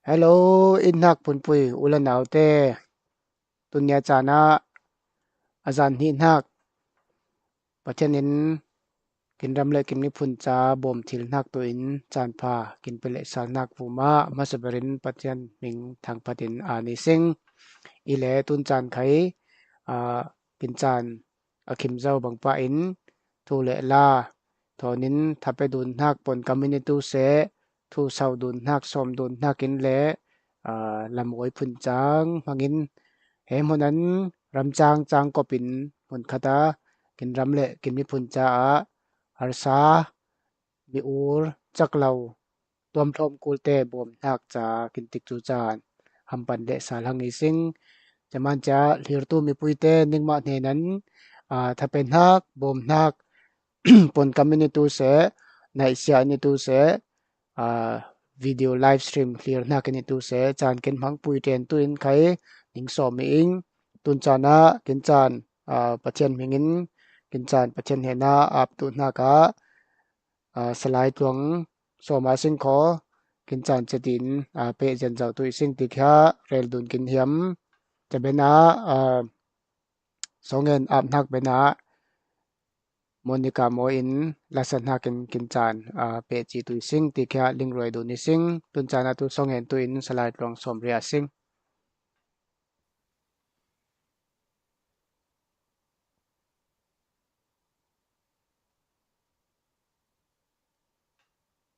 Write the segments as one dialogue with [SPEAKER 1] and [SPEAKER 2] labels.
[SPEAKER 1] Hello, inhak punpui ulan autte tunya chana azan hi nak pachenin kinram le kimni phun cha bom thil nak to in chan pha kin pele sal nak puma masaberin pachen ming thang patin ani sing ile tun chan khai a kin chan akhim zau bangpa in thu le la thonin thape dun nak pon community se thu sau dun nak som dun nakin le lam oi phun chang mangin he monan ram chang chang kopin mon khata kin ram le kin mi phun cha a harsa mi ur chaklau tuam thom kulte bom nak cha kin tik chu chan hampan de salang ising chaman cha hlir tu mi puite ningma hne nan thapen hak bom hak pon community se nai sia ni tu se video live stream clear na kani tu se chan ken mang pui ten tu in khai ning so mi ing tun chana kin chan pachen mingin kin chan pachen he na ap tu na ka slide tuang so ma sing kho kin chan chetin pe jen jaw tu sing ti kha rel dun kin hiam te bena songen ap nak bena Monica mo in lasan hakin kinchan pe chi tu sing ti kha ling roi du ni sing tun chana tu song en tu in salai rong som ria sing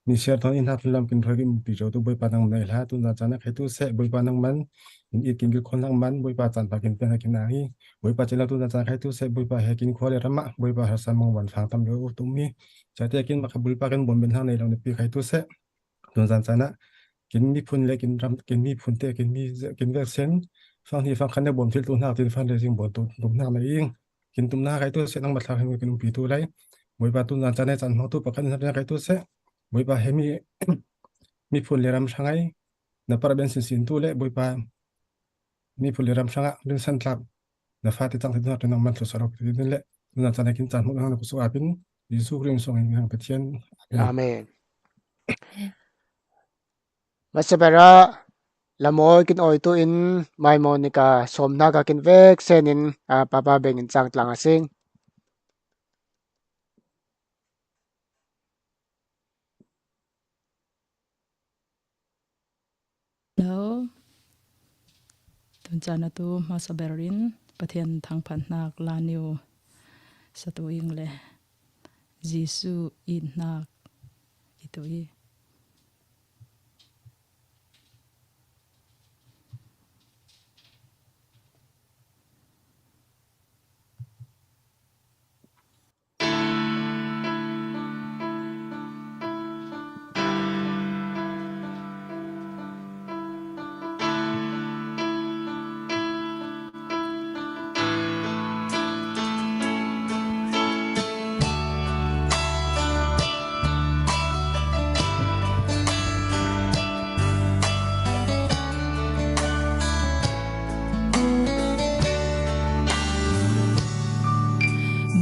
[SPEAKER 2] ni share thon in ha film kin thoi kim pi jo tu boi pa nang nei la tu na chana khai tu se boi pa nang man in it kin ki khon nang man boi pa chan pa kin pe na kin na hi boi pa chela tu na chan khai tu se boi pa he kin khole rama boi pa ha sa mong wan phang tam yo tu mi cha te kin ma khabul pa kin bom ben ha nei long ni pi khai tu se tu na chana kin mi phun le kin ram kin mi phun te kin ve sen phang hi phang khan ne bom thil tu na tin phang le sing bom tu tum na mai ing kin tum na khai tu se nang ma thla hin kin pi tu lai boi pa tu na chana chan ho tu pa khan na khai tu se boi pa hemi mi phun le ram sangai na para ben sin tu le boi pa mi phun le ram sanga rin san tlap na fa ti tang ti na man so sarok ti din le na chana kin chan mo na ko so apin Yesu rin song in hang pathian
[SPEAKER 1] amen masabara lamoy kin oi tu in mai Monica somna ka kin vek senin papa beng in chang tlang asing
[SPEAKER 3] Hello, tuncana tu masaberin pathian thang phanak laniu satuing le Jisu innak itui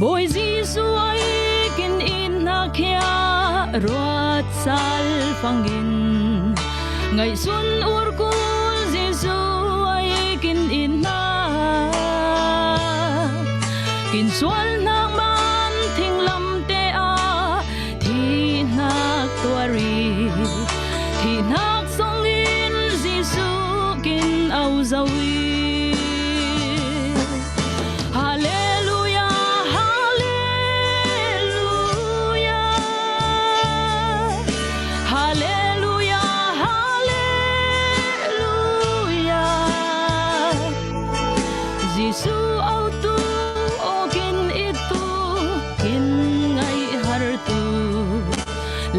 [SPEAKER 3] Boy Jisu ai kin innak ya ruat sal fangin ngai sun urkul Jisu ai kin innak kin sual nak man thing lam te a thi nak tuari thi nak songin Jisu kin au zawi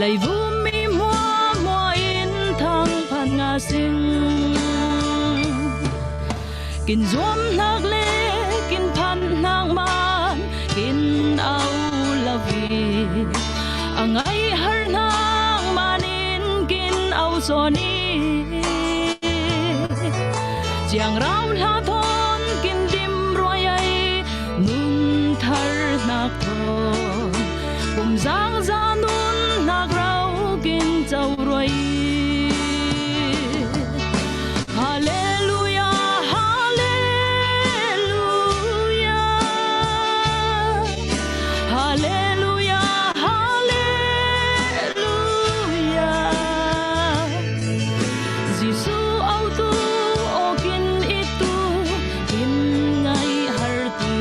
[SPEAKER 3] lai vumi mua in thang phan nga sing kin zoom nak le kin phan nang man kin au lavi angai har nang manin kin au soni chiang rau la thon kin dim roi ai nun thar nak thon kum giang za nun nak rau kin châu roi Hallelujah, Hallelujah. Giêsu autu okin itu kin ngai hartu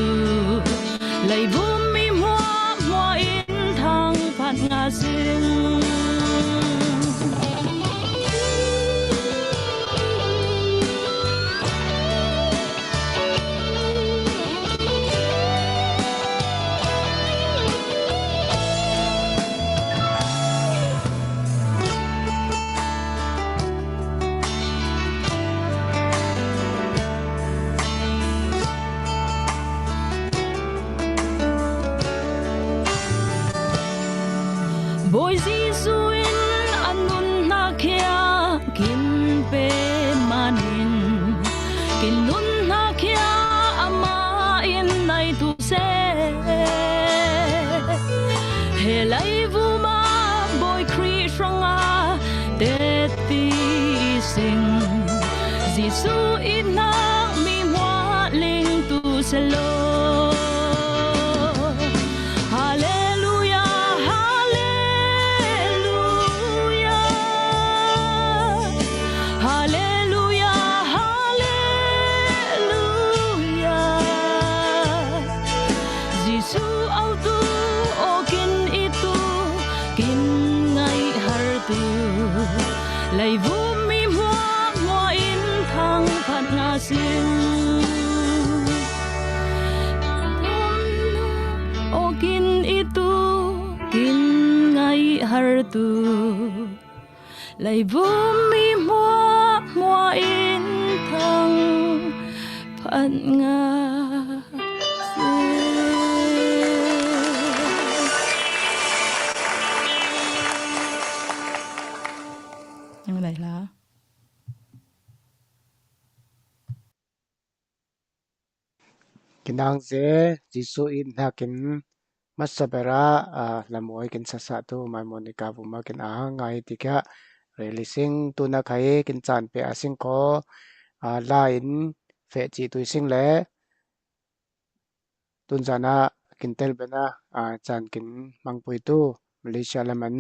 [SPEAKER 3] lai bumi mua in thang phat nga sing. Boy Giêsu in anun na kya kin pe manin kin nun na kya ama in nai tu se helai vuma boy kri shranga te ti sing Giêsu in na mi hoa ling tu se lo. Lai vumi mua in thang phat nga sing okin itu kin ngai hartu lai vumi mua in thang phat nga yang này là
[SPEAKER 1] kinang ze Giêsu in hakin masabera lamoi kin sasa tu mai monica buma kin ngai tika releasing tu na khai kin chan pe asing ko la in fe chi tu sing le tun jana kin tel bena chan kin mangpui tu Malaysia laman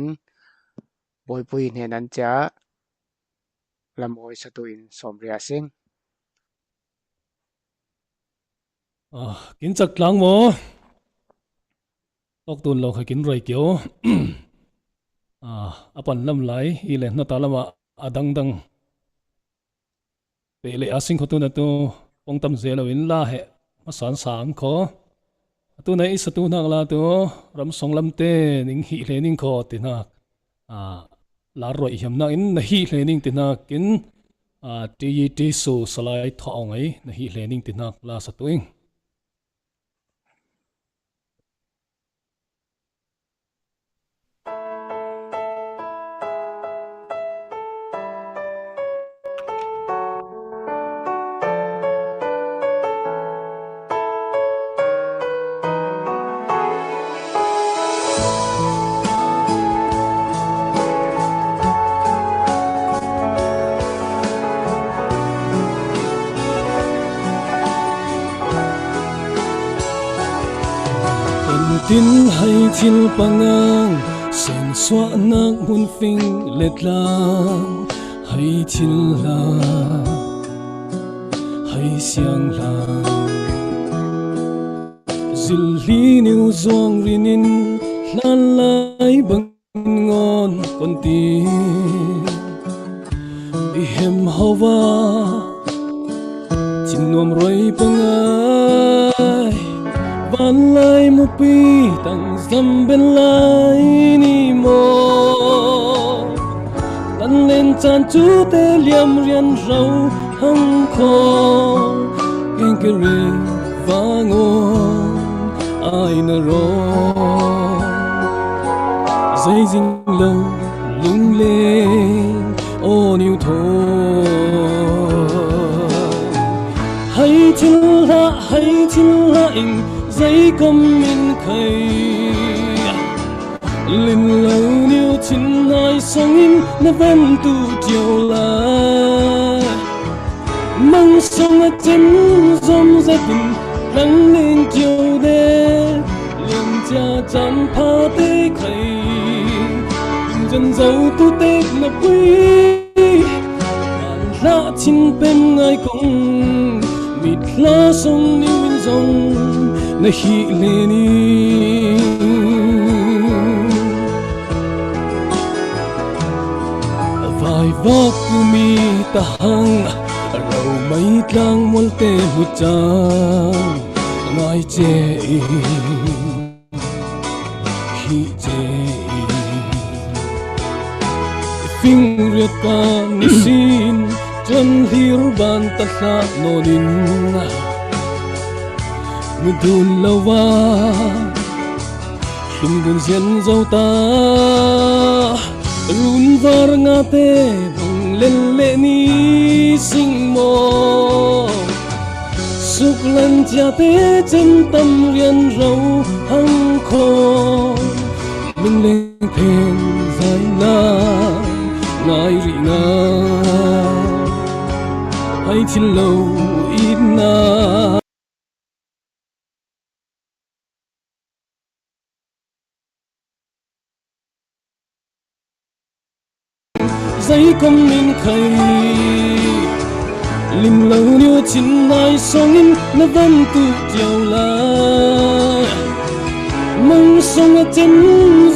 [SPEAKER 1] boipui ne nan cha lamoi satu in somria sing
[SPEAKER 4] kín chặt láng mò tóc tuần lâu khai kín rồi kiểu apan lâm lại ile nó ta lama adang dang pe le asing ko tu na tu pong tam zelo in la he ma san sang ko tu nei sa tu nak la tu ram song lam te ning hi le ning ko ti na la roi hiam na in na hi le ning ti na kin ti so salai thong ai na hi le ning ti na la sa tuing tin hay thil pangang sen xóa nak hun phing let lang hay thil la hay siang la zil li niu zong rinin lan lai bang ngon con tin bi hem hawa chin nuam roi pangai van lai mu pi tang zam ben lai ni mo tan lên chan chu te liam rian rau hang kho ken ke re vango ai na ro dây dinh lâu lung lên ô niu thô hay thiên la in dây cầm min khay linh lâu niu thiên hai song in na ven tu chiều la mang song a chân dom ra tình lắng lên chiều đê liền cha chan pha te khai dân dấu tu tết là quý bàn la chín bên ngay cùng mịt lá sông yêu in dòng na hi lên đi vài vóc tu mi ta hăng rau mấy tlang mol te mu chang ngai che hi che phing riat ka ni sin chân hir ban ta sa nonin mudun lawa lum gun zen zau ta run var nga te bang len le ni sing mo suk lan cha te chân tâm rian rau hang kho lung lên thềm dài na ngai ri na hay chín lâu ít na giấy công min khay lim lâu nhiều chín ai song in na vẫn tu chiều la mong song ở chân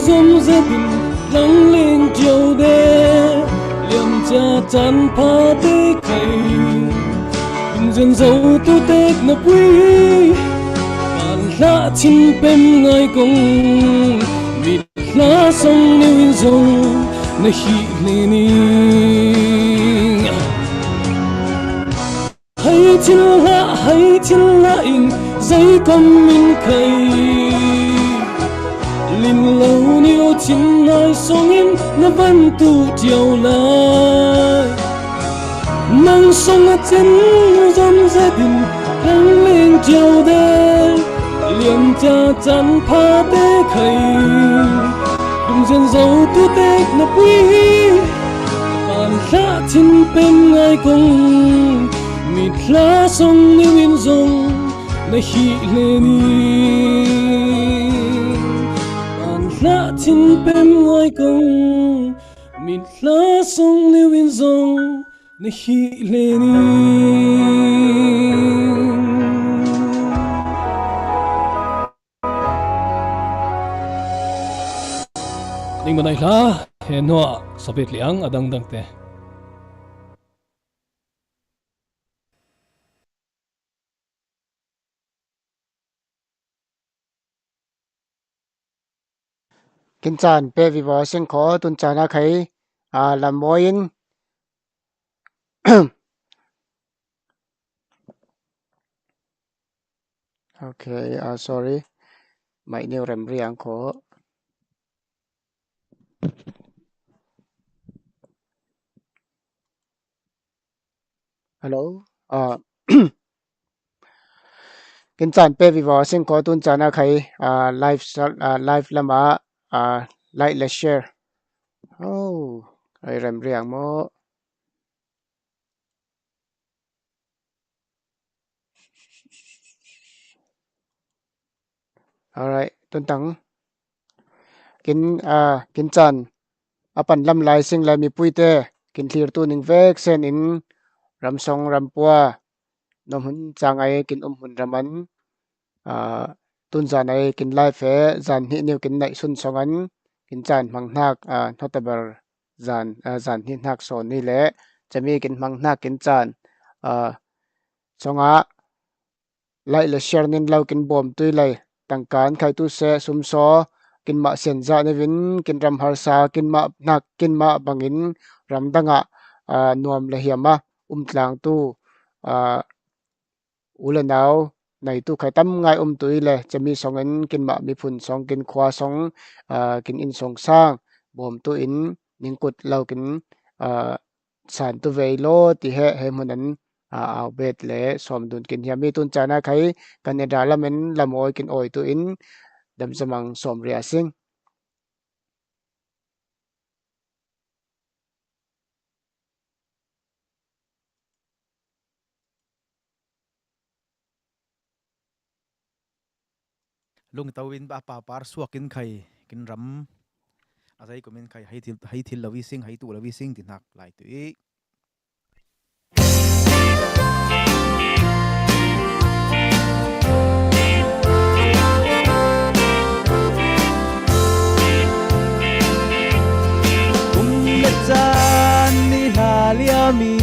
[SPEAKER 4] dòng gia đình lắng lên chiều đê liềm cha chan pha te khay dân dấu tu tết na quý bàn la chín bên ngay cùng mịt lá sông yêu in dòng na hi lên đi hay chín la in giấy công min khay lim lâu nhiều chín ai song in na vẫn tu chiều lại mang sông ở chân dòng gia đình lắng lên chiều đê liềm cha chan pha te khay đừng dân dấu tu tết na quý bàn la chín bên ngay cùng mịt lá sông yêu in dòng na hi lên đi bàn la chín bên ngay cùng mịt lá sông yêu in dòng na hi lên đi ning manai la he no sabet liang adang dang te
[SPEAKER 1] kin chan pe vi bo sing kho tun chana khai lam moin okay sorry mai new rem riang kho hello kin chan pe vi bo sing kho tun chana khai live lama like let's share oh ai rem riang mo alright tun tang kin chan apan lam lai sing lai mi puite kin thlir tu ning vek sen in ram song ram pua nom hun changai kin hun raman tun zan ai kin lai fe zan hi new kin nai sun songan kin chan mang nak notaber zan hi nak son ni le chami kin mang nak kin chan songa lai le share nin lau kin bom tui lai tangkan khai tu se sum so kin ma sen za ne vin kin ram har sa kin ma nak kin ma bangin ram danga nuam le hiama tlang tu ulanau nai tu khai tam ngai tui le chami songen kin ma mi phun song kin khwa song kin in song sang bom tu in ningkut lau kin san tu vei lo ti he munan au bet le som dun kin hiami tun chana khai Canada lamen lamoi kin oi tu in dam samang som ria sing
[SPEAKER 5] lung tawin ba pa par suakin khai kin ram azai komen khai hai thil lawi sing hai tu lawi sing tin hak lai tu e
[SPEAKER 6] chan ni haliami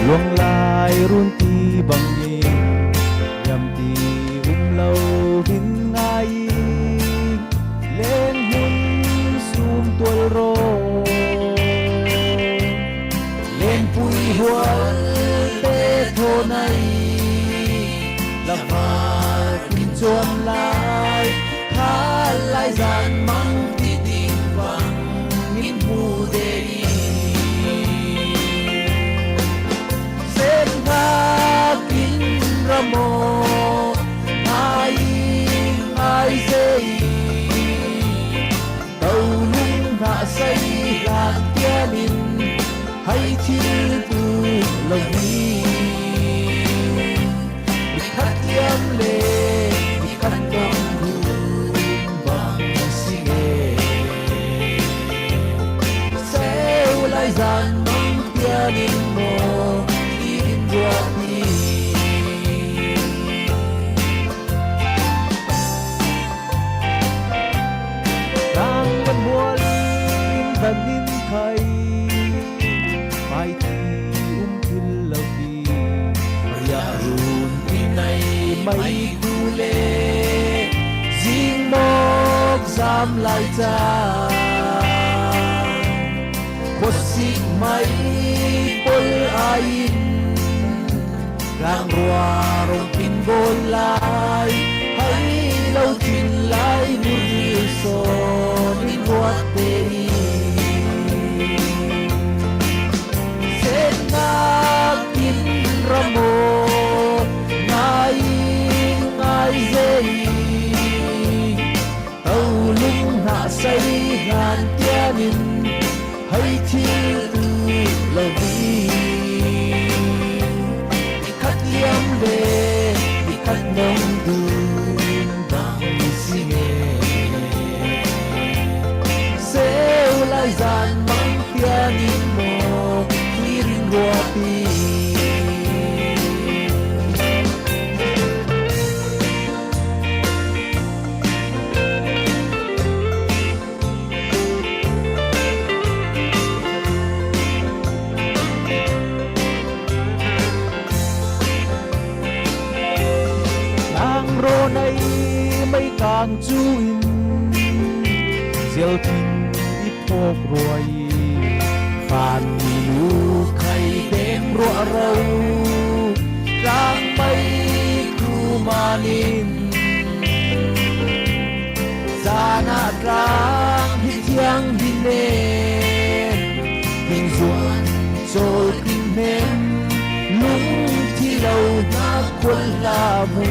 [SPEAKER 6] luang lai run ti bang ni yam ti lâu hin ngai lên hun sum tual ro lên pui hual te tho nai la pha tin chuan lai tha lai zan mang ti ding wang min hu de sen tha kin ramo ai dây tàu lung hạ xây gạt tia đình hay chi tu lòng đi khát yam lệ khát đông du bằng si nghề sẽ lại dàn mang tia đình mồ in ruột đi banin khai mai thi thil lawi ya run inai mai kule jing mok zam lai cha khosik mai pol ain rang rua rong pin bol lai hai lâu tin lai nur so ni wat te kin ramo ngai ngai dây tàu lung hạ xây ngàn tia nín hay chiêu từ lâu đi khát yam về khát nông đường bằng si nghề sẽ lại dàn mang tia nín mồ guapi ang ro này mấy càng chu in diệu thinh ít phok ruồi phàn lu khai đêm rụa râu rang mây ku manin zana rang hit yang hine hình ruộng trôi kinh men lung thi đầu na quân la bun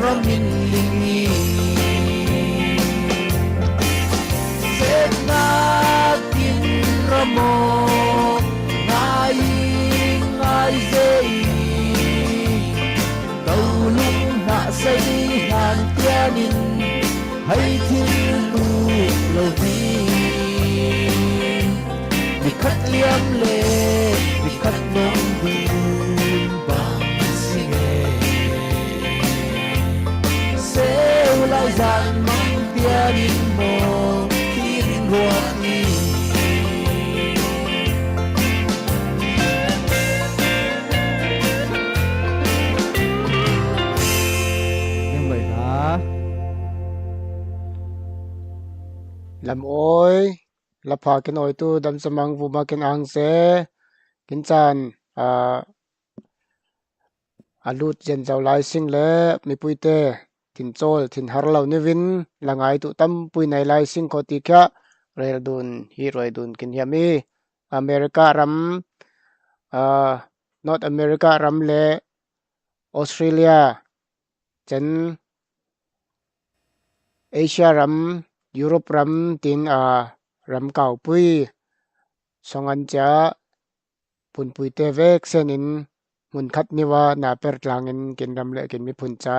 [SPEAKER 6] ramin lingi set na kin ramo ngai ngai dây tàu lung hạ xây hàn tia nín hay thiên tu lâu đi vì khát liam lệ vì khát nông đường bằng si nghề sẽ lại dàn mang tia nín mồ khi đến ruột đi
[SPEAKER 1] lam oi la pha ken oi tu dam samang vu ma ken ang se kin chan alut jen jaw lai sing le mi puite tin chol thin har lo ni vin langai tu tam pui nai lai sing ko ti kha rel dun hi roi dun kin yami america ram north america ram le australia chen asia ram Europe ram tin ram kau pui songan cha pun pui te vek senin mun khat niwa na per tlangin kin ram le kin mi phun cha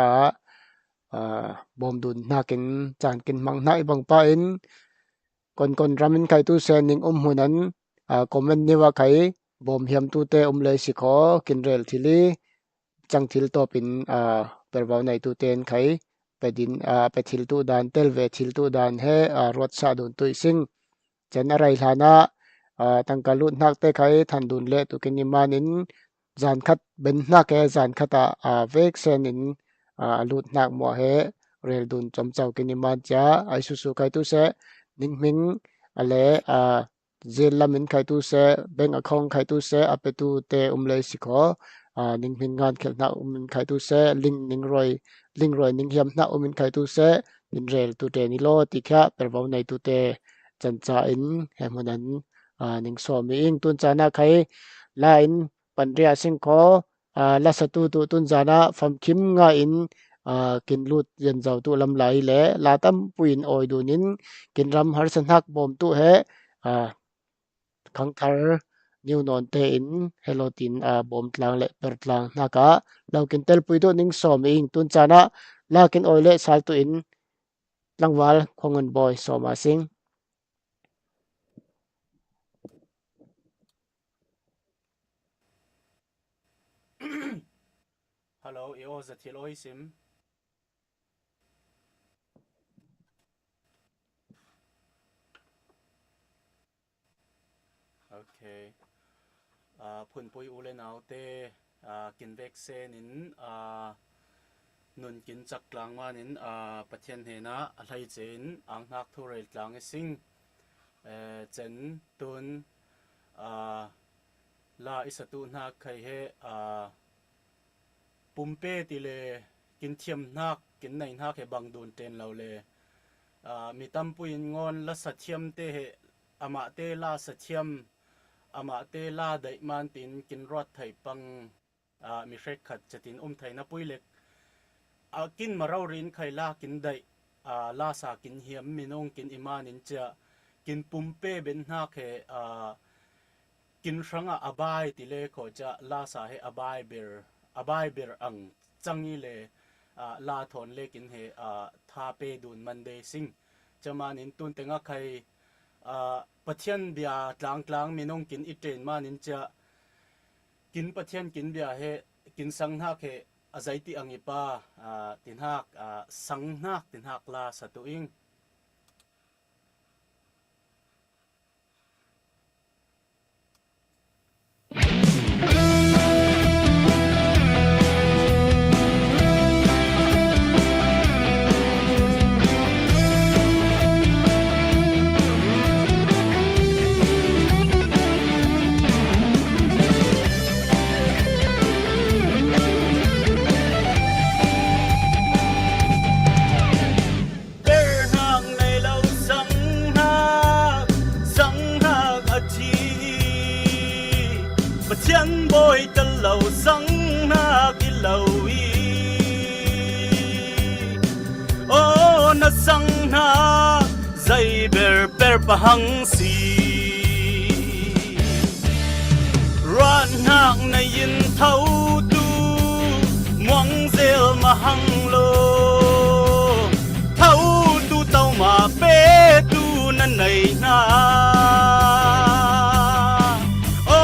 [SPEAKER 1] บอมดุนนากินจานกินมังนาบางปาอินคนรามินไข่ตู้เซนิงหุนันคอมเมนต์นี่ว่าไข่บอมเฮียมตู้เตเลยสิขอกินเรลทิลีจังทิลตัวเป็นเปรบาวในตู้เตนไข่ไปดินไปทิลตู้ดานเตลเวทิลตู้ดานให้รถซาดุนตุยซิงเจนอะไรฐานะตั้งการลุดนักเตะไข่ทันดุนเละตุกินิมานินจานคัดเป็นนักจานคัดเวกเซนินลุดนักมัวเฮเรลดุนจอมเจ้ากินิมาจ้าไอสุสุไข่ตู้เซนิ่งมิงอะไรเจลลามินไข่ตู้เสแบงก์อคองไข่ตู้เสอเปตูเตเลยสิขอนิ่งมิงงานเขลนามินไข่ตู้เสลิงนิ่งรอยนิ่งเฮียมนามินไข่ตู้เสนินเรลตูเตนิโลติแค่เปรบาวในตูเตจันจาอินแหมนั้นนิ่งสอมีอิงตุนจานาไข่ลาอินปันเรียสิงขอลาสตูตุนจานาฟัมคิมงาอินกินลุดยันเจ้าตุลำไหลเละลาตัมปุยนออยดูนินกินรำฮาร์สันฮักบอมตุเฮขังทาร์นิวนอนเตอินเฮโลตินบอมตลางเละเปิดตลางนักเรากินเตลปุยตุนิงสอมอิงตุนจานะลากินออยเละสาลตุอินลังวาลคงเงินบอยสอมาซิง
[SPEAKER 7] ฮัลโหลอีโอจะทิโลฮิซิมโอเคพุ่นปุยอูเลนเอาเตกินเวกเซนินนุนกินจักกลางมานินปะเทียนเฮนะอะไรเจนอังนักทุเรศกลางซิงเจนตุนลาอิสตุนักใครเฮปุ่มเป้ติเลกินเทียมนักกินในนักเฮบังโดนเตนเราเลมีตั้มปุยงอนละสัตเทียมเตเฮอามาเตลาสัตเทียมอามาเตลาได้มันตินกินรอดไทยปังมีเช็คขัดจะตินไทยนับปุยเล็กกินมาเรารินใครลากินได้ลาสากินเหียมมีน้องกินอิมานินจะกินปุ่มเป้เป็นนักเฮกินช่างอบายติเลขจะลาสาเฮอบายเบอร์อังจังนี้เลยลาถอนเลกินเฮทาเปดุนมันเดซิงจะมานินตุนเตงะใครปะเทียนเบียกลางมีน้องกินอิเตนมานินจะกินปะเทียนกินเบียเฮกินสังหักเฮอาศัยติอังอิปาตินหักสังหักตินหักลาสตุอิงปะหังสีร้านหักในยินเท่าตูมองเซลมาหังโลเท่าตูเต้ามาเปตูนั่นในนาโอ้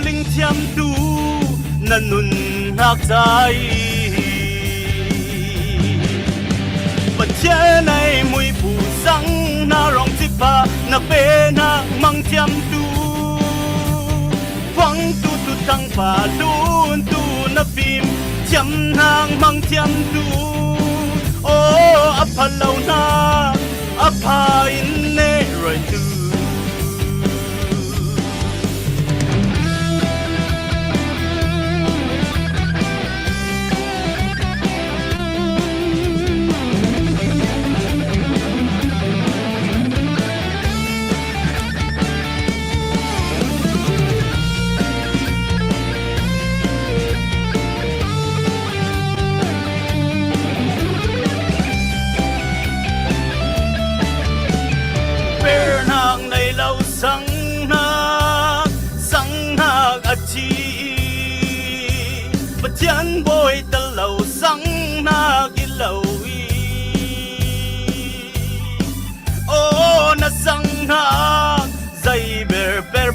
[SPEAKER 7] ลิงเทียมตูนั่นนุนหักใจปัจเจในมวยผู้สังนารองจิปานาเปนามังเทียมตูหวังตูตั้งป่าลูนตูนาฟิมเทียมนางมังเทียมตูโอ้อภัลเลานาอภาอินเนรอยตู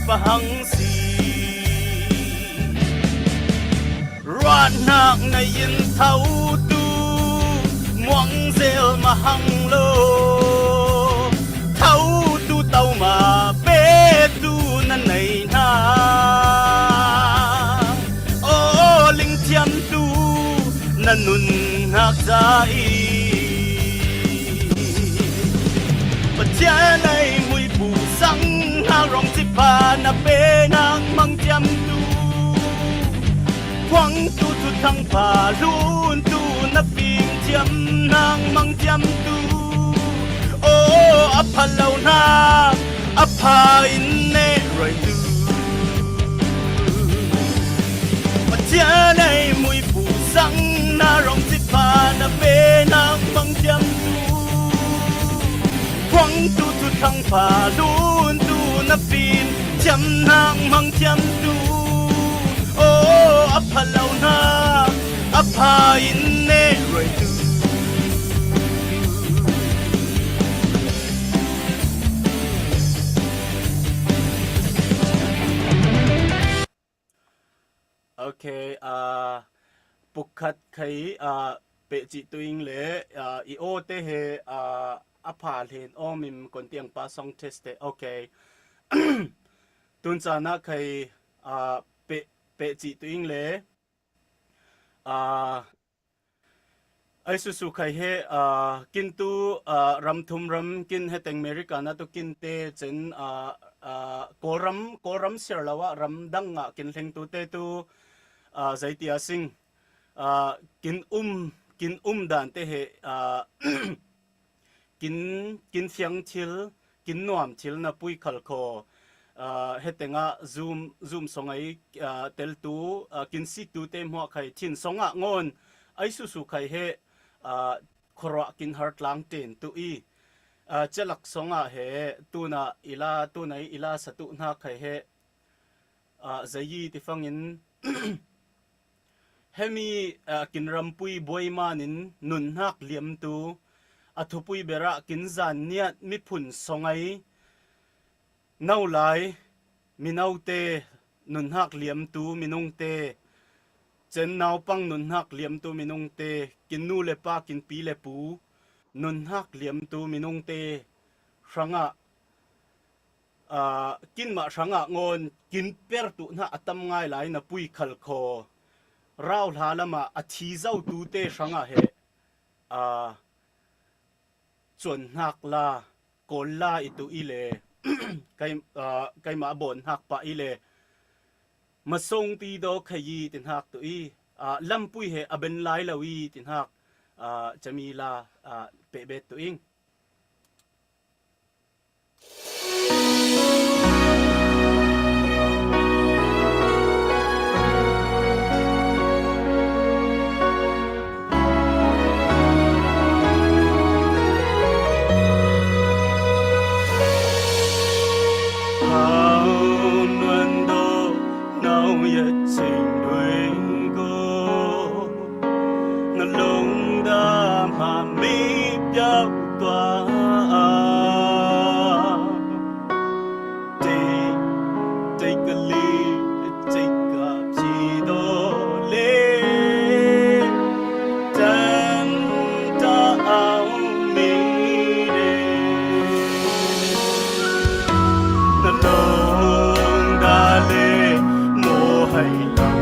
[SPEAKER 7] pa hang si rat nak na yin thau tu muang zel ma hang lo thau tu tau ma pe tu na nei na o ling thiam tu na nun hak zaiปัจเจในมุยผู้สังหารองที่พานาเปนังมังจำตูหวังตูทุทั้งพาลุนตูนับปิงจำนางมังจำตูโอ้อภัลเลานาอภาอินเนไรตูปัจเจในมุยผู้สังหารองที่พานาเปนังมังจำตูหวังตูทุทั้งพาลุนตูนับปิงจำนางมังจำตูโอ้อภัลเลานาอภาอินเนไรตู โอเคปุกขัดไขเปจิตุยงเลอีโอเตเฮอภาเลนอมิมคนเตียงปาซองเทสเตโอเค ตุนจานะไขเปจิตุยงเลไอสุไขเฮกินตูรำทุมรำกินเฮตังอเมริกานะตุกินเตเจนโกรัมเสียแล้วว่ารำดังกินเฮงตูเตตูใจเตียสิงกินด่านเตเฮกินเสียงชิลกินนวมชิลนะปุยขลโคเฮตังซูมสงไอเตลตูกินสิตูเตมหัวไข่ชินสงงอนไอสุไข่เฮครัวกินฮาร์ดลังเตนตุอีเจลักสงเฮตูน่ะตูไหนอีลาสตุนาไข่เฮใจยีที่ฟังอิน เฮมีกินรำปุยบวยมานินนุนหักเหลี่ยมตูอัทุปุยเบระกินจานเนียมิผุนสงไอเน่าไหลมีเน่าเตนุนหักเหลี่ยมตูมีนงเตเจนเน่าปังนุนหักเหลี่ยมตูมีนงเตกินนูเลปากินปีเลปูนุนหักเหลี่ยมตูมีนงเตสังะกินมาสังะงอนกินเปรตุนะอัตมง่ายไหลนะปุยขลโคเราหาละมาอธิเจ้าตูเตสังะเฮจนหักลาโกลลาอิตุอิเล ไกมาบ่นหักปะอิเลมาส่งตีโดขยีตินหักตุอีลำปุยเฮอเบนไลลาวีตินหักจะมีลาเปเบตตุอิงให้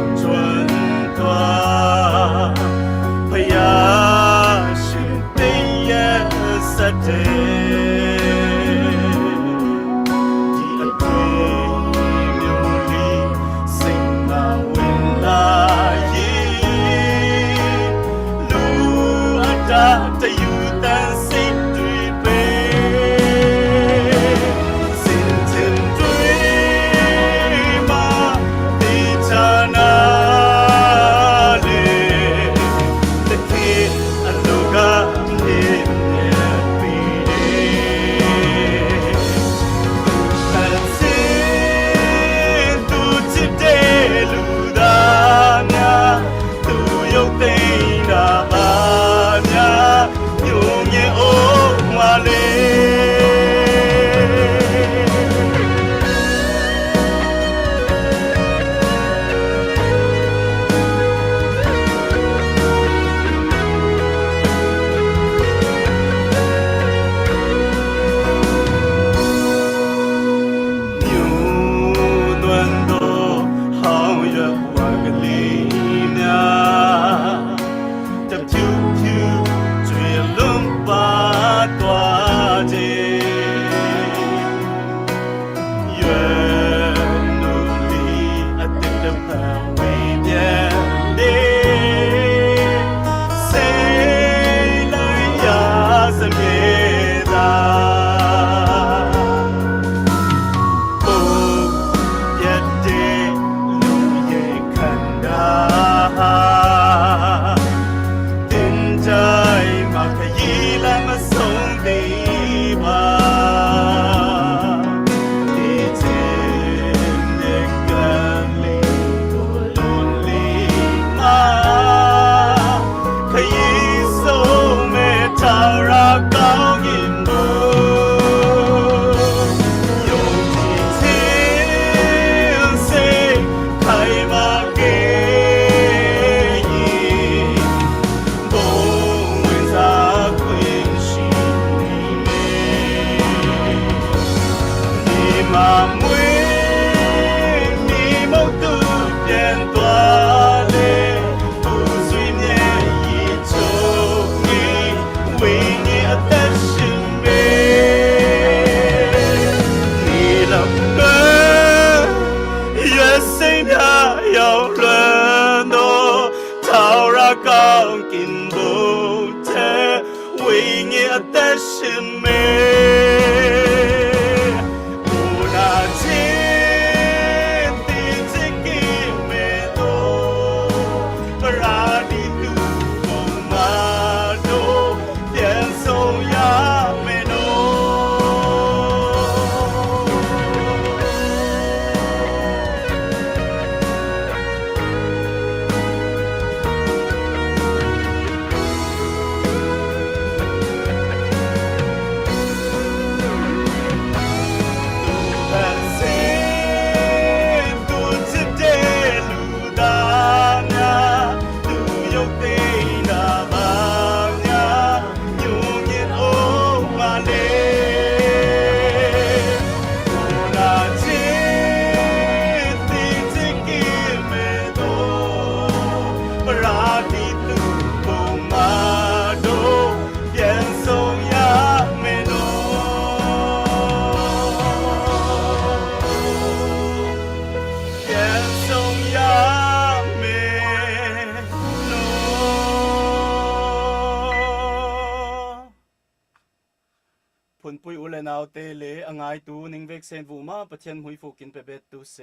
[SPEAKER 7] ผลปุยอุเลนาวเตเลอังไงตูนิงเวกเซนวูมาประเทศหุยฟูกินเปเบตูเซ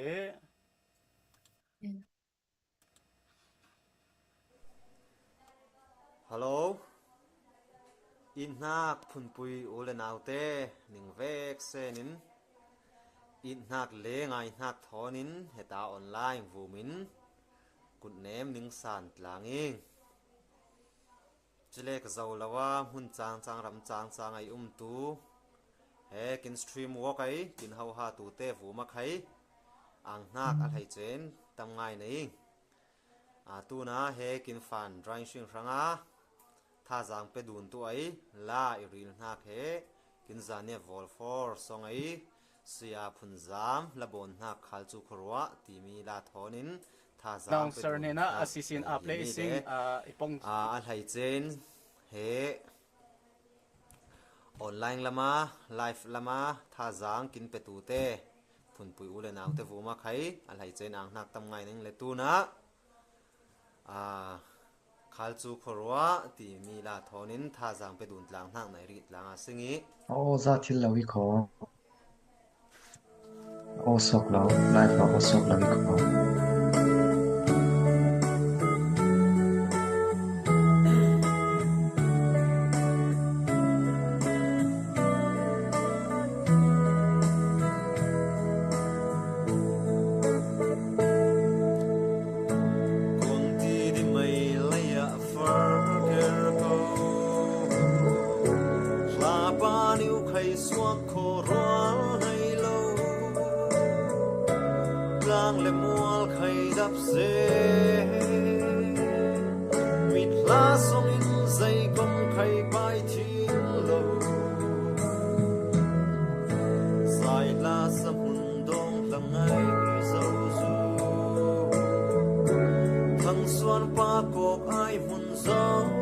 [SPEAKER 6] ฮัลโหลอินนักพุ่นปุยโอเลนาวเตนิงเวกเซนินอินนักเลงไงนักทอนินเฮตาออนไลน์วูมินกุดเนมนิงสันลางอิงจะเล็กเจ้าละว่าหุ่นจางรำจางไอตูเฮกินสตรีมวอล์กไอกินเฮาฮาตูเตฟูมาไขอังนักอะไรเจนตั้งไงนี่ตูน่าเฮกินฟันดรายชิงรังอาถ้าจางไปดูนตัวไอลาอิริลนักเฮกินจานเนวอลฟอร์สองไอเสียพุนจามละบนนักขัลจูครัวที่มีลาทอนินถ้าจางไปดูนนัก
[SPEAKER 7] assistant placing ipong
[SPEAKER 6] อะไรเจนเฮออนไลน์ละมาไลฟ์ละมาถ้าจางกินไปตูเตพุ่นปุยอุเลนาวเตฟูมาไขอะไรเจนอังนักทำไงนึงเลตูนะขัลจูครัวที่มีลาทอนินถ้าจางไปดูนหลังนักในริดหลังสิงี้
[SPEAKER 8] โอ้ซาทิลลาวิโคโอ้สกลาวไลฟ์โอ้สกลาวิโค
[SPEAKER 6] Song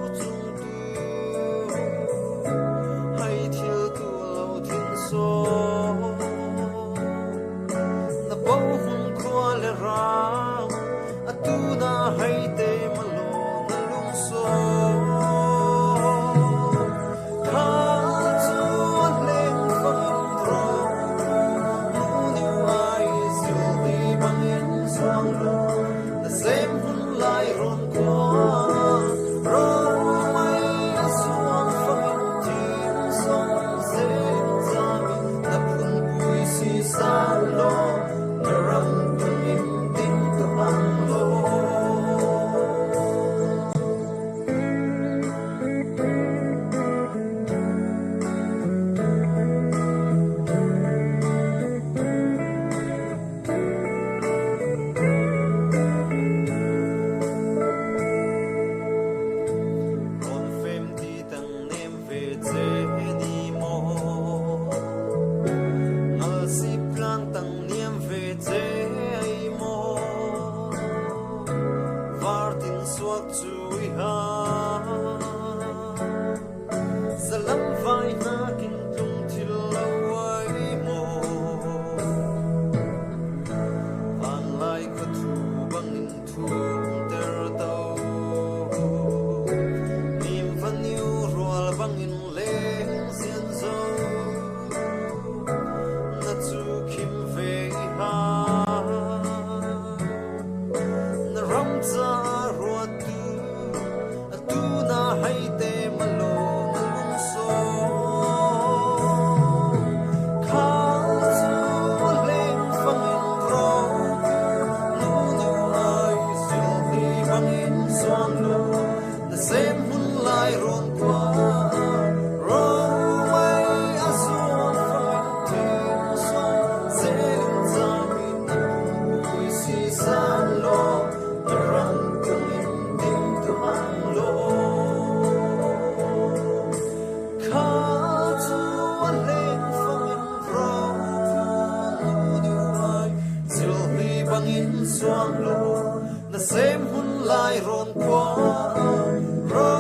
[SPEAKER 6] xoang lo na sem hun lai ron kwa ro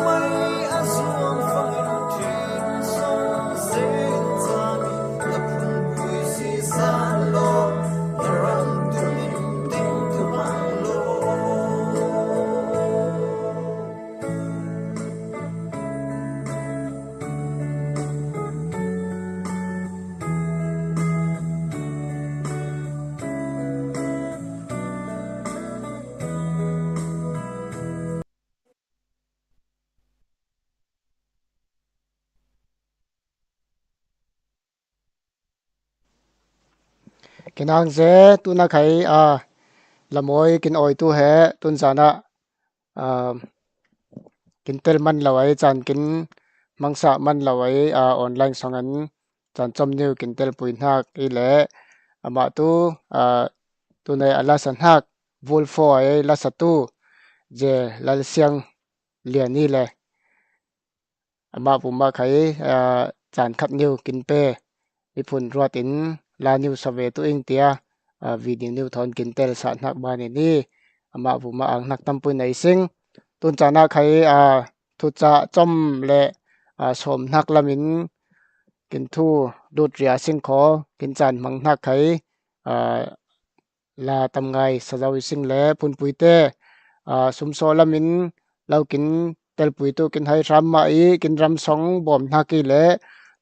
[SPEAKER 6] mai a suang phang in thin song sen zang na phun pui si san lo na ram tu min ting tu mang lo
[SPEAKER 1] kinang ze tu na khai lamoi kin oi tu he tun jana kin tel man lawai chan kin mangsa man lawai online sangan chan chom new kin tel pui hnak i le ama tu tu nei ala san hak vul fo ai la sa tu je lal siang lian ni le ama pu ma khai chan khat new kin pe mi phun ruat in la new save tu ing tia video new thon kin tel sa hnak ba ni ama pu ma ang hnak tam pui nei sing tun chana khai thu cha chom le som hnak lamin kin thu dut ria sing kho kin chan mang hnak khai la tam ngai sajawi sing le phun pui te sum so lamin lau kin tel pui tu kin hai ram ma i kin ram song bom hnak ki le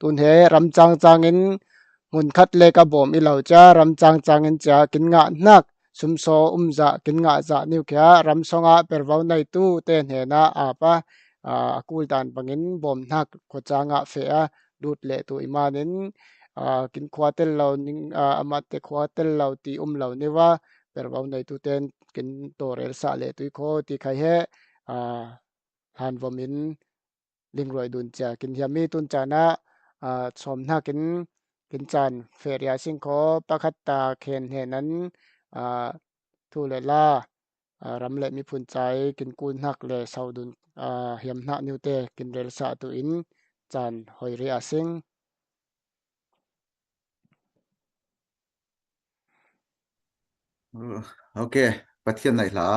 [SPEAKER 1] tun he ram chang chang in mun khat le ka bom i lau cha ram chang chang in cha kin nga hnak sum so za kin nga za niu kya ram songa pervau nai tu ten he na apa akul dan bangin bom hnak kho changa fe a dut le tu imanin kin khwatel lo ning amat te khwatel lo ti lo ni wa pervau nai tu ten kin torel sa le tu kho ti khai he han vomin lingroi dun cha kin hiami tun chana som hna kin chan feria sing kho pakhat ta khen he nan thu le la ram le mi phun chai kin kun hnak le saudun hiam hna niu te kin rel sa tu in chan hoi ri a sing
[SPEAKER 9] ok pathian này là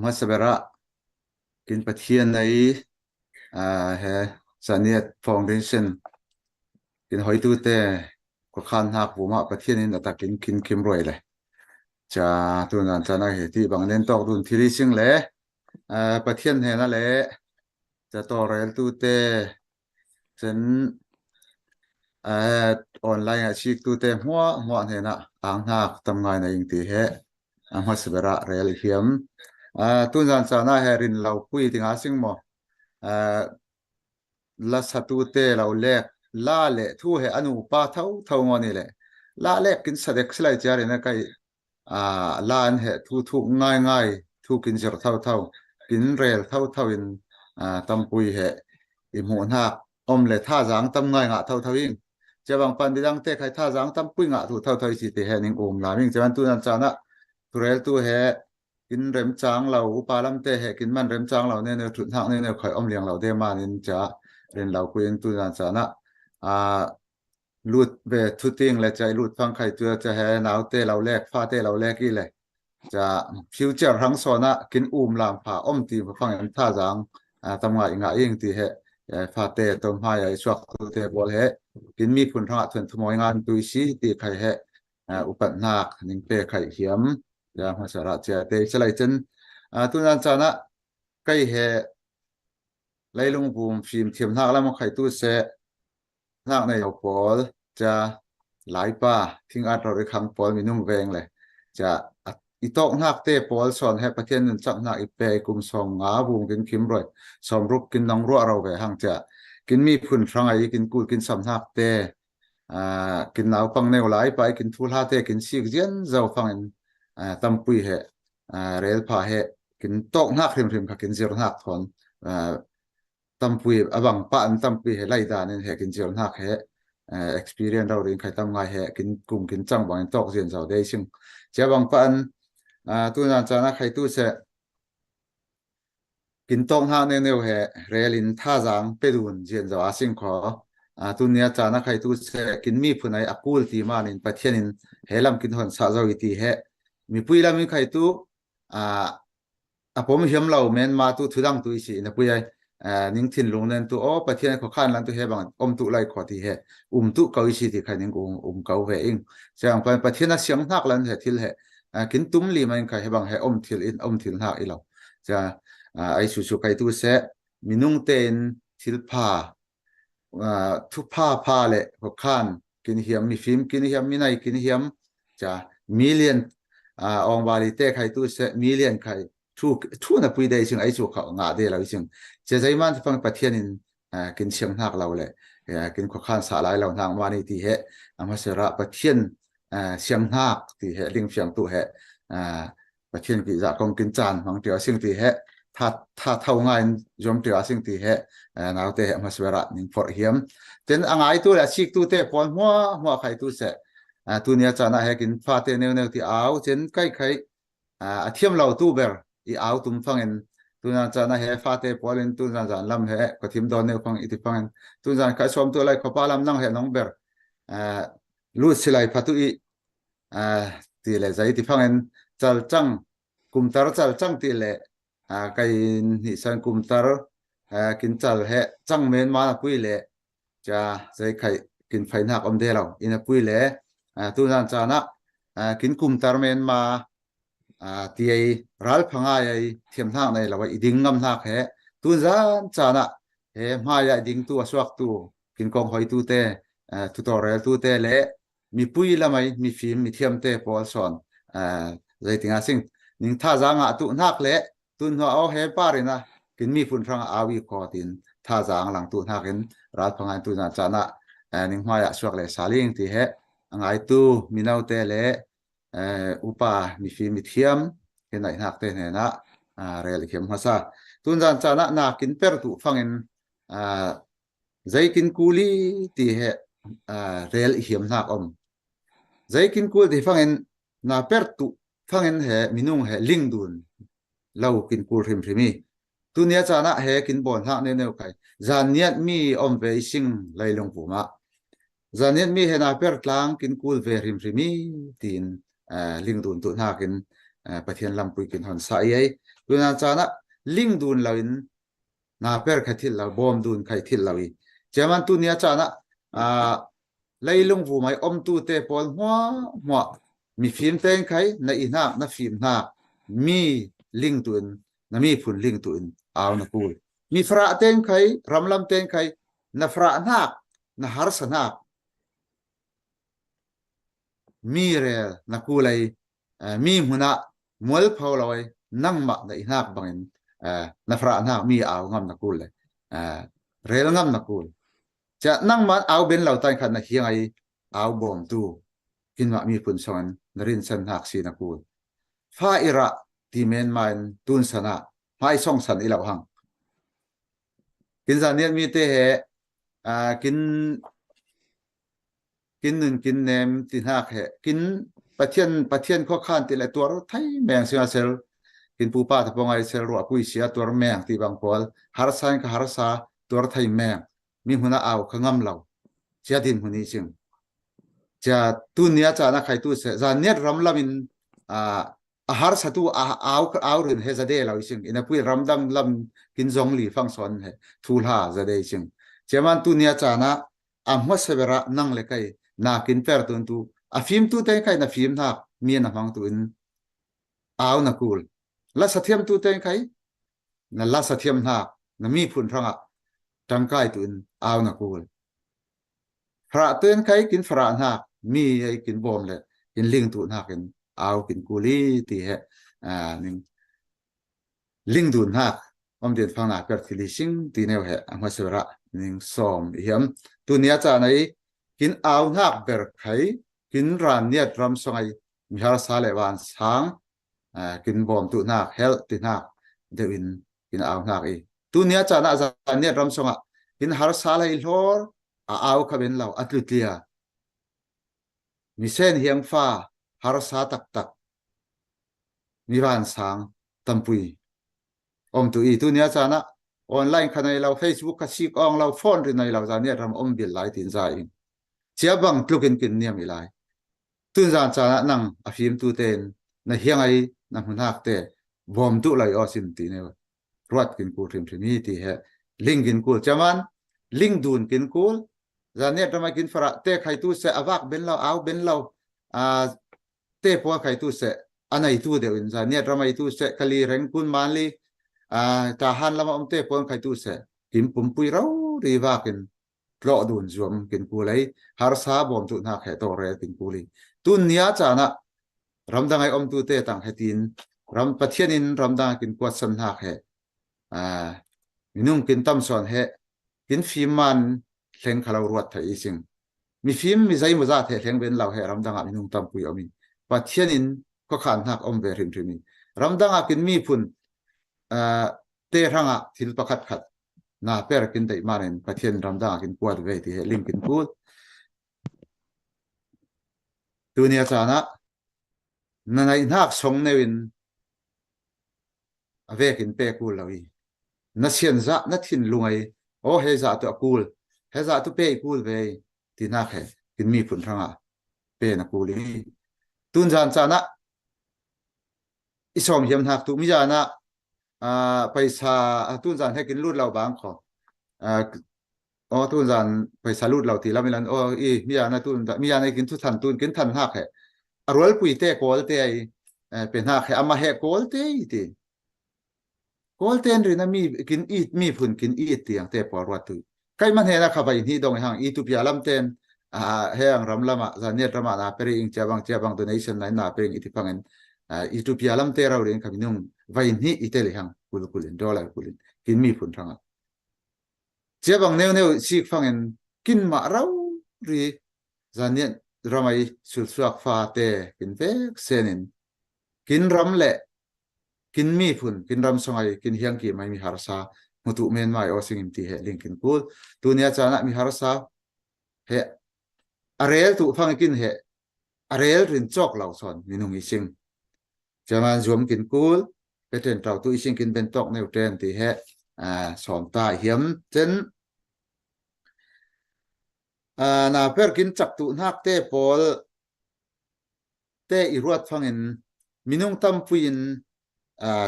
[SPEAKER 9] mà sabera kin pathian này he Saniat Foundation kin hoi tu te ko khan hak bu ma pathian in atakin kin kim roi le cha tu nan chana he ti bang nen tok dun thiri sing le pathian he na le cha to rel tu te chen online a chik tu te hwa he na ang hak tam ngai na ing ti he ma sabera rel hiam tu nan chana he rin lau pui tinga sing mo la satu te lau lek la le thu he anu pa thau ngoni le la lek kin sadek slai chari na kai la an he thu ngai thu kin zer thau kin rel thau in tampui he i mu na om le tha jang tam ngai nga thau in chawang pan bidang te khai tha jang tam pui nga thu thau si te he ning la ming chawan tu nan chana turel tu he kin rem chang lau upalam te he kin man rem chang lau ne thut hak ne khoi om liang lau de ma nin cha ren lau kuin tu nan chana lut về thu ting le chai lut phang khai tu cha he nau te lau lek pha te lau lek ki le cha future hang so na kin lam pha om ti phang an tha jang tam ngai nga ing ti he pha te tom hai ai swak tu te bol he kin mi phun tha thun thmoi ngan tu si ti khai he upat nak ning pe khai hiam ya ma sara cha te chalai chen tu nan chana kai he leilung bum phim thiam hak lam khai tu se hak nei au pol cha lai pa thing at ro kham pol minung veng le cha i tok hak te pol son he pathian nun chak na i pe kum song nga bum kin kim roi som rup kin nong ro ro ve hang cha kin mi phun frang ai kin kul kin sam hak te kin nau pang neu lai pa kin thul ha te kin sik jian zo phang in tampui he rel pha he kin tok hak rim kha kin zir hak thon tampui abang pa an tampui he lai da nen he kin zir hak he experience ro ring khai tam ngai he kin kum kin chang bang tok zin zo de sing che bang pa an tu nan chana khai tu se kin tok ha ne neu he relin tha jang pe dun zin zo asing kho tu nia chana khai tu se kin mi phunai akul ti manin pathianin helam kin hon sa zo ti he มีปุยละมีใครตู้ผมเห็นเราเมนมาตู้ทุดังตู้สินะปุยไอนิ่งถิ่นลงนั่นตู้ประเทศเขาข้านลันตู้เฮบังตู้ไล่ขอที่เฮตู้เกาอิสิที่ใครนิ่งเกาเฮเองเสียงไปประเทศนั้นเสียงนักลันเฮทิลเฮกินตุ้มลีมันใครเฮบังเฮทิลทิลนักอีเราจะไอสุใครตู้เสมีนุ่งเต็นทิลผ้าทุกผ้าเลยเขาข้านกินเหียมมีฟิล์มกินเหียมมีไหนกินเหียมจะมิลเลียนองบาลีเต้ใครตู้เสมิลเลียนใครทุกนับปีได้จึงไอ้สุเขางาเดเราจึงจะใจมันที่ฟังประเทศนินกินเชียงนักเราเลยกินข้าวข้านสาลายเราทางวานิที่เหมาเสระประเทศเชียงนักที่เหลิงเชียงตัวเหประเทศกิจจากองกินจานของเดียวสิ่งที่เหถ้าเท่างานยมเดียวสิ่งที่เหนาวเตะมาเสระนิ่งพอเหียมเจนอ่างไอตัวละชิกตัวเตะปอนหัวใครตัวเสตัวเนี้ยจะน่าให้กินฟาเตเนวที่เอาเจนใกล้เทียมเราตู้เบอร์อีเอาตุ้มฟังเงินตัวนั้นจะน่าให้ฟาเตปอลินตัวนั้นจะลำเหก็ทีมโดนเนวฟังอีที่ฟังเงินตัวนั้นใครชมตัวอะไรขบาลำนั่งเหน้องเบอร์ลูดสิไลพัตุอีตีเลยใจที่ฟังเงินจัลจังกุมตาร์จัลจังตีเลยใครนิสัยกุมตาร์กินจัลเหจังเมนมาปุยเลยจะใจใครกินไฟนักอมเดเราอินปุยเลยตัวนั้นจะน่ะกินกุมตาร์เมนมาที่ไอ้รัลพังไอ้เทียมทางในเราไอ้ดิ่งงำนักเหตัวนั้นจะน่ะมาไอ้ดิ่งตัวสวักตัวกินกองหอยตัวเตทุตอเรลตัวเตเละมีปุยละไหมมีฟิล์มมีเทียมเตปอลสอนใจถึงสิ่งนิ่งท่าจางตัวนักเละตัวหัวเอาเฮปารินะกินมีฝุ่นฟังอาวิคอตินท่าจางหลังตัวนักเห็นรัลพังไอ้ตัวนั้นจะน่ะนิ่งมาไอ้สวักเลยสาลิงที่เหไอ้ตัวมีนาเตเละอุปามีฟิล์มมีเทียมเห็นไหนนักเตะเนี่ยนะเรียลเข้มหัวซาตุนจันจานะนักกินเปิดตุฟังเงินใจกินกูลีที่เหเรียลเข้มนักใจกินกูที่ฟังเงินนับเปิดตุฟังเงินเหมินุ่งเหลิงดุนเรากินกูริมมีตุนี้จานะเหกินบอลหักเนื้อไก่จานเนี้ยมีเวซิงไล่ลงปูมาจานเนี้ยมีเหนับเปิดล้างกินกูเวริมมีตีนลิงดูนตัวนักกินประเทศลำปุยกินหันสายตัวนั้นจานะลิงดูนเราอินนาเปิดขัดทิลเราบอมดูนขัดทิลเราอีเจ้ามันตัวนี้จานะไล่ลงฟูไม่ตัวเตะปอนหัวมีฟิล์มเต้นใครในอินักนัฟิล์มนักมีลิงดูนนัมีฝุ่นลิงดูนเอาหนักกูมีฟราเต้นใครรำลำเต้นใครนัฟรานักนัฮาร์สนักมีเรื่องนักกูเลยมีหัวหน้ามวยพาวลอยนั่งมาในนักบังนัฟรานักมีเอางำนักกูเลยเรื่องงำนักกูจะนั่งมาเอาเป็นเหล่าตันขันนักเฮียงไอเอาบอมตูกินว่ามีผลสอนนรินสันหักสีนักกูฟ้าอิระที่เมนมันตุนสนะไม่ส่งสันอีเหล่าหังกินสันเนี่ยมีเตะกินหนึ่งกินเนมตินักเหกินประเทศข้อข้านติละตัวเราไทยแมงเสียเซลกินปูป้าตะปงไอเซลรัวกุยเสียตัวแมงที่บางพอลฮาร์ซันกับฮาร์ซาตัวไทยแมงมีหัวหน้าเอาขงำเราเสียดินหัวนี้จึงจะตัวเนี้ยจะนักใครตัวเสียจะเนี้ยรำลามินฮาร์ซาตัวเอาเรื่องเฮซาเดเราจึงอินะพูดรำดังลำกินจงหลีฟังสอนเฮทูลฮาจะได้จึงเจ้ามันตัวเนี้ยจะนะหัวเสวระนั่งเลยใครนักกินเปิดตัวฟิล์มตัวเต็งใครนะฟิล์มนักมีนะฟังตัวเอานักกูลแล้วสัตยมตัวเต็งใครนั่นละสัตยมนักนั่นมีผลพระจังไกตัวเอานักกูลพระตัวใครกินพระนักมีไอ้กินบอมเลยกินลิงตัวนักกินเอากินกูลีตีเหนึ่งลิงดูนักเดือดฟังนักเกิดที่ลิชิงตีแนวเหอังวัสระหนึ่งสองเหี่ยมตัวเนี้ยจะไหนกินเอานักเบิร์ไขกินร้านเนี่ยรำสมัยมีฮาร์ซาเลวันช้างกินบอมตัวนักเฮลตีนักเดินกินเอานักตัวเนี้ยจะน่าจะเนี่ยรำสมัยกินฮาร์ซาเลลอร์เอาขบินเราอัตลุเลียมีเส้นเฮียงฟ้าฮาร์ซาตักมีร้านช้างตัมปุยตัวเนี้ยจะน่ะออนไลน์ขณะเราเฟซบุ๊กก็ชิกอองเราฟอนหรือในเราจะเนี่ยรำบิลไลตินใจเชื่อบังทุกคนกินเนี่ยมีไรตุนจานจานะนั่งฟิล์มตัวเต็น na hiang ai na hunak te bom tu lai o sin ti ne ruat kin ku trim trim hi ti he ling kin ku chaman ling dun kin ku zania tama kin fara te khai tu se awak ben lo au ben lo te po khai tu se anai tu de in zania tama tu se kali reng kun manli ta han lama te po khai tu se kim pum pui rau ri wa kin lo dun zuam kin ku lai har sa bom tu na khe to re kin ku li tun nia cha na ramdang ai tu te tang hetin ram pathianin ramdang kin kwat san ha he minung kin tam son he kin fi man thleng khalo ruat thai sing mi phim mi zai maza the thleng ben lau he ramdang a minung tam pui omi pathianin ko khan hak om ve rim rim ramdang a kin mi phun te ranga thil pakhat khat na per kin dei manen pathian ramdang a kin kwat ve ti he ling kin ku tunia chana nanai nak song newin avekin pe ku lawi na sian za na thin lungai o he za to kul he za to pe kul ve ti na khe kin mi phun thanga pe na kuli tun jan chana isom hiam hak tu mi jana paisa tun jan he kin lut lau bang kho o tun jan paisa lut lau ti lamilan o i mi jana tun mi jana kin thu than tun kin than hak he arol pui te kol te ai pen hak he ama he kol te ti kol ten ri na mi kin eat mi phun kin eat tiang te por wa tu kai man he na kha bai ni dong hang i tu pia lam ten he ang ram lama za net rama na peri ing chabang donation na na peri iti pangen i tu pia lam te raw ren kaminung vai ni iteli hang kulin dollar kulin kin mi phun thanga chabang neu sik fangen kin ma raw ri za net ramai sul suak fa te kin ve senin kin ram le kin mi phun kin ram songai kin hiang ki mai mi harsa mutu men mai o singim ti he linkin kul tunia chana mi harsa he arel tu phang kin he arel rin chok lau son minung ising chaman zoom kin kul peten tau tu ising kin ben tok neu ten ti he som ta hiam chen na per kin chak tu nak te pol te i ruat phangin minung tam puin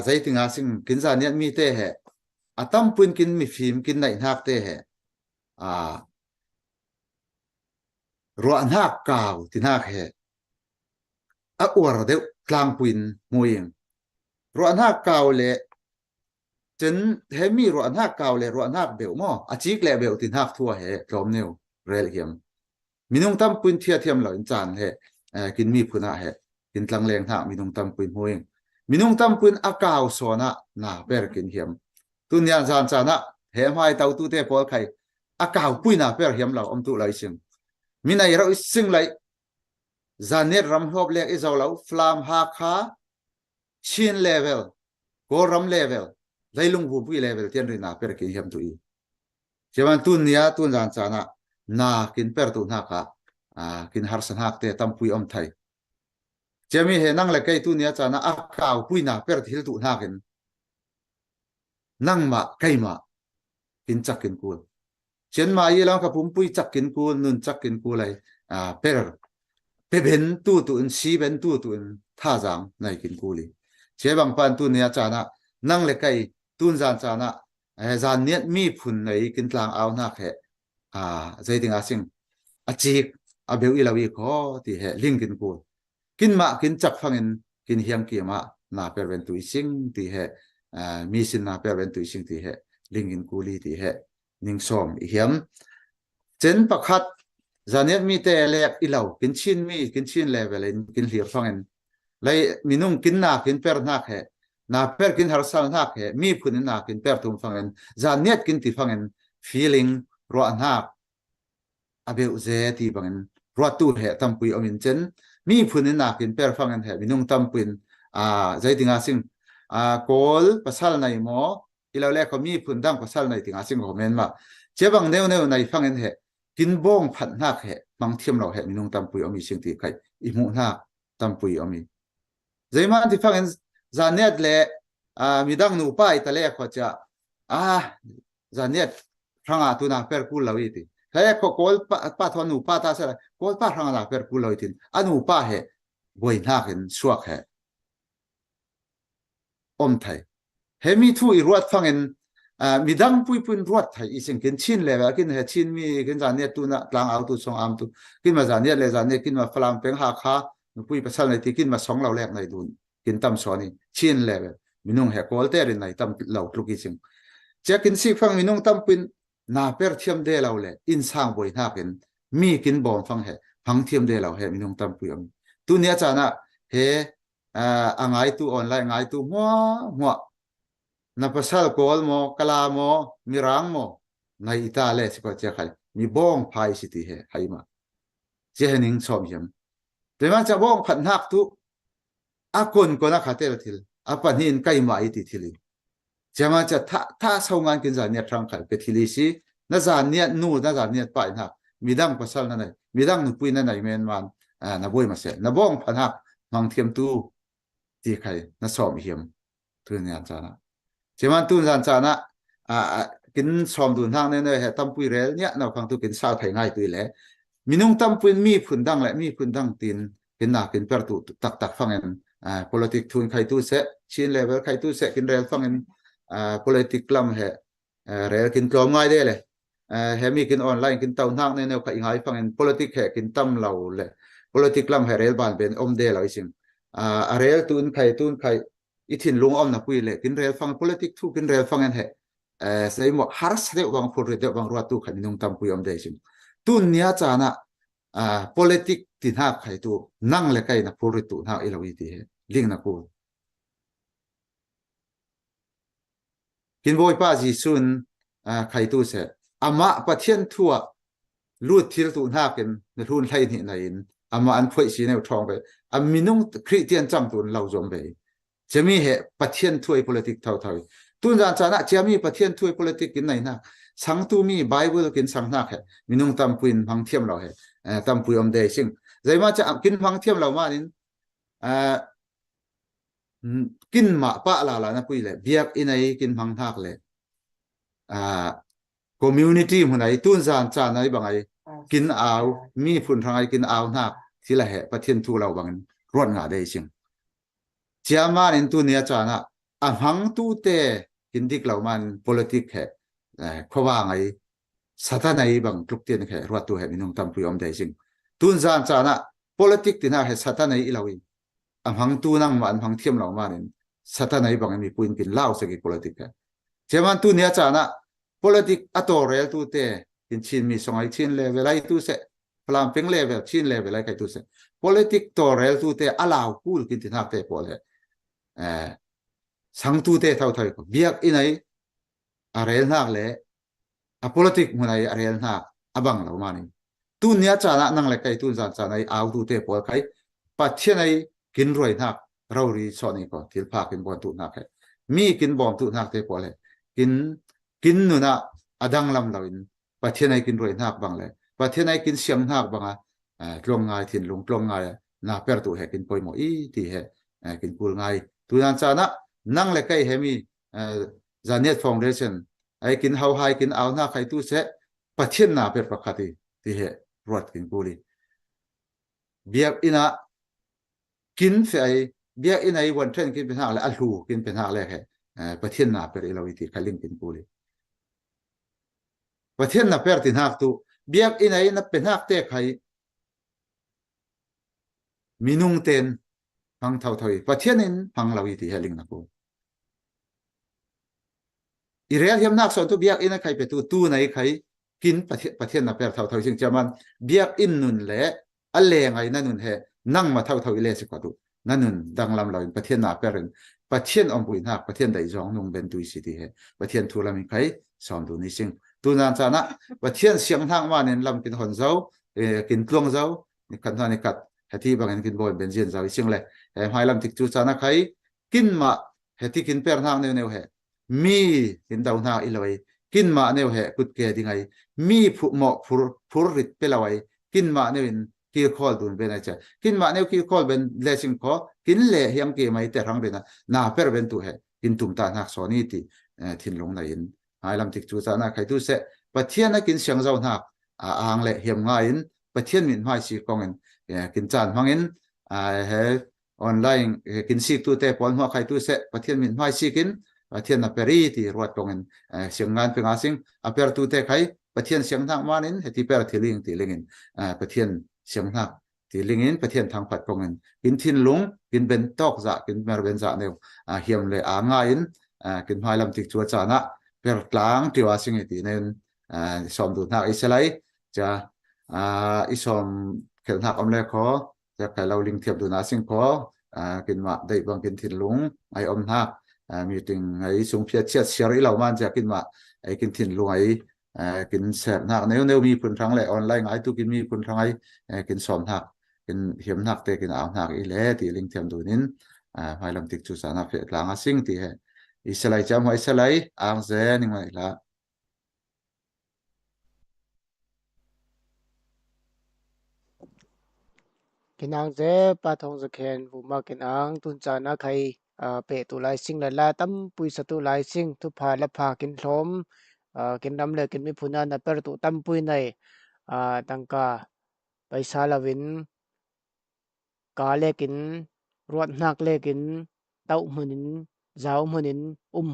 [SPEAKER 9] zai tinga sing kin za niat mi te he atam puin kin mi phim kin nai nak te he ro nak kaw tinak he a or de tlang puin muing ro nak kaw le chen he mi ro nak kaw le ro nak beu mo a chik le beu tinak thua he klom neu rel hiam minung tam puin thia thiam lo in chan he kin mi phuna he kin tlang leng ha minung tam puin muing minung tam puin akaw sona na ber kin hiam tunya zan chana he mai tau tu te pol khai akaw puina per hiam lo om tu lai sing minai ro sing lai zanet ram hop lek izaw lo flam ha kha chin level ko ram level lailung bu pui level tian ri na per kin hiam tu i chewan tunya tun zan chana na kin per tu na kha kin har san hak te tam pui om thai chemi he nang le kai tu nia chana akaw puina per thil tu na kin nang ma kai ma kin chakin kul chen ma yi lang ka pum pui chakin kul nun chakin kulai per pe ben tu in si ben tu in tha jang nai kin kuli che bang pan tu nia chana nang le kai tun zan chana zan niat mi phun nei kin tlang aw na khe zai ding a sing a chik a beu ilawi ko ti he ling kin kul kin ma kin chak phangin kin hiang ki ma na per ben tu sing ti he mi sin na per ben tu sing ti he ling in kuli ti he ning som i hiam chen pakhat zanet mi te lek ilaw kin chin level in kin hlir phangin lai minung kin na kin per na he na per kin har sal na he mi phun na kin per tum phangin zanet kin ti phangin feeling ro na abeu ze ti bangin ro tu he tampui omin chen mi phunin na kin per fangan he minung tampin zai tinga sing kol pasal nai mo ilale ko mi phun dang pasal nai tinga sing ho men ma chebang neu nai fangen he kin bong phat nak he mang thiam lo he minung tampui omi sing ti kai i mu na tampui omi zai man ti fangen zanet le midang nu pai ta le kho cha zanet thanga tu na per kul lawi ti he ko kol pa thon nu pa ta sa kol pa rang la per kuloi tin anu pa he boi na ken suak he om thai he mi thu I ruat fangen mi dang pui pun ruat thai ising kin chin le wa kin he chin mi kin zania tu na tlang au tu song am tu kin ma zania le zania kin ma flam peng ha kha pui pasal nei ti kin ma song lo lek nei dun kin tam so ni chin le minung he kol te rin nei tam lo tlu ki sing chekin sik phang minung tam pin na per thiam de lo le in sang boi na kin mi kin bom phang he phang thiam de lo he minung tam pu am tu nia chana he angai tu online ngai tu mo na pasal kol mo kala mo mirang mo ngai ita le sipa che khai mi bong phai siti he haima che ning som yam te ma cha bong phat nak tu akon ko na khatel thil apanin kai mai ti thili chama cha tha saungan kin za nia thang khal pe thili si na za nia nu na za nia pai na midang pasal na nei midang nu pui na nei men man na boi ma se na bong phanak mang thiam tu ti khai na som hiam tu nia chana cheman tu zan chana kin som du nang ne he tam pui rel nia na phang tu kin sa thai ngai tu le minung tam pui mi phun dang le mi phun dang tin kin na kin per tu tak tak phangen politic thun khai tu se chin level khai tu se kin rel phangen politic lam he rel kin klom ngai de le he mi kin online kin tau nang ne khai ngai phangen politic he kin tam lo le politic lam he rel ban ben om de lo ising rel tun khai ithin lung om na pui le kin rel phang politic thu kin rel phangen he sei mo har sre wang phur re de wang ru tu khan nung tam pui om de sim tun nia chana politic tin ha khai tu nang le kai na phur tu na ilawi ti he ling na ku kin boi pa ji sun khai tu se ama pathian thua lut thil tu na ken na thun thlai ni na in ama an phoi si ne thong be minung christian cham tun lau zom be chemi he pathian thui politic thau thau tun jan chana chemi pathian thui politic kin nai na sang tu mi bible kin sang na he minung tam puin phang thiam lo he tam pui om de sing zaima cha kin phang thiam lo ma nin kin ma pa la na pui le biak inai kin phang thak le community munai tun jan cha nai bangai kin aw mi phun thangai kin aw nak thila he pathian thu lo bangin ron nga de sing chiaman in tu nia chana amhang tu te hindik lo man politic he khowa ngai satanai bang tlukten he ruat tu he minung tam pui om de sing tun jan chana politic tina he satanai ilawi amhang tu nang man phang thiam lo manin satanai bang mi puin kin lao se ki politic he chiaman tu nia chana politic atorel tu te kin chin mi songai chin level ai tu se plam peng level chin level ai kai tu se politic torel tu te alaw kul kin tin hak te pol he sang tu te thau thai ko biak inai arel nak le a politic munai arel nak abang lo mani tu nia chana nang le kai tu jan chanai aw tu te pol kai pathianai kin roi nak rauri soni ko til pha kin bon tu nak he mi kin bom tu nak te pol he kin nu na adang lam lawin pathianai kin roi nak bang le pathianai kin siam nak banga tlong ngai thin lung tlong ngai na per tu he kin poimo I ti he kin pul ngai tu jan chana nang le kai hemi Zanet Foundation ai kin hau hai kin aw na khai tu se pathian na per pakhati ti he ruat kin puli biak ina kin fe ai biak ina I wan tren kin penha le alhu kin penha le he pathian na per ilawi ti khaling kin puli pathian na per tin hak tu biak ina na penhak te khai minung ten phang thau thoi pathianin phang lawi ti heling na ko Israel hiam nak so tu biak ina khai pe tu nai khai kin pathian na per thau thoi sing chaman biak in nun le ale ngai na nun he nang ma thau thau le se ko tu nanun dang lam lawin pathian na perin pathian om bui nak pathian dai jong nung ben tu si ti he pathian thu lam khai som du ni sing tu nan chana pathian siang thang ma nen lam kin hon zau kin tlong zau ni kan thani kat hati bangen kin boy benjen zau sing le hai lam tik chu chana khai kin ma heti kin per nang ne ne he mi kin dau na ilawai kin ma ne he kut ke dingai mi phu mo phur rit pelawai kin ma ne in ki khol dun ben acha kin ma ne ki khol ben blessing ko kin le hiam ke mai te rang rena na per ben tu he kin tum ta nak so ni ti thin long na in hai lam tik chu chana khai tu se pathian kin siang zau na ang le hiam nga in pathian min mai si kongen kin chan mangin he online kin sik tu te pon hua khai tu se pathian min hmai sikin pathian na peri ti ruat tongin siangan penga sing aper tu te khai pathian siang thang manin heti per thiling ti lingin pathian siang thang ti lingin pathian thang phat tongin kin thin lung kin ben tok za kin mer ben za neu hiam le anga in kin hmai lam tik chu cha na per tlang tiwa sing ti nen som du na iselai cha isom khel nak om le khoจะใครเราลิงเทียบดูนะสิ่งพอกินมาได้บางกินถิ่นลุงไออมนักมีถึงไอสูงเพียรเชียดเชียร์เรามันจะกินมาไอกินถิ่นลุงไอกินแสบนักเนื้อมีผลทั้งเลยออนไลน์ไอตุกินมีผลทั้งไอกินสอมนักกินเหี่ยมนักแต่กินอ่าวนักอีเล่ที่ลิงเทียบดูนินภายหลังติดจุดสารพัดหลังสิ่งที่อิสไลจำไว้อิสไลอ่างเซนิงไงละ
[SPEAKER 1] กินอ่างเจปาทองสแคนผู้มากินอ่างตุนจานะใครเปตุลายซิงละละตั้มปุยสตุลายซิงทุพาละพากินลมกินดำเลยกินมีพุนานะเปิดตุตั้มปุยในตังกาไปซาลาวินกาเลกินรวดนักเลกินเต้ามือนินเจ้ามือนิน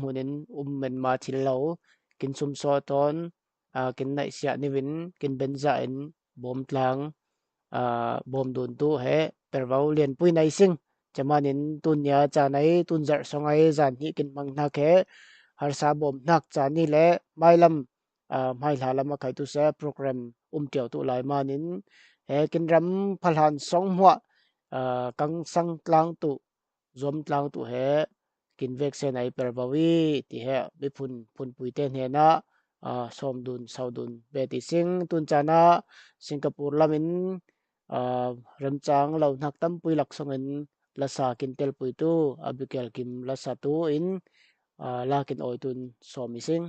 [SPEAKER 1] มือนินเหม็นมาทิลเหลากินซุมซอตอนกินในเสียนิวินกินเบนซาอินบอมตลังบอมดุนตู้เฮเปรวาเลียนปุยในซิงจะมานินตุนยาจาในตุนจัดสงไอจานนี้กินมังนักเฮฮาร์ซาบอมนักจานนี้แหละไม่ลำไม่หาลำมาใครตุเสโปรแกรมเตียวตุหลายมานินเฮกินรำพลันสองหัวกังสังตลังตุรวมตลังตุเฮกินเวกเซนไอเปรวาวีที่เฮบิพุนปุยเตนเฮนะสมดุลสาวดุลเบติซิงตุนจานะสิงคโปร์ลามินรำจางเรานักตั้มปุยหลักสงินลาสากินเตลปุยตูอบิเกลกิมลาสาตูอินลากินออยตุนสอมิซิง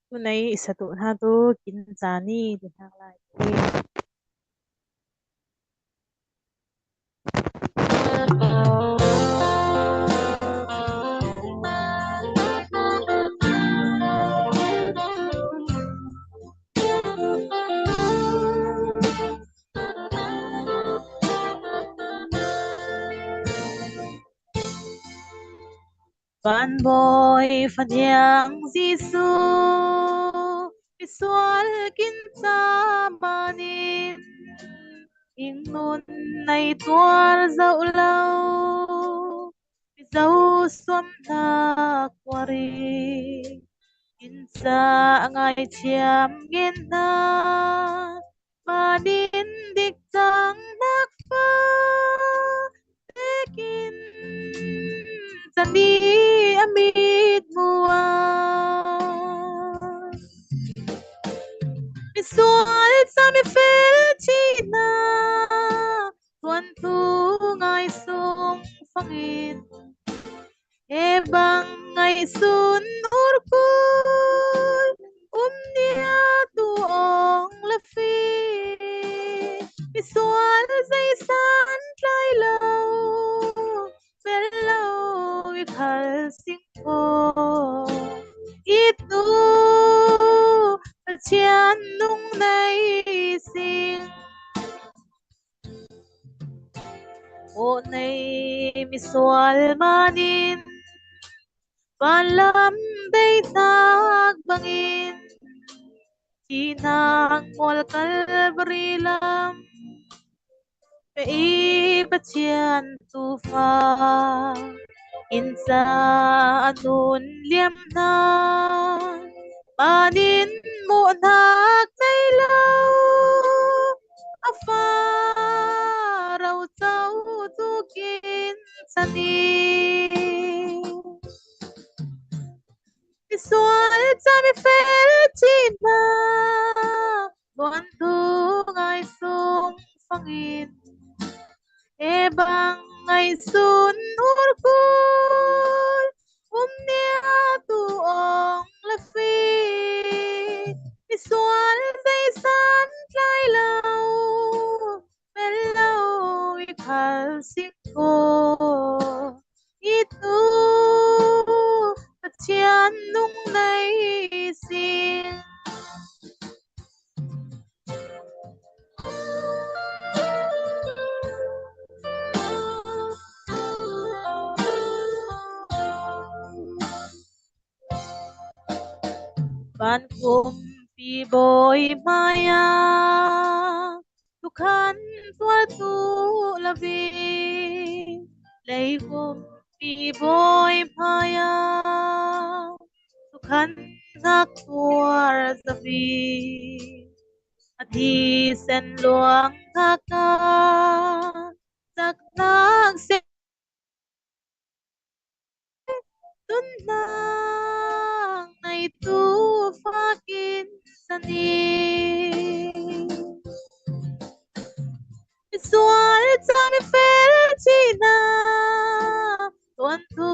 [SPEAKER 10] ตัวในสตุหาตุกินจานี่ที่ทางไลน์ฟันบอยฟันยังซีซูพิสวลกินซาบานินอิงนุนในตัวเจ้าเล่าพิเจ้าสวมนักวารีกินซาไงเชียมกินนาบานินดิกจังนักฟ้ากินจันดีอมิดมัวมิสวลจะมิเฟลชีนาทวนทูไงส่งฟังอินเอบังไงสุนอุรกุลเนียตูองละฟีมิสวลใจสันไกลเลาFellow sing po itu chian nung nay sing o nay miswal manin palam day tag bangin kinang mol kalbarilam Peibachian tufa insa anun liam na manin mo nak nay law afaraw tau tukin sani Iswal tami felchina buwan tu ngay sung fangin Ebang ay sun urkul niya tuong lafi Iswal daysan kailaw Melaw ikalsing ko Itu at yan nung naising ban kum pi boy maya tu khan tua tu la vi lấy kum pi boy maya tu khan ngak tua ra vi thi sen luang tha ka sak nak se tun nang nay tu fakin sani sual chan fel china tuan tu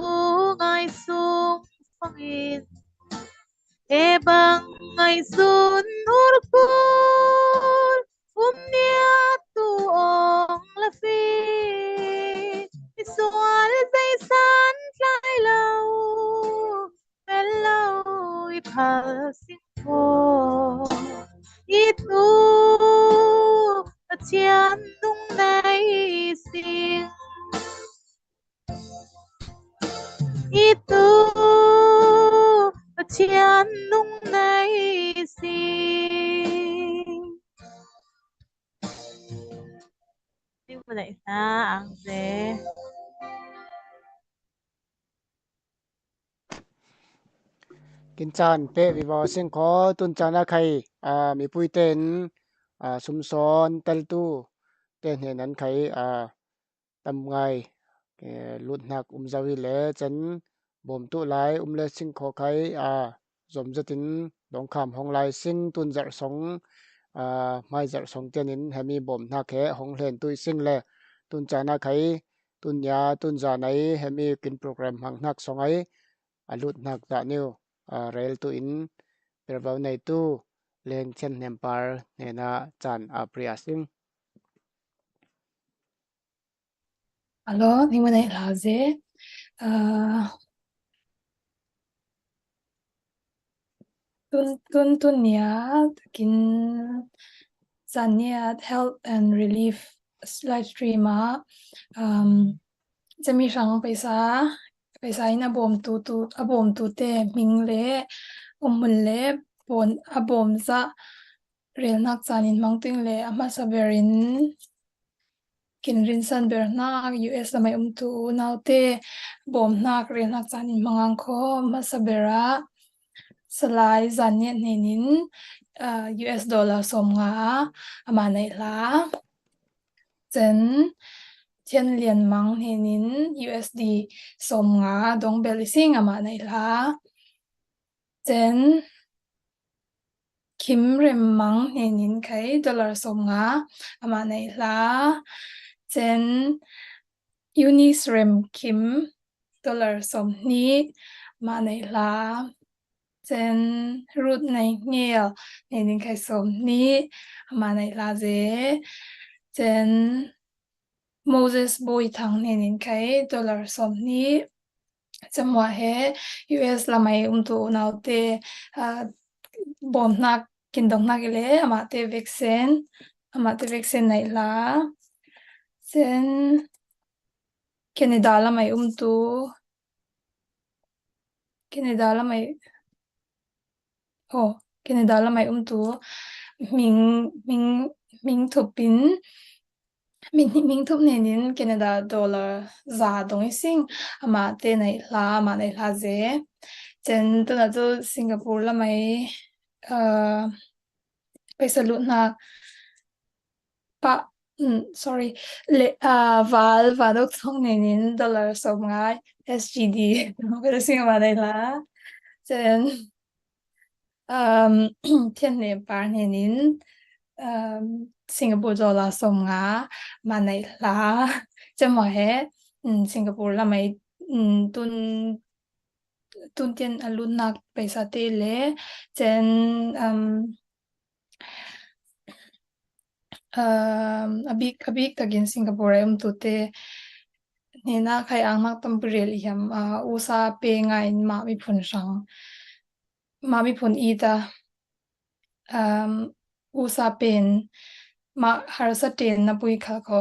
[SPEAKER 10] ngai sung fangin e bang ngai sun hur kun nia tu ong la fi sual dây san lai lâu vel lâu i phal sing po i tu chian nung nay sing i tu chian nung nay sing nhưng mà lại xa ang dê
[SPEAKER 1] กินจานเปะวิวาเสียงขอตุนจานะใครมีปุ้ยเต้นสุมซ้อนเตลตูเต้นเห็นนั้นใครตำไงลุดหนักจาวิเลจันบ่มตุไลเลสิงขอใครสมจะตินดองคำห้องไลสิงตุนจัดสองไม่จัดสองเจนินให้มีบ่มหนักแค่ห้องเล่นตุยสิงเลตุนจานะใครตุนยาตุนจาไหนให้มีกินโปรแกรมหังหนักสองไอลุดหนักตะนิวrail tu in pervau nei tu leng chen nempar nena chan apriasim
[SPEAKER 11] alo ni mana laze tun nia kin zania help and relief live streamจะมีช่องpaisa ina bom tu te ming le mun le pon bom za rel nak chanin mangting le ama saberin kin rinsan ber nak US la mai tu naute bom nak rel nak chanin mangang kho ma sabera salai zaniat nenin US dollar som nga ama nei la chen chen lian mang henin USD som nga dong belising ama nei la chen kim rem mang henin kai dollar som nga ama nei la chen Eunice rem kim dollar som ni ama nei la chen Ruth nei ngel henin kai som ni ama nei la ze chen Moses boy thang nenin kai dollar som ni chamwa he US la mai tu naute bom nak kin dong nak le amate vaccine nei la chen Canada la mai tu Canada la mai tu ming thupin Ming thup nenin Canada dollar za dong sing ama te nei la ama nei la ze chen tu na tu Singapore la mai paisa lut na pa sorry le val dok thong nenin dollar som nga SGD pero sing ama nei la chen thiên ne par nenin Singapore dollar som nga ma nei la chamo he Singapore la mai tun tien alun nak paisa te le chen abik tagin Singapore tu te nena khai ang nak tambrel hiam usa pe ngai ma mi phun ita usa pen ma harsa ten na pui kha ko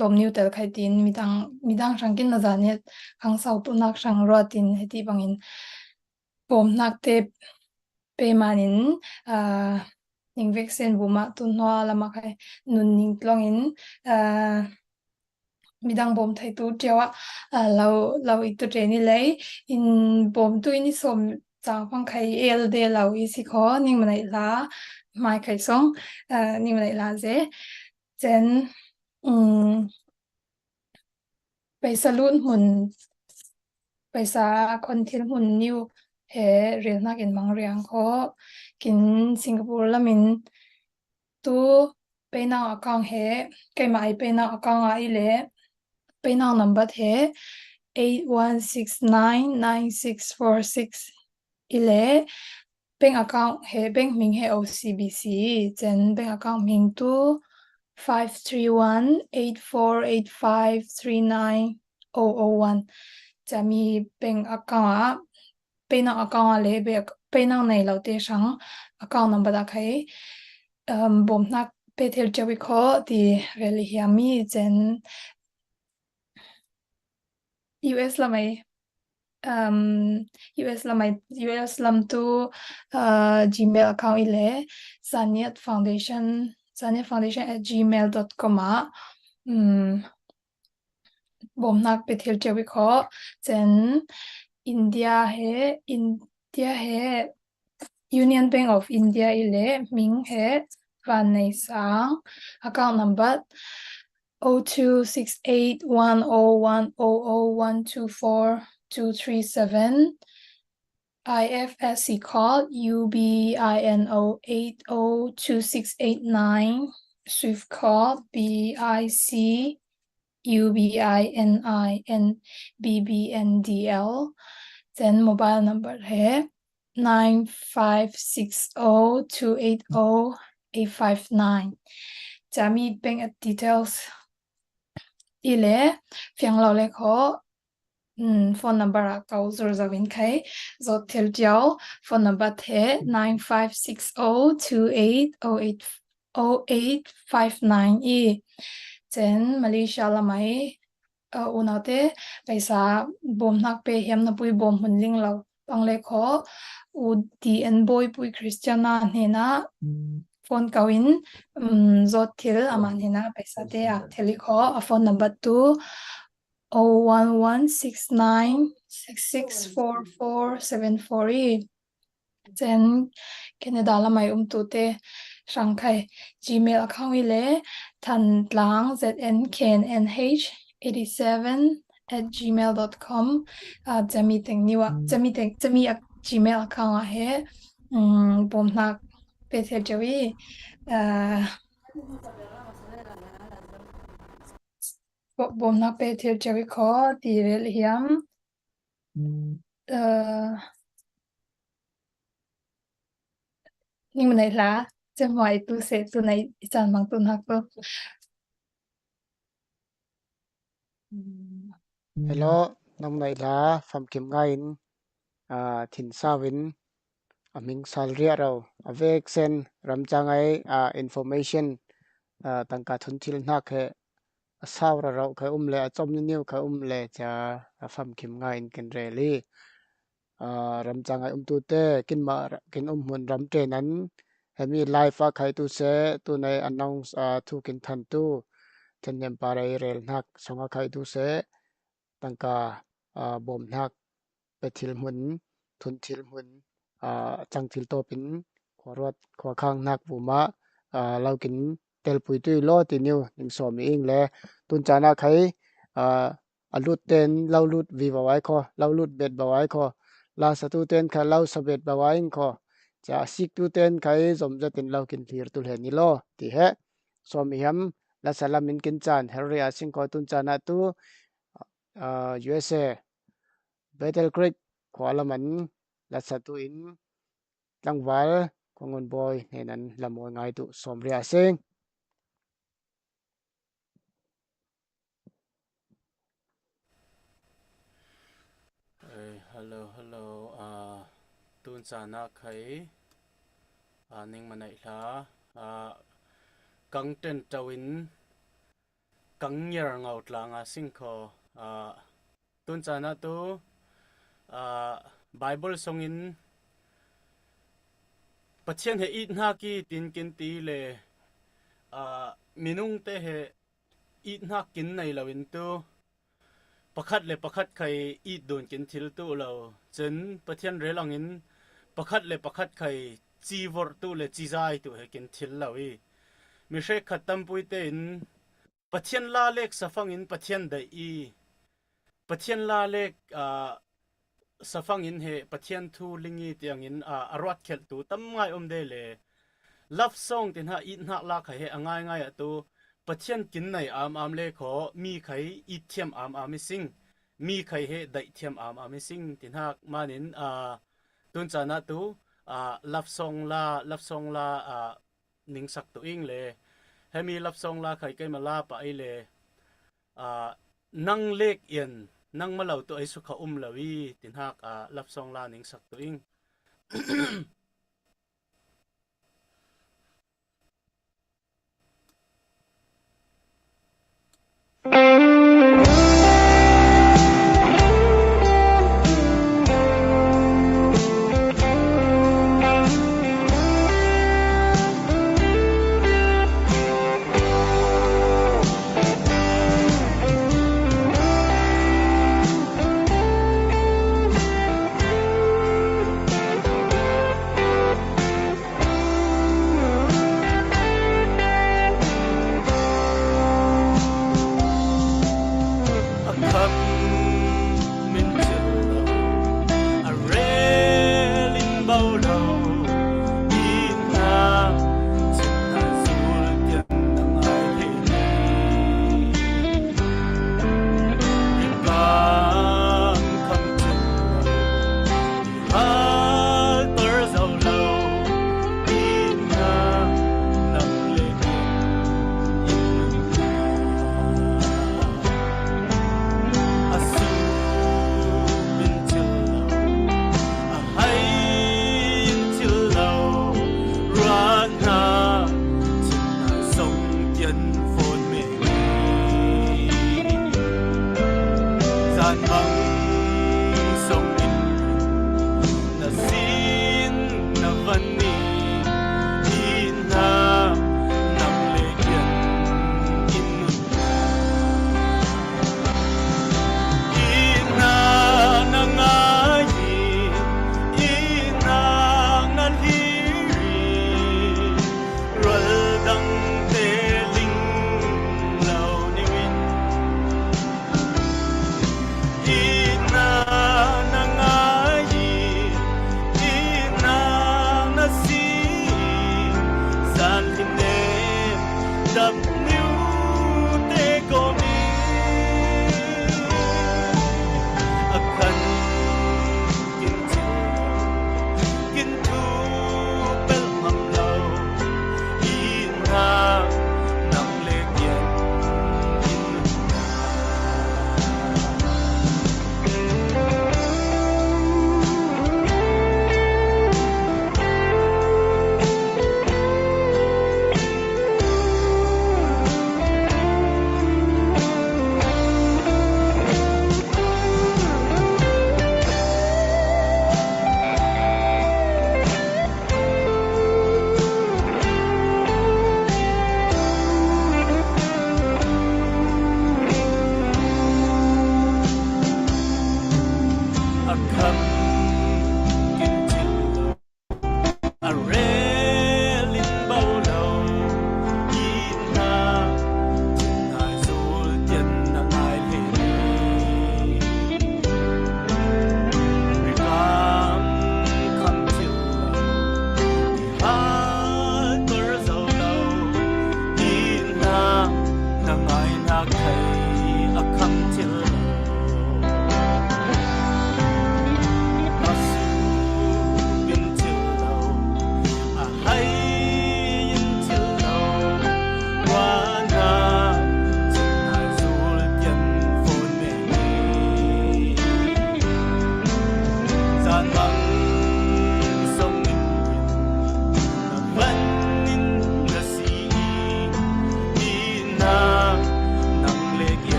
[SPEAKER 11] lom new tel khai tin midang rangkin na zanet ang sau tu nak sang rotin heti bangin pom nak te manin ning vaccine buma tunhwa lama khai nun ning tlongin midang bom thai tu tiawa lo itu treni lei in bom tu ini som chang phang khai el de lo i si kho ning manai la mai khai song ning manai la je chenไปสลุนหุ่นไปสาคนที่หุ่นนิวเฮเรียนนักอินมังเรียงเขากินสิงคโปร์ละมินตูไปนั่งอากางเฮไกมาไอไปนั่งอากางไอเล่ไปนั่งนัมเบอร์เฮ81699646อีเล่เป็นอากางเฮเป็นมิงเฮ OCBC เจนเป็นอากางมิงตู53184853901จะมีเป็นอากาศเป็นอากาศเลยแบบเป็นในเราเตชังอากาศนับดาใครบ่มนักไปเที่ยวจะวิเคราะห์ที่เรลิฮิอามีเจน US ละไหมUS ละไหม US ลำตัวGmail account อีเล่ Zaniat Foundation zaniatfoundation@gmail.com บ่มนักไปเที่ยวจะวิเคราะห์เจนอินเดียเฮUnion Bank of India อีเล่มิงเฮวันในสัง account number 02681010124237 IFSC code UBINO 802689 Swift code BIC UBININBBNDL then mobile number है 9560280859 จะมี bank details อีเล่เพียงเราเลยขอphone number เก้า0 ใครจดเทียเดียว phone number เท9560280859อีเจนมาเลเซียละไหมอุณาเตไปสาบอมนักไปเฮียมนับปุยบอมหุ่นลิงเราบังเลยขออุดีเอ็นบอยปุยคริสเตียนาเนนะphone kau in zot thil aman hina paisa te a theli kho a phone number 0116966447 chen Canada la mai tu te Shanghai Gmail account ile than tlang znknh87@gmail.com jami teng niwa jami Gmail account a he bom nak pe thel jawi bom nak pe thel jawi kho ti rel hiam nhưng mà này là cho mọi tu sẽ tu này chẳng bằng tu học đâu
[SPEAKER 1] hello năm nay là phẩm kiểm ngay thìn sa vin mình salary rồi avec sen ram chang ai information tăng cả thun thil nak he sao rồi cái le chom new cái le cha phẩm kiểm ngay ken reli ram chang ai tu te kin ma kin mun ram tre nan hemi live khai tu se tu nei announce thu kin than tu chen nem parai rel nak songa khai tu se tangka bom nak pe thil mun thun thil mun chang thil to pin khorot kho khang nak buma lau kin tel pui tu lo ti new ning so mi ing le tun chana khai alut ten lau lut vi ba wai kho lau lut bet ba wai kho la sa tu ten kha lau sa bet ba wai ing kho cha sik tu ten khai zom za tin lau kin thir tu le ni lo ti he so mi ham la salam min kin chan herri a sing ko tun chana tu USA Battle Creek khwala man la sa tu in tlangwal kongon boy nenan lamoi ngai tu som ria sing
[SPEAKER 7] hello tun chana khai ning manai la kang ten tawin kang yer ngau tlanga singkho tun chana tu Bible songin ปัจเจียนเหอีนากีตินกินตีเลมินุงเตเหอีนากินในเราอินตูประคัดเลยประคัดใครอีโดนกินทิลตูเราจนประเทศเรลังอินประคัดเลยประคัดใครจีวอร์ตูเลยจีใจตูเหกินทิลเราอีมิเชขัดตั้มปุยเตอินประเทศลาเล็กสฟังอินประเทศใดอีประเทศลาเล็กสฟังอินเหประเทศทูลิงีเตียงอินอรวัดเขลตูตั้มง่ายเดเลลับส่งตินหาอีนักลาใครเหง่ายง่ายตูประเทศกินในอามเลขอมีใครอีเทียมอามสิงมีใครเหได้เทียมอามสิงตินหากมานินตุนจานาตูลับส่งลานิงสักตัวอิงเลยให้มีลับส่งลาใครก็มาลาไปเลยนั่งเลขเอียนนั่งมาเหล่าตัวไอสุขลาวีตินหากลับส่งลานิงสักตัวอิง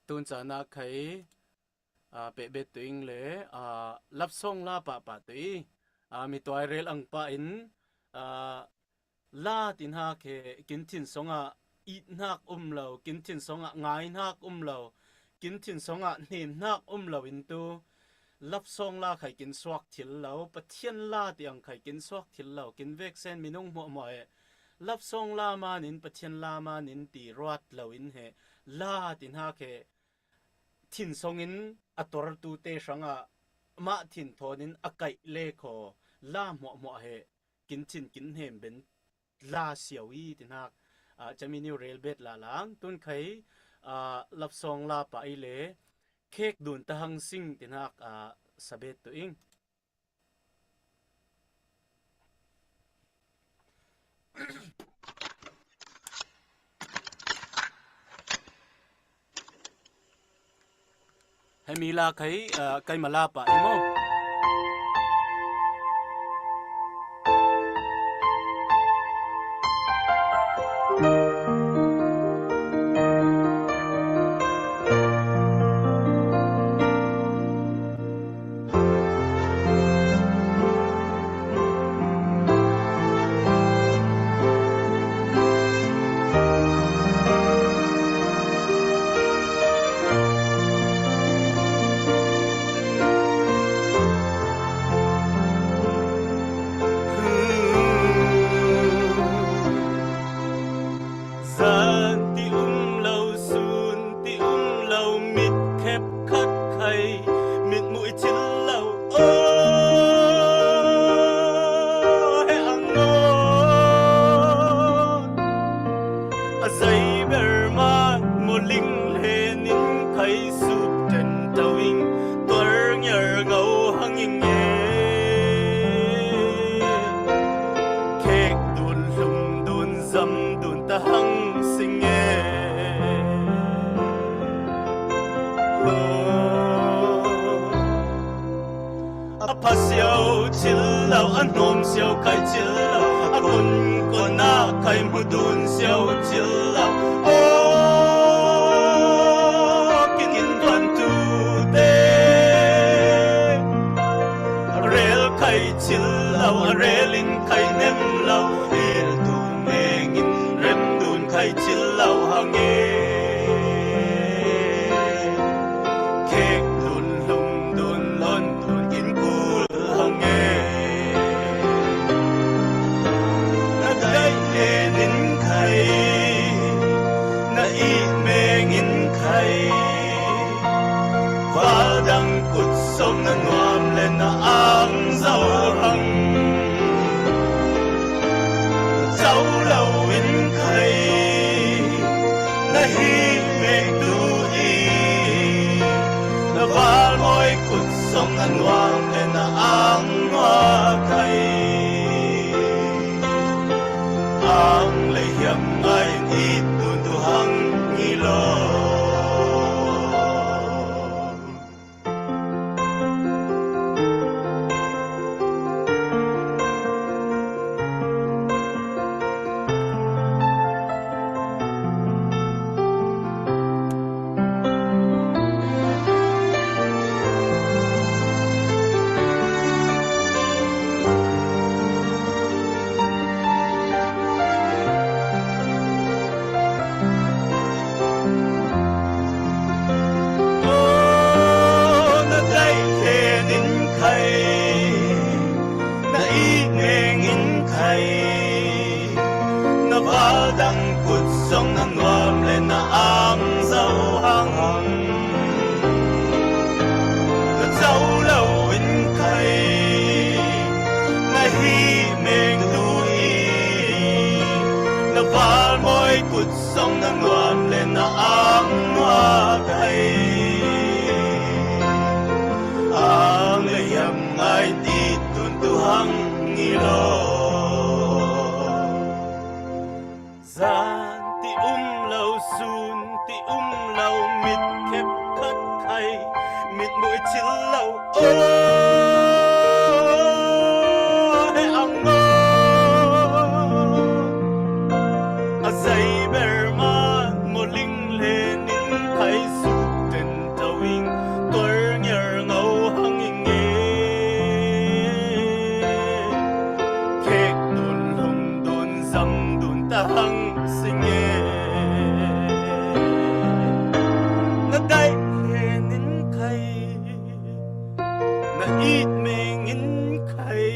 [SPEAKER 7] tun chana khai pe be tuing le lap song la pa tui mi toy rel ang pa in la tin ha ke kin thin songa it nak lo kin thin songa ngai nak lo kin thin songa nin nak lo in tu lap song la khai kin swak thil lo pathian la tiang khai kin swak thil lo kin vek sen minung mo e lap song la ma nin pathian la ma nin ti rat lo in he la tin ha ke thin song in ator tu te sanga ma thin thonin akai le kho la mo he kin thin kin hem ben la siawi tin ha chamini rail bet la lang tun khai lap song la pa ile khek dun ta hang sing tin ha sabet to ing hemila khai kai mala pa imo
[SPEAKER 12] Azay berman mo ling lenin kay su
[SPEAKER 7] na hang singe na dai henin kai na it mengin kai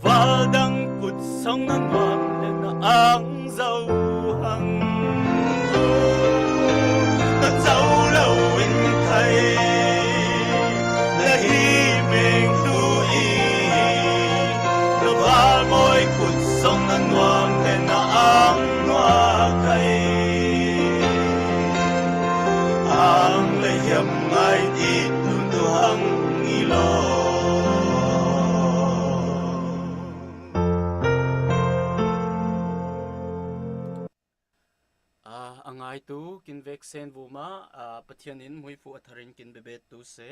[SPEAKER 7] valdang kut song na nuam le na ang zau hang na zau lâu in kai na hi meng tu i na val moi kut song na nuam le na ang noa kai ang le yam ngai ti tun tu hang i lo angai tu kin vek sen vuma pathianin mui fu atharin kin bebet tu se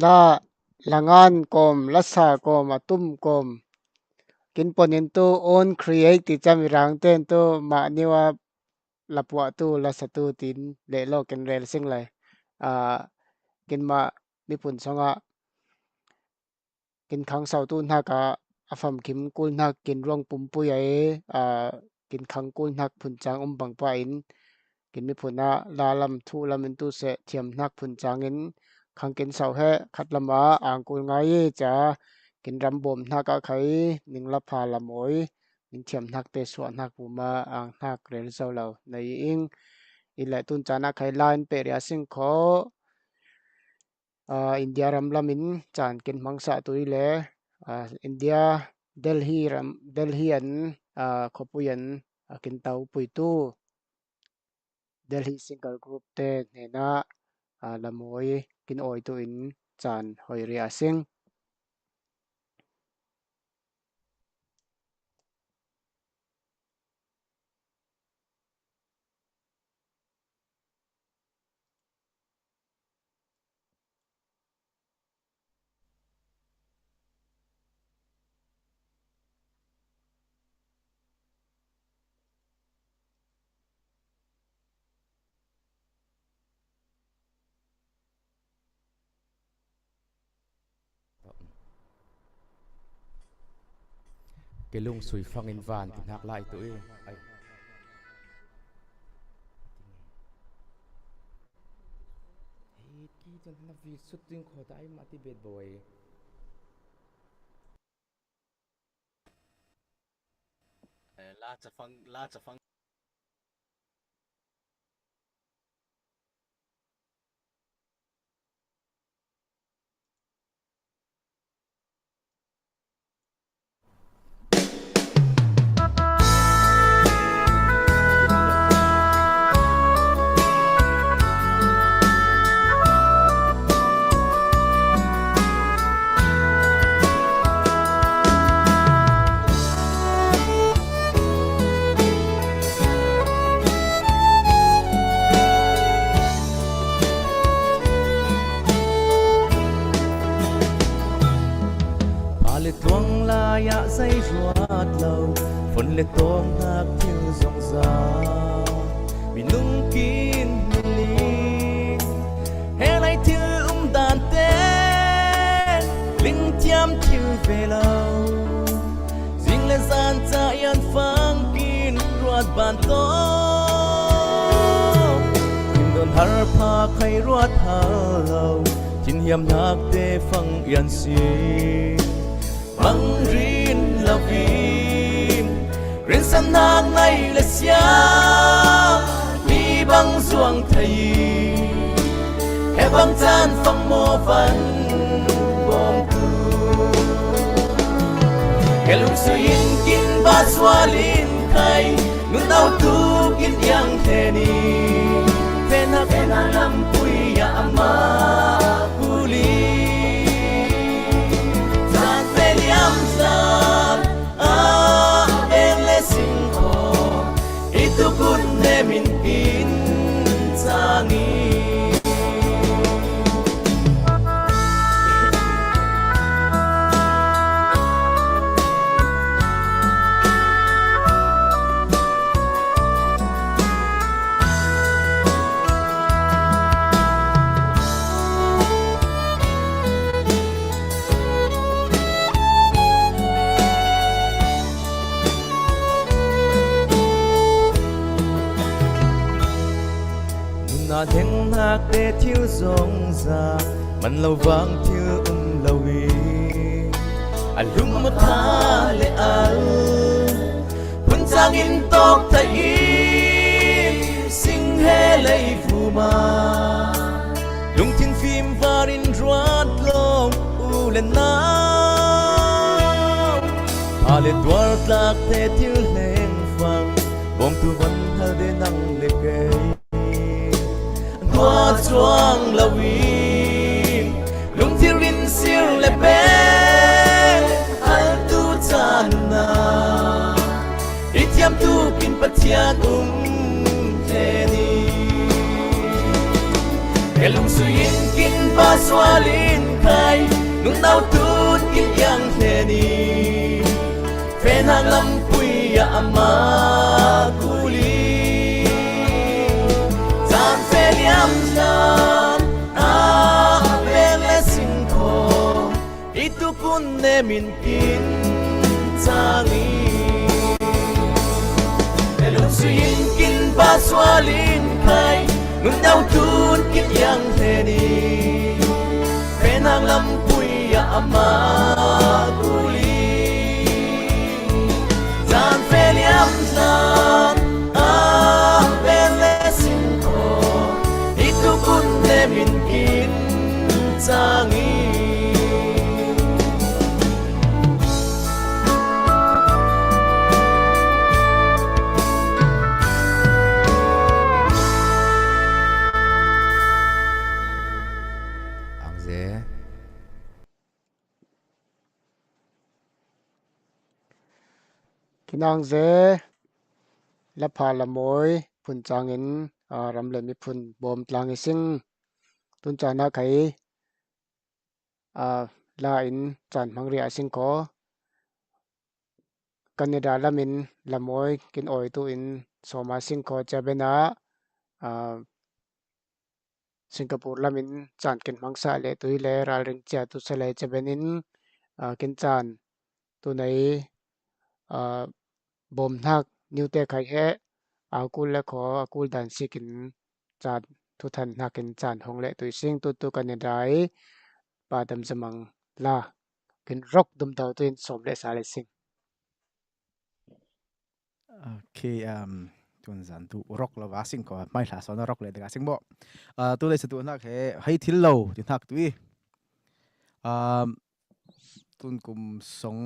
[SPEAKER 1] la langan kom lasa kom atum kom kin ponin tu on create ti chamirang ten tu ma niwa lapwa tu lasa tu tin le lo ken rel sing lai kin ma mi pun songa kin khang sau tu na ka afam kim kul na kin rong pum pu ai kin khang kul na phun chang bang pa in kin mi phuna la lam thu lam in tu se thiam nak phun chang in khang kin sau he khat lama ang kul ngai cha kin ram bom na ka khai ning la pha lam oi ning thiam nak te so nak pu ma ang nak rel zo lo nei ing i la tun cha na khai line pe ria sing kho India ram lamin chan kin mangsa tui le India Delhi an khopuyan kin tau pui tu Delhi single group te ne na lamoi kin oi tu in chan hoi ria sing
[SPEAKER 6] cái lung sủi phăng in van thì nạc lại tụi ai ki chan na vi shooting kho dai ma ti bed boy
[SPEAKER 7] la cha phang
[SPEAKER 6] tuang la ya say ruat lâu phun le tôm hạc thiêu rong ra vì nung kín li hè lại thiêu đàn tên linh thiam thiêu về lâu riêng lên gian cha yên phang kín ruat bàn to kim đồn har pha khay ruat har lâu chín hiểm nạc tê phang yên si băng rin la vim rin san nang nay là xia mi băng zuang thầy he băng chan phăng mô văn bom tu ke lung suyin kin ba xua lin khai nun au tu kin yang the ni pena lam pui ya ama min kin sangi lạc để thiếu rong ra man lâu vang thiếu lâu vi lung mất tha lệ phun sang in tóc thay im sinh he lấy phù ma lung thiên phim và in ruột lòng u lên nào lệ đoạt lạc để thiếu lên phẳng bom tu văn hal để năng lệ cây hoa chuang lâu vi lung thiên rin siêu lệ bé al tu cha na itiam tu kin patian thế ni lung suyin kin ba swalin khai nung nau tu kin yang thế ni phen hang lam pui ya ama kuli tan phe liam nan sin ko itu kun ne min kin changi lung suyin kin ba swalin khai nung nau tu kin yang thế ni phen hang lam pui ya ama kuli tan phe liam nan bên lẽ xin ko itu kun ne min kin changi
[SPEAKER 1] kinang ze la pha la moi phun changin ram le mi phun bom tlang ising tun chana khai la in chan mangri asing ko Canada lamin la moi kin oi tu in soma sing ko chabena Singapore lamin chan kin mangsa le tu le ral ring cha tu sale chabenin kin chan tu nei bom nak new te khai he akul le kho akul dan sikin chan thu than nakin chan hong le tu sing tu kan dai pa dam zamang la kin rock dum taw tu in som le sa le sing
[SPEAKER 5] okay tuan zan tu rock la wa sing ko mai la so na rock le da sing bo tu le tu na he hai thil lo ti thak tu tun kum song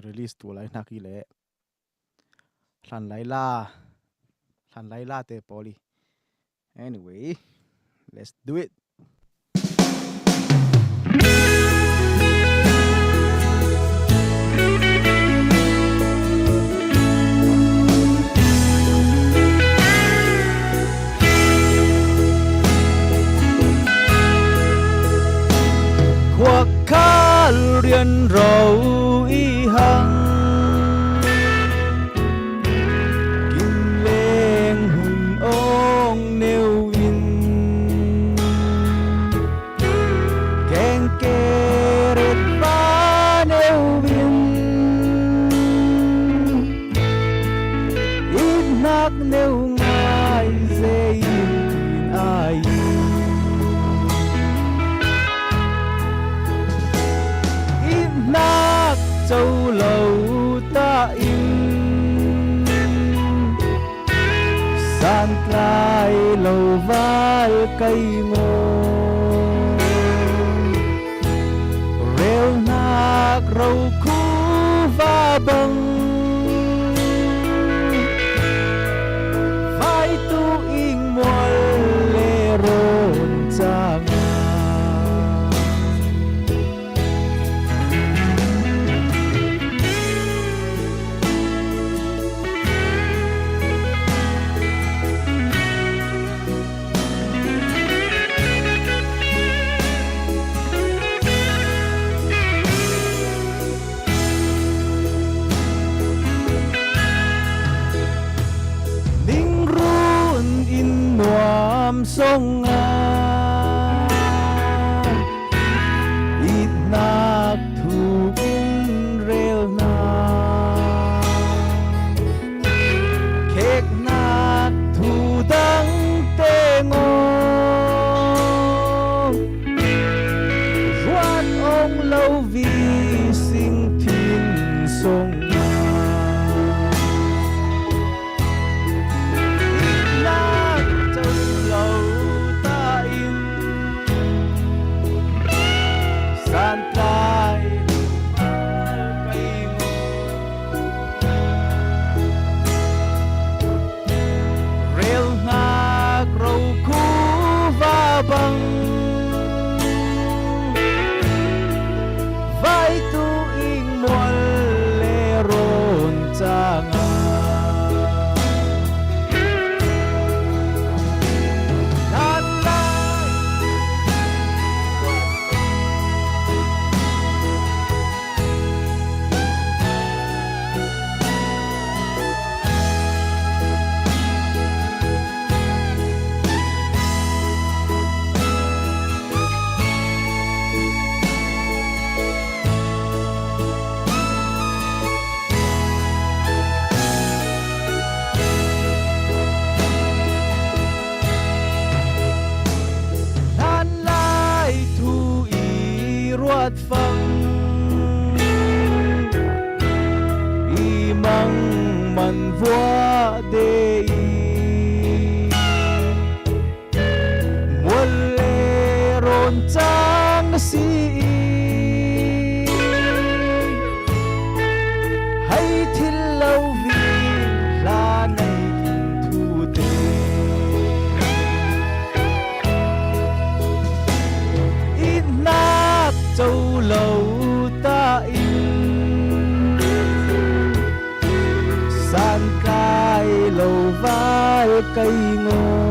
[SPEAKER 5] release tu lai na ki le hlan lai la te poli anyway let's do it
[SPEAKER 6] khoác khá riêng rầu y hằng kim lên hùng ông nêu in keng kê rệt ba nêu in ít nát nêu ngài dê in ai nát châu lầu ta in san lai lầu vai cây ngô rêu nát râu khu va băng vai tu in mual lê rôn chang sông ít nạc thu in rêu nạc khét nạc thu đắng tê ngô hát vang y mang man vua đê muôn lệ rộn trang si hay thiên lâu vì là này thu tê ít nát châu lâu ta in san cai lầu vai cây ngô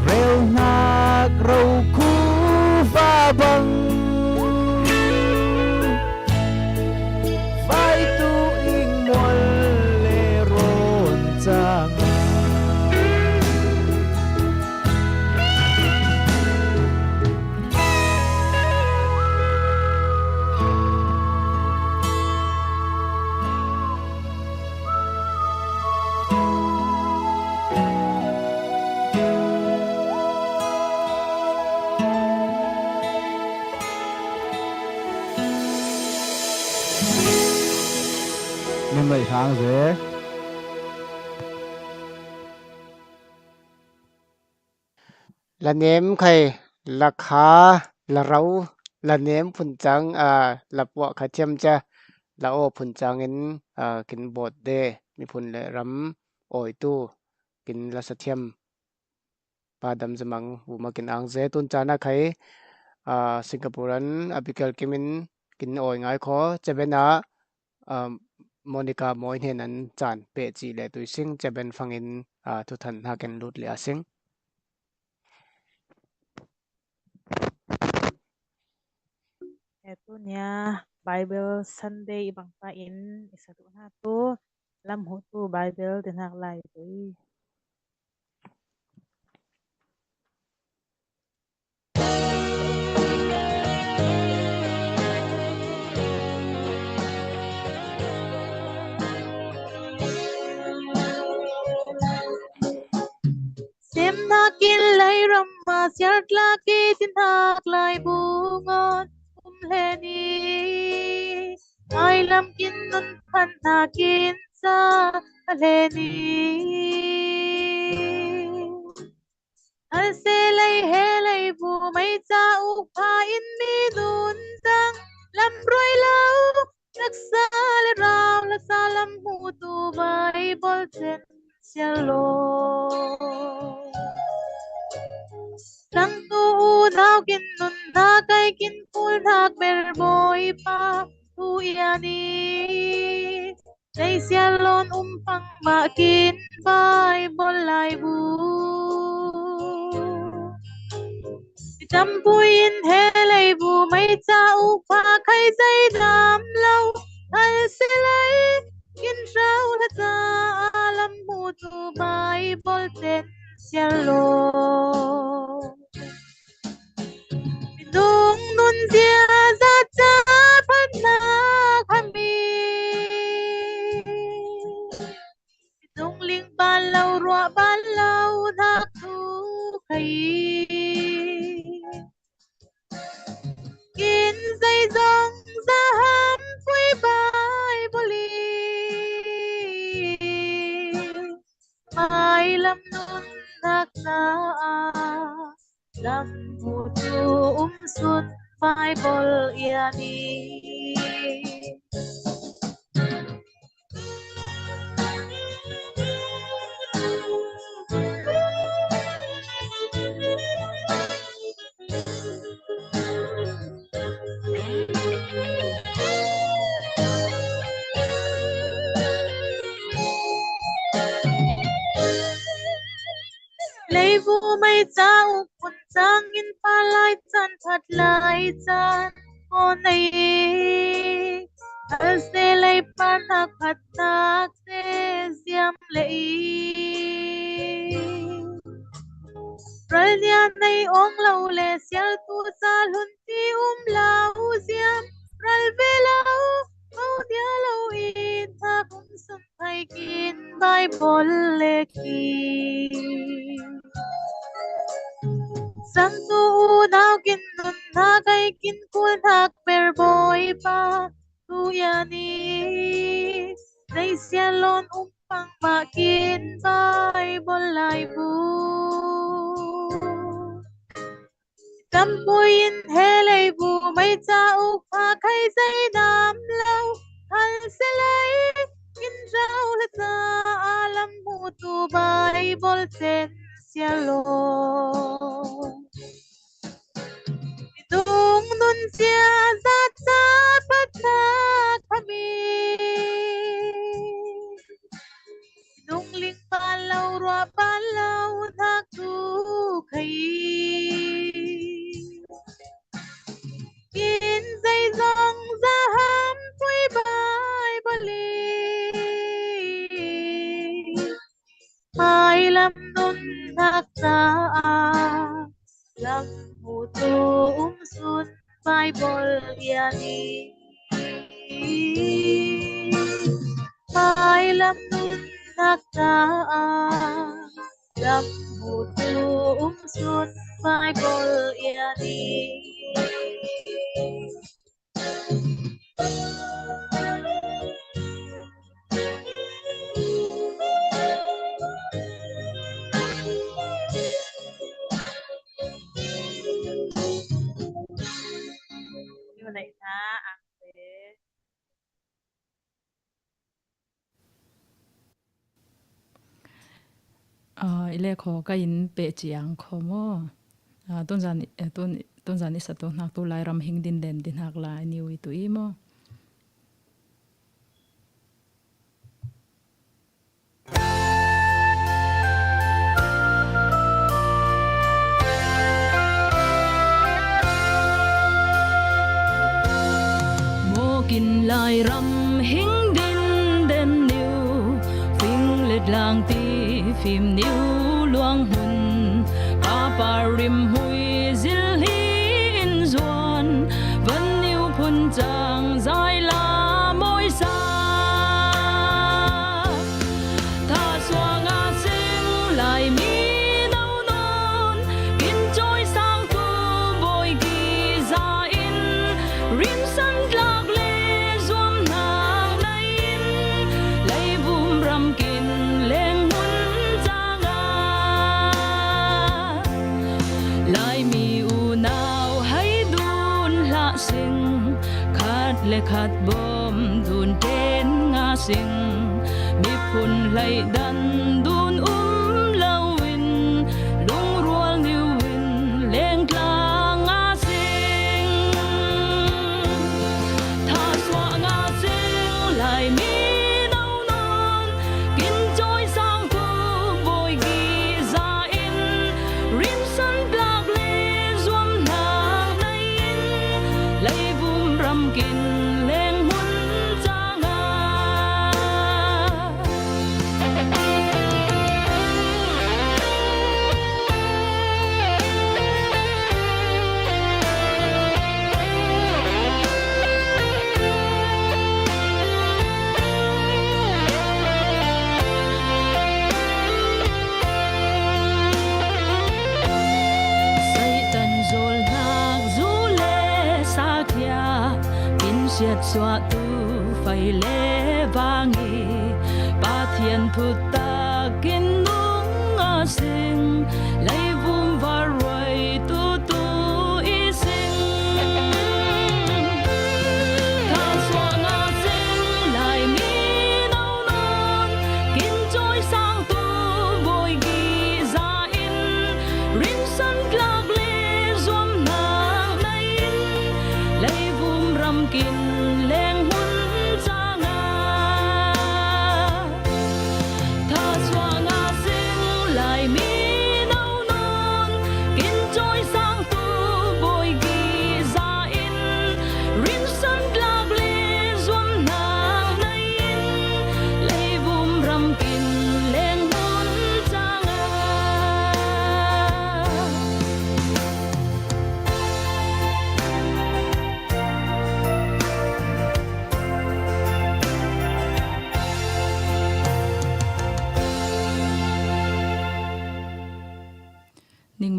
[SPEAKER 6] rêu nạc râu khu và bằng vai tu in muôn lệ rộn ràng nên mấy tháng rồi
[SPEAKER 1] la nem khai la kha la rau la nem phun chang la pwa kha chem cha la o phun chang in kin bot de mi phun le ram oi tu kin la sathiam pa dam zamang bu ma kin ang ze tun chana khai singaporean abikel kimin kin oi ngai kho chebena Monica moi hen an chan pe chi le tu sing cheben phangin thu than ha ken lut le asing
[SPEAKER 10] Eto niya Bible Sunday ibang pain isa tu na to lam ho tu Bible tinak lai to Sem na kin lai ramma siat la ki tinak lai bungon leni ai lam kin nun phan na kin sa leni al se lai he lai bu mai cha u pha in mi nun tang lam roi lau laksa le ram laksa lam hu tu bai bol chen sialo Lang tu daw kin nun na kay kin pul hak ber boy pa tu yani Nay sialon umpang makin bay bolay bu Tampuin helay bu may tao pa kay say nam law Al silay kin raw lata alam mo tu bay bol ten sialo Nung nun dia za na kami Nung ling balaw rua balaw na tu kay Kin say zong za ham pui bay boli Mai lam nun nak na lam hutu sun Bible yani Lấy vu mây trao quần trang in pha lai chan thật lai chan con này al se lấy pan hak hat tak se siam lei Ral nia nay ong lau le sial tu sal hun ti lau siam ral ve lau mau dia lau in tha kun sun thai kin bai bol le ki Sang tu daw kin nun na kay kin kun hak per boy pa tuyani nay sialon umpang makin Bible lai bu Tampuyin helay bu may tao pa kay say nam lâu hal silay kinjaw sa alam mo tu Bible sen sialo Nung nun siya sa patak kami Nung ling palaw rua palaw naku kayi Kin say dòng ra ham quay bài bali Hai lâm nun thác sa Lam hù tu sun Bible yani Hai lâm nun thác sa Lam hù tu sun Bible yani Như này ha ăn thế
[SPEAKER 3] ile kho ka in pe chiang kho mo ton zan isa to nak to lai ram hing din den din hak la ni wi tu i mo kin lai ram hing din den niu phing let lang ti phim niu luang hun ka parim hui zil hi in zuan van niu phun chang zai la moi sa tha suang a sing lai mi nau non kin choi sang tu boy gi za in rim san lak le khat bom dun ten nga sing mi phun lai dan dun lawin lung rual niu win leng tla nga sing tha swa nga sing lai mi nau non kin choi sang tu boy gi za in rim san blak le zuam nang nai in lai bum ram kin siết xóa tu phải lẽ vangi ba thiên thu ta kinh nung a sinh lấy vum và rồi tu tu y sinh tha xóa nga sinh lại mi nau non kinh trôi sang tu bồi ghi ra in rim san lạc lệ zoom nàng nay lấy vum ram kinh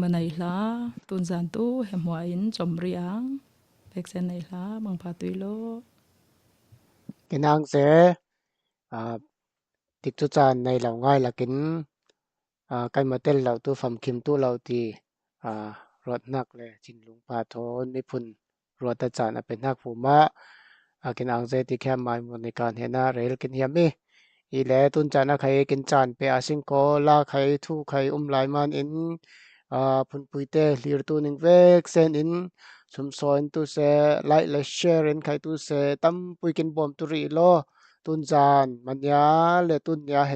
[SPEAKER 3] mà này lá tuần gian tu hem hoa in chom riang bek sen này lá bằng pha tùy lô
[SPEAKER 1] cái nàng sẽ tiệp chu chan này lâu ngay là kín cái mà tên lâu tu phẩm kim tu lâu thì rọt nặc lệ chính lũng pha thôn mi phun rọt ta chanเป็นนักผู้มาcái nàng sẽ thì khem mai mộtในการเห็นนะเรลกินเฮียมีอีแลตุนจานะใครกินจานเปอาซิงโกลาใครทูใครลายมันอินพุนปุยเตลีรตูนิงเวกเซนอินสมซอยตุเซไลท์และแชร์อินใครตุเซตั้มปุยกินบอมตุรีโลตุนจานมันยาเลตุนยาเห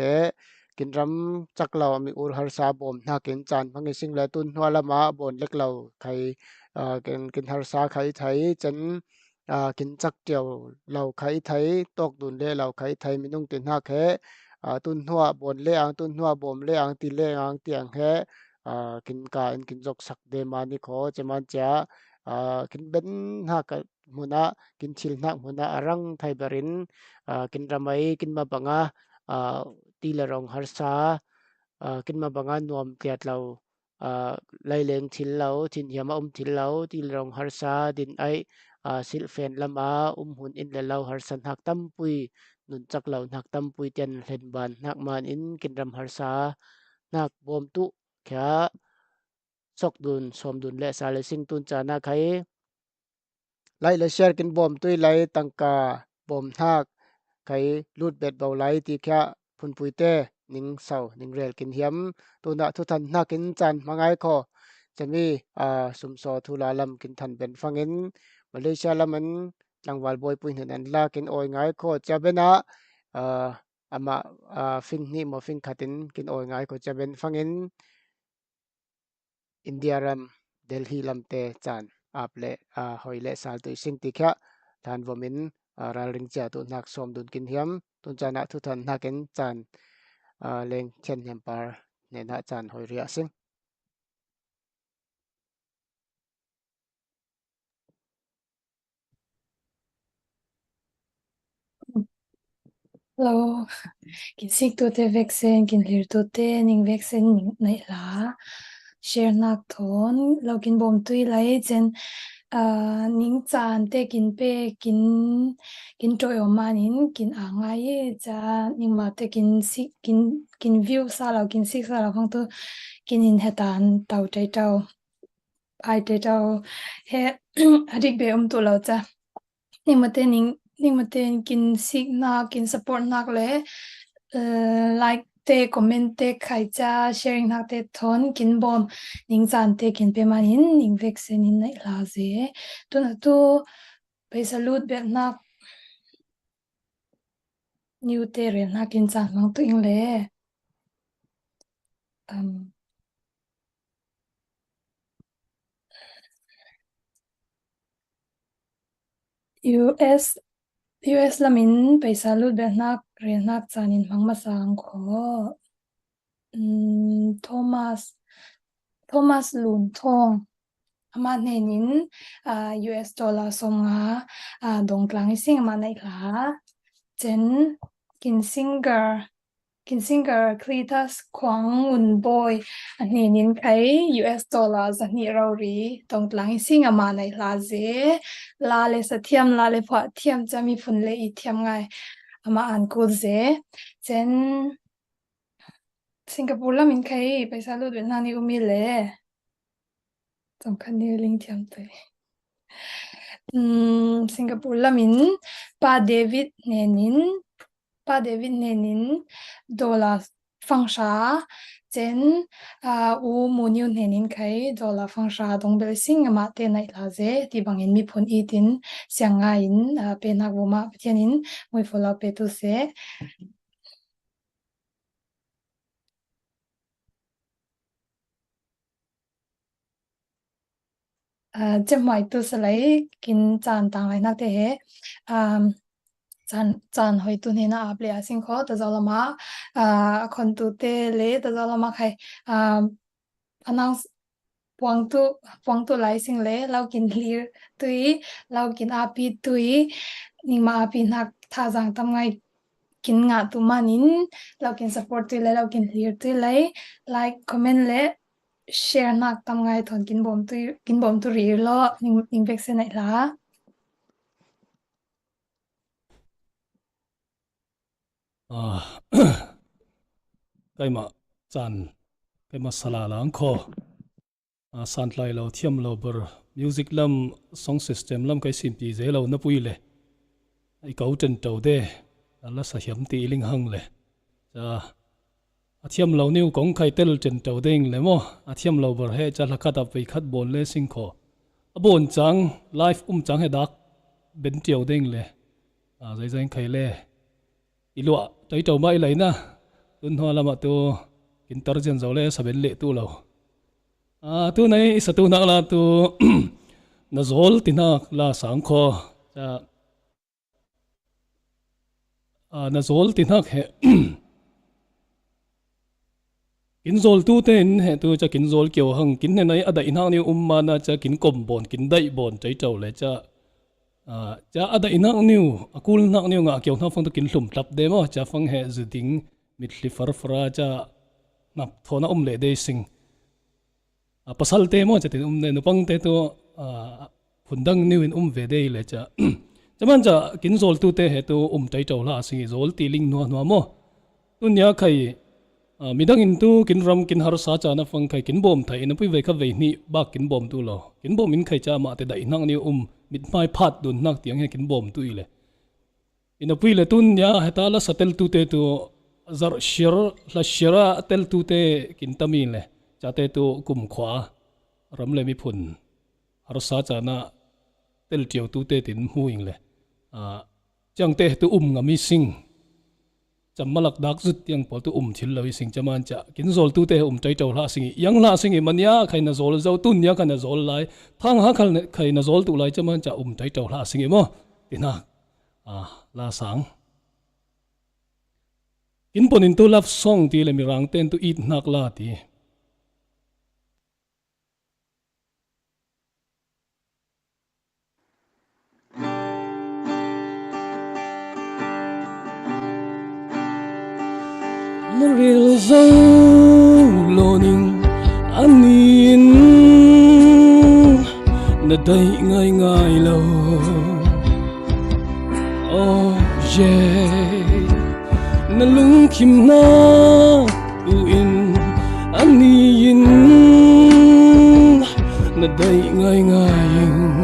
[SPEAKER 1] กินรำจักเหล่ามีอุรหารซาบอมนากินจานพังกิสิงเลตุนหัวละมาบนเล็กเหล่าใครกินหารซาใครไทยจันกินจักเดียวเหล่าใครไทยตกดุนเล่เหล่าใครไทยมีนุ่งตินหักแค่ตุนหัวบนเล่อังตุนหัวบอมเล่อังตีเล่อังเตียงแค่กินกากินจกสักเดมานิโคจะมันจะกินเบนหักมุนะกินชิลนักมุนะอรังไทยบรินกินรำไมกินมาบังตีละรองหารซากินมาบังนวมเตียดเราไล่เลงทิลเราทินยามาทิลเราตีละรองหารซาดินไอสิลเฟนละมาหุ่นอินละเราหารสันหักตั้มปุยนุนจักเราหักตั้มปุยเตียนเห็นบานหักมันอินกินรำหารซานักบอมตุแค่สกดุนสมดุนและสาเลสิงตุนจานาใครไล่และแชร์กินบอมตุยไล่ตังกาบอมหักใครลูดเบ็ดเบาไล่ตีแค่พุนปุยเต้นิงเสานิงเรลกินเหียมตัวน่ะทุทันนักกินจันมังไงขอจะมีสมโซทุลาลำกินทันเป็นฟังอินมาเลเซียละมันจังหวัดบอยปุยเห็นอันลากินโอยไงขอจะเป็นอามาฟิงนี่มาฟิงขัดินกินโอยไงขอจะเป็นฟังอินอินเดียรัมเดลฮีลัมเตจานอาบเล่หอยเล่สาลตุยสิงติแค่ทานวมินราลิงเจตุนักสมดุลกินเหียมตุนจานะทุทันนักกินจานเลงเช่นเฮมปาร์เนนะจานหอยเรียสิง
[SPEAKER 11] เรากินสิกตัวเตเวกเซนกินลิรตัวเตนิงเวกเซนนิงในลาเชร์นักทนเรากินบอมตุยไลเจนนิงจานเตกินเปกินโจยออกมานินกินอ่างไงจะนิงมาเตกินสิกินวิวซาเรากินสิกซาเราของตัวกินอินเฮตานเต่าใจเจ้าไอใจเจ้าเฮอดิกเบอมตัวเราจะนิงมาเตกินสิกนักกินสปอร์ตนักเลยไลค์เตคอมเมนต์เตใครจะแชร์นักเตทอนกินบอมนิงจานเตกินเปมานินนิงเวกเซนินในลาเซตัวนั้นตัวไปสลูดแบบนักนิวเตเรนักกินจานมังตัวเองเลยUS ละมินไปสลูดแบบนักเรียนนักจานินมังมาสังขอโทมัสลุนทองมาเนนินUS ดอลลาร์สงดงกลางสิ่งมาในลาเจนกินซิงเกอร์คลีตัสควางอุนบอยอันนี้นินใคร US ดอลลาร์สันนี่เรารีตรงกลางสิ่งมาในลาเซลาเลสเทียมลาเลพอเทียมจะมีฝุ่นเลอีเทียมไงมาอ่านกูเซเจนสิงคโปร์ละมินใครไปสรุปเป็นนานี่ก็มีเลยสำคัญนี่ลิงเทียมไปสิงคโปร์ละมินป้าเดวิดเนนินดอลลาร์ฟังชาเจนอูมูนิวเนนินใครดอลลาร์ฟังชาตรงเบลซิงมาเตนในลาเซที่บางเห็นมีผลอีตินเสียงไงอินเป็นนักบุมาเทียนินมวยฟอลาเปตุเซจะหมายตัวสไลกินจานต่างไรนักเตะจานหอยตัวนี้นะอาเปลี่ยนสิ่งข้อแต่จะละมาคนตัวเตเลแต่จะละมาใครอันนั้นพวงตัวไรสิ่งเลเรากินลีตุยเรากินอาปีตุยนี่มาอาปีนักท่าจังทำไงกินงาตัวมานินเรากินสปอร์ตตุยเลยเรากินลีตุยเลยไลค์คอมเมนต์เลย share nak tam ngai thon kin bom tu ri lo ning vek se nai la
[SPEAKER 4] cái mà chan cái mà sala lang kho san lai lo thiam lo ber music lam song system lam cái sim pi ze lo na pui le ai kau chen tau de la sa hiam ti ling hang le cha thiam lo niu kong khai tel chen tau ding le mo thiam lo ber he cha la khat ap ve khat bon le sing kho bon chang life chang he dak ben tiao ding le zai zai khai le ilua tai tau mai lai na tun hoa lama tu kin tarjan zo le saben le tu lo tu nei sa tu nak la tu na zol tinak la sang kho cha na zol tinak he kin zol tu ten he tu cha kin zol kyo hang kin ne nai ada inang ni umma na cha kin kom bon kin dai bon tai tau le cha cha ada inang niu akul nak niu nga kyo na phong tu kin hlum tlap de mo cha phong he ziding mit li far fara cha nap thona le de sing pasal te mo cha tin ne no pang te to phundang niu in ve de le cha chaman cha kin zol tu te he tu tai tau la sing zol ti ling no no mo tunya khai midang in tu kin ram kin har sa cha na phong khai kin bom thai na pui ve kha ve ni ba kin bom tu lo kin bom in khai cha ma te dai nang ni mit mai phat dun nak tiang he kin bom tu ile ina pui le tun ya heta la satel tu te tu zar shir la shira tel tu te kin tamin le cha te tu kum khwa ram le mi phun har sa cha na tel tiau tu te tin huing le chang te tu nga mi sing cham malak dak zut yang pol tu thil lo sing chaman cha kin zol tu te tai tau la sing yang la sing mania khaina zol zo tun ya kana zol lai thang ha khal khaina zol tu lai chaman cha tai tau la sing mo tina la sang kin ponin tu love song ti le mirang ten tu eat nak la ti na real zo loning anin na dai ngai ngai lo oh yeah na lung kim na tu in anin na dai ngai ngai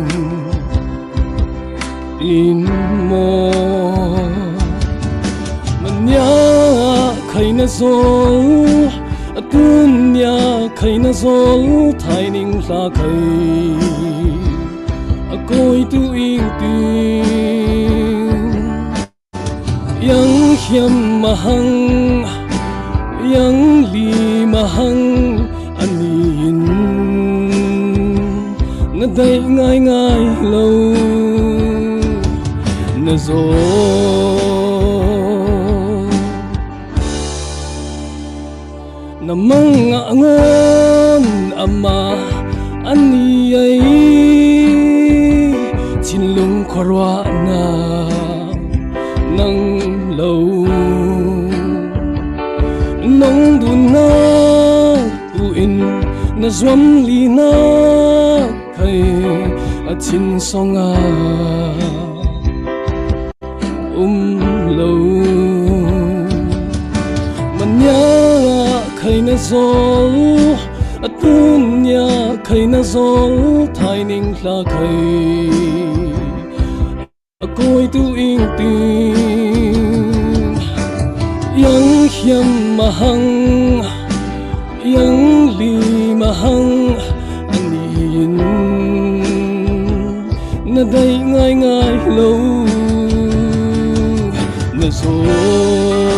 [SPEAKER 4] in mo manya khai na zol dunya khai na zol thai ning la khai akoi tu ing tin yang hiam mahang yang li mahang anin na dai ngai ngai lo na zol na mga ngon ama ani ai chinlung kharwa na nang lo nong du na tu in na zwam li na khai a chin songa lo manya khai na zol dunya khai na zol thai ning la khai akoi tu ing tin yang hiam mahang yang li mahang anin na dai ngai ngai lo na zol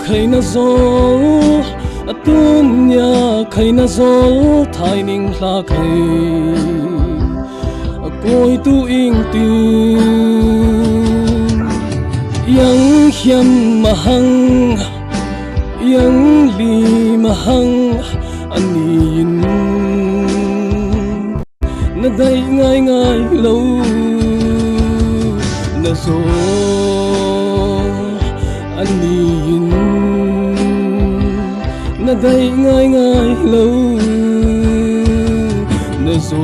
[SPEAKER 4] khai na zol dunya khai na zol thai ning la khai ôi tu ing tu yang hiam mahang yang li mahang anin na dai ngai ngai lâu na zo anin na dai ngai ngai lâu na zo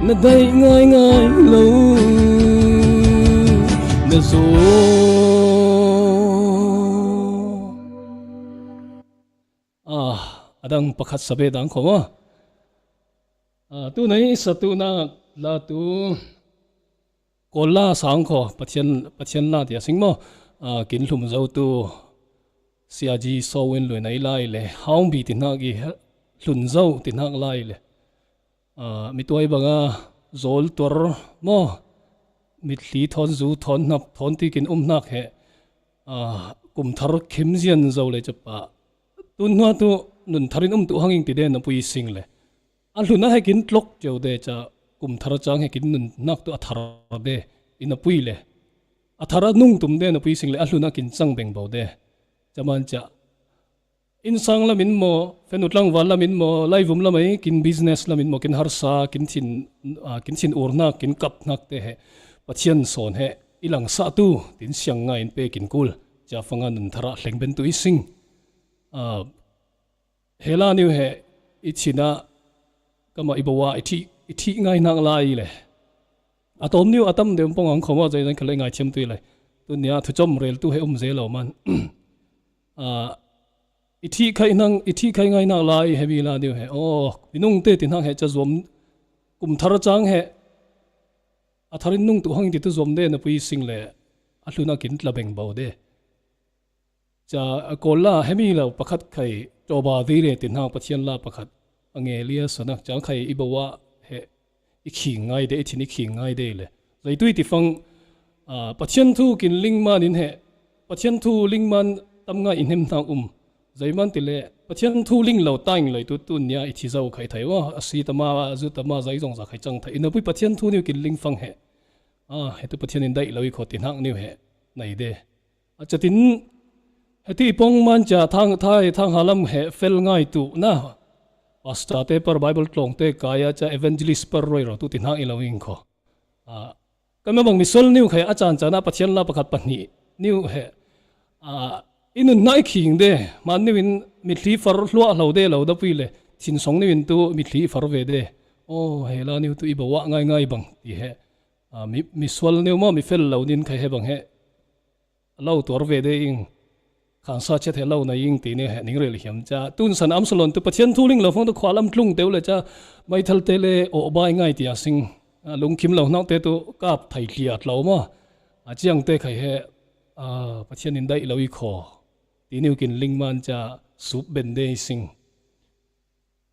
[SPEAKER 4] na dai ngai ngai lâu na zo adang pakhat sabe dang khoma tu nei sa tu na la tu kola sang kho pathian na dia singmo kin hlum zo tu siaji sowen loi nai lai le haung bi tin ha gi hlun zo tin hak lai le mi toy banga zol tor mo mi thli thon zu thon nap thon ti kin nak he kum thar khim zian zo le chapa tun hwa tu nun tharin tu hanging ti de na pui sing le aluna he kin tlok cheu de cha kum thar chang he kin nun nak tu athar de ina pui le athara nung tum de na pui sing le aluna kin chang beng bo de chaman cha in sang la min mo fenut lang wal la min mo laivum la mai kin business la min mo kin harsa kin thin urna kin kap nak te he pathian son he ilang sa tu tin siang nga in pe kin kul cha fanga nun thara hleng ben tu ising hela niu he ichina kama ibawa ithi ngai nak lai le atom niu atam de pong ang khoma jai jan khalai ngai chem tu le tu nia thu chom rel tu he je lo man ithi khai ngai nak lai he bi la niu he minung te tin hang he cha zom kum thar chang he atharin nung tu hang ti tu zom de na pui sing le ahluna kin tlabeng bo de cha kolla hemi lo pakhat khai choba di re tin hang pathian la pakhat angelia sana chang khai ibawa he ikhi ngai de ithini khi ngai de le zaitui ti fang pathian thu kin lingman in he pathian thu lingman tamnga inhem thang zaiman ti le pathian thu ling lo taing loi tu nia ithi zo khai thai wa asi tama zu tama zai jong za khai chang thai ina pui pathian thu ni kin ling fang he he tu pathian in dai loi kho tin hang ni he nei de achatin heti pong man cha thang halam he fel ngai tu na pasta te par bible tlong te kaya cha evangelist par roi ro tu tin hang ilowing kho kama bang misol niu khai achan chana pathian la pakhat pani niu he inun nai khing de man niwin mi thli far hlua hlo de lo da pui le thin song niwin tu mi thli far ve de hela niu tu ibawa ngai bang ti he mi swal niu ma mi fel lo nin khai he bang he lo tor ve de ing khan sa che the lo na ing ti ne he ning rel hiam cha tun san am salon tu pathian thu ling lo phong tu khwalam tlung teu le cha mai thal te le o bai ngai ti asing lung kim lo nak te tu kap thai hliat lo ma chiang te khai he pathian in dai lo i kho ti niu kin lingman cha sup ben de sing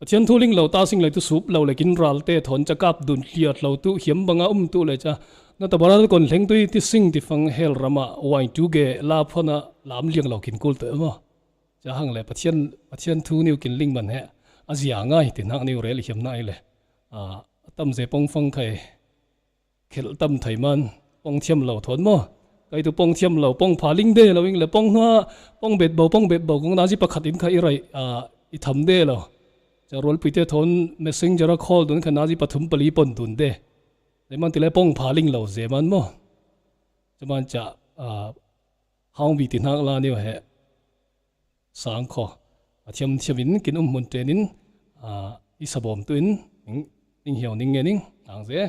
[SPEAKER 4] pathian thu ling lo ta sing le tu sup lo le kin ral te thon cha kap dun hliat lo tu hiam banga tu le cha na ta bara kon leng tu ti sing ti fang hel rama wai tu ge la phona lam liang lo kin kul te ma cha hang le pathian thu niu kin lingman he azia ngai ti nak niu rel hiam nai le tam je pong fang khai khel tam thai man pong thiam lo thon mo kai tu pong thiam lo pong pha ling de lo ing le pong hwa pong bet bo kong na ji pakhat in khai rai i tham de lo cha rol pite thon messenger call dun khana ji pathum pali pon dun de le man ti le pong pha ling lo je man mo chaman cha haung bi tin hak la ni he sang kho thiam in kin mun tenin i sabom tuin ning hiao ning nge ning ang je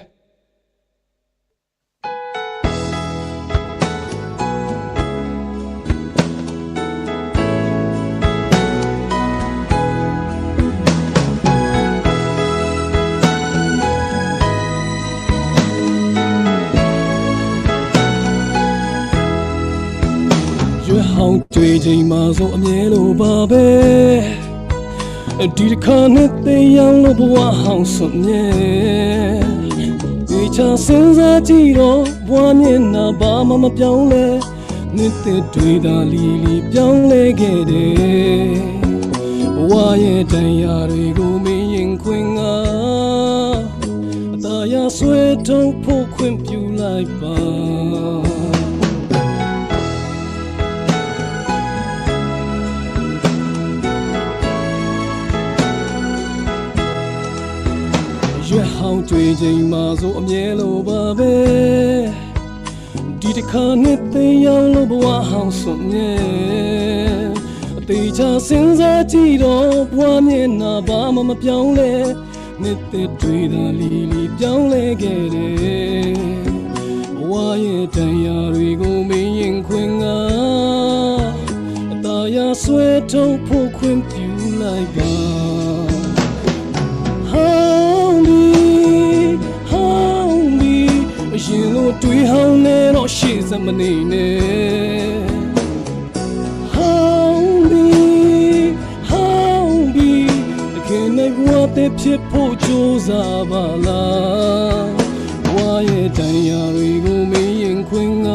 [SPEAKER 4] hong chui jai ma zo mye lo ba be di khan te yang lo bwa hong sun ye wi cha sin za ji ro bwa mye na ba ma ma pyaung le နှစ်သက်တွေသာလီလီပြောင်းလဲခဲ့တယ်ဘဝရဲ့တန်ရာတွေကိုမင်းရင်ခွင်ကအသာရဆွဲထုံးဖို့ခွင့်ပြုလိုက်ပါရွယ်ဟောင်းတွေ့ချိန်မှာဆိုအမြဲလိုပါပဲဒီတစ်ခါနဲ့သိအောင်လို့ဘဝဟောင်းစွန်မြဲအသေးချစဉ်းစားကြည့်တော့ဘဝမျက်နှာဘာမှမပြောင်းလဲနှစ်သက်တွေ့တာလီလီပြောင်းလဲခဲ့တယ်ဘဝရဲ့တန်ရာတွေကိုမင်းရင်ခွင်ကအသာရဆွဲထုံးဖို့ခွင့်ပြုလိုက်ပါရှင်လို့တွေးဟောင်းနေတော့ရှေ့စမနေနဲ့ဟောင်းပြီးတခင်နဲ့ဘဝတည်းဖြစ်ဖို့ကြိုးစားပါလားဘဝရဲ့တန်ရာတွေကိုမင်းရင်ခွင်က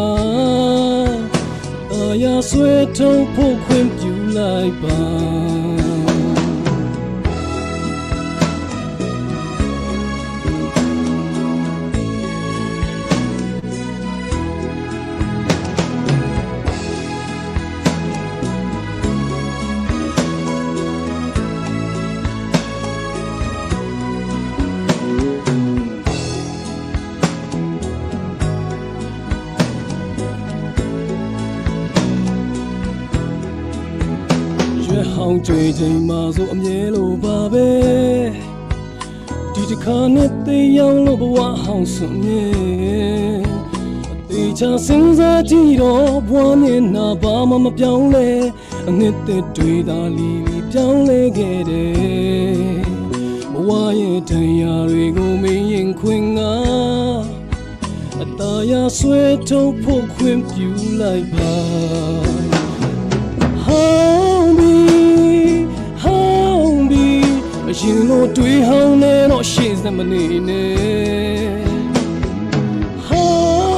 [SPEAKER 4] အရာဆွဲထုံးဖို့ခွင့်ပြုလိုက်ပါဟောင်းကြွေချိန်မှာဆိုအမြဲလိုပါပဲဒီတစ်ခါနဲ့သိအောင်လို့ဘဝဟောင်းစွန်မြဲအသေးချစဉ်းစားကြည့်တော့ဘဝမျက်နှာဘာမှမပြောင်းလဲအနှစ်သက်တွေသာလီလီပြောင်းလဲခဲ့တယ်ဘဝရဲ့တန်ရာတွေကိုမင်းရင်ခွင်ကအသာရဆွဲထုံးဖို့ခွင့်ပြုလိုက်ပါရှင်လို့တွေးဟောင်းနေတော့ရှေ့စမနေနဲ့ဟော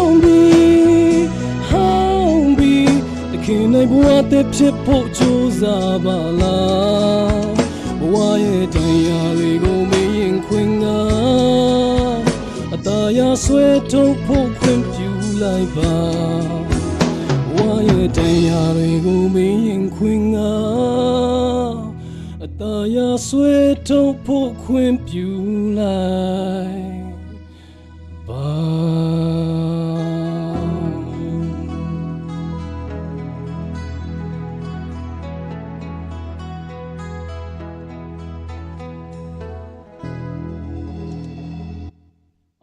[SPEAKER 4] င်းပြီးတခင်နိုင်ဘဝတည်းဖြစ်ဖို့ကြိုးစားပါလားဘဝရဲ့တန်ရာတွေကိုမင်းရင်ခွင်ကအသာရဆွဲထုံးဖို့ခွင့်ပြုလိုက်ပါဘဝရဲ့တန်ရာတွေကိုမင်းရင်ခွင်အသာရဆွဲထုံးဖို့ခွင့်ပြုလိုက်ပါ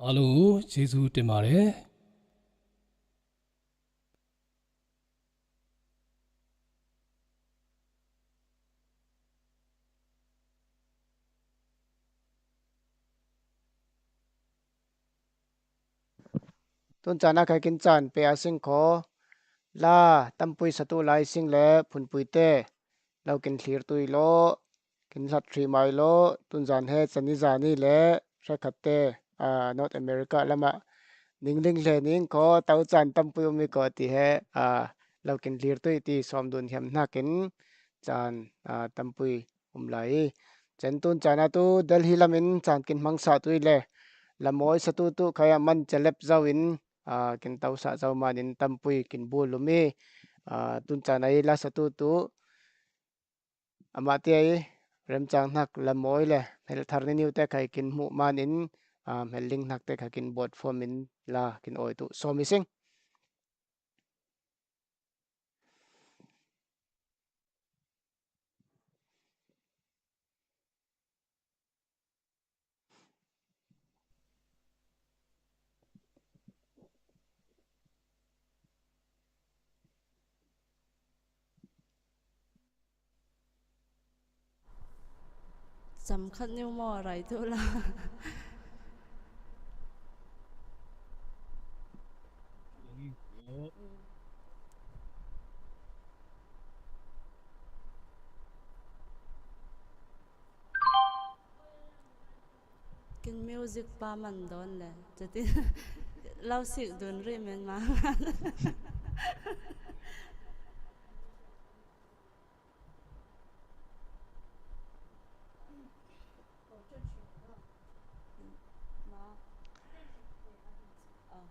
[SPEAKER 4] အားလုံးကျေးဇူးတင်ပါတယ်
[SPEAKER 1] ตุนจานะใครกินจานเปียสิงขอลาตั้มปุยสตูไลสิงและผุนปุยเต้เรากินคลีร์ตุยโลกินสัตว์ทรีไมโลตุนจานเฮจันนิจานี่และใช้ขัดเต้นอร์ทอเมริกาละมะนิ่งลิงเลนิ่งขอเต้าจานตั้มปุยมีก่อตีเฮเรากินคลีร์ตุยตีสอมดุนเหียมนักกินจานตั้มปุยไหลจันตุนจานะตูเดลฮิลามินจานกินมังสาตุยและละมอยสตูตุขยามันจะเล็บเจ้าวินกินเต้าสะเจ้ามานินตั้มปุยกินบูลุมีตุนจานายลาสตูตุอามาเตียเริ่มจางนักละมอยเลยเฮลทาร์นินิวเตะใครกินหมูมานินเฮลลิงนักเตะใครกินบดฟอร์มินลากินโอยตุโซมิซิง
[SPEAKER 3] สำคัญนิวมออะไรทุล่ะกินมิวสิกปามันโดนเลยจะติเราสิกดนรีเมนมา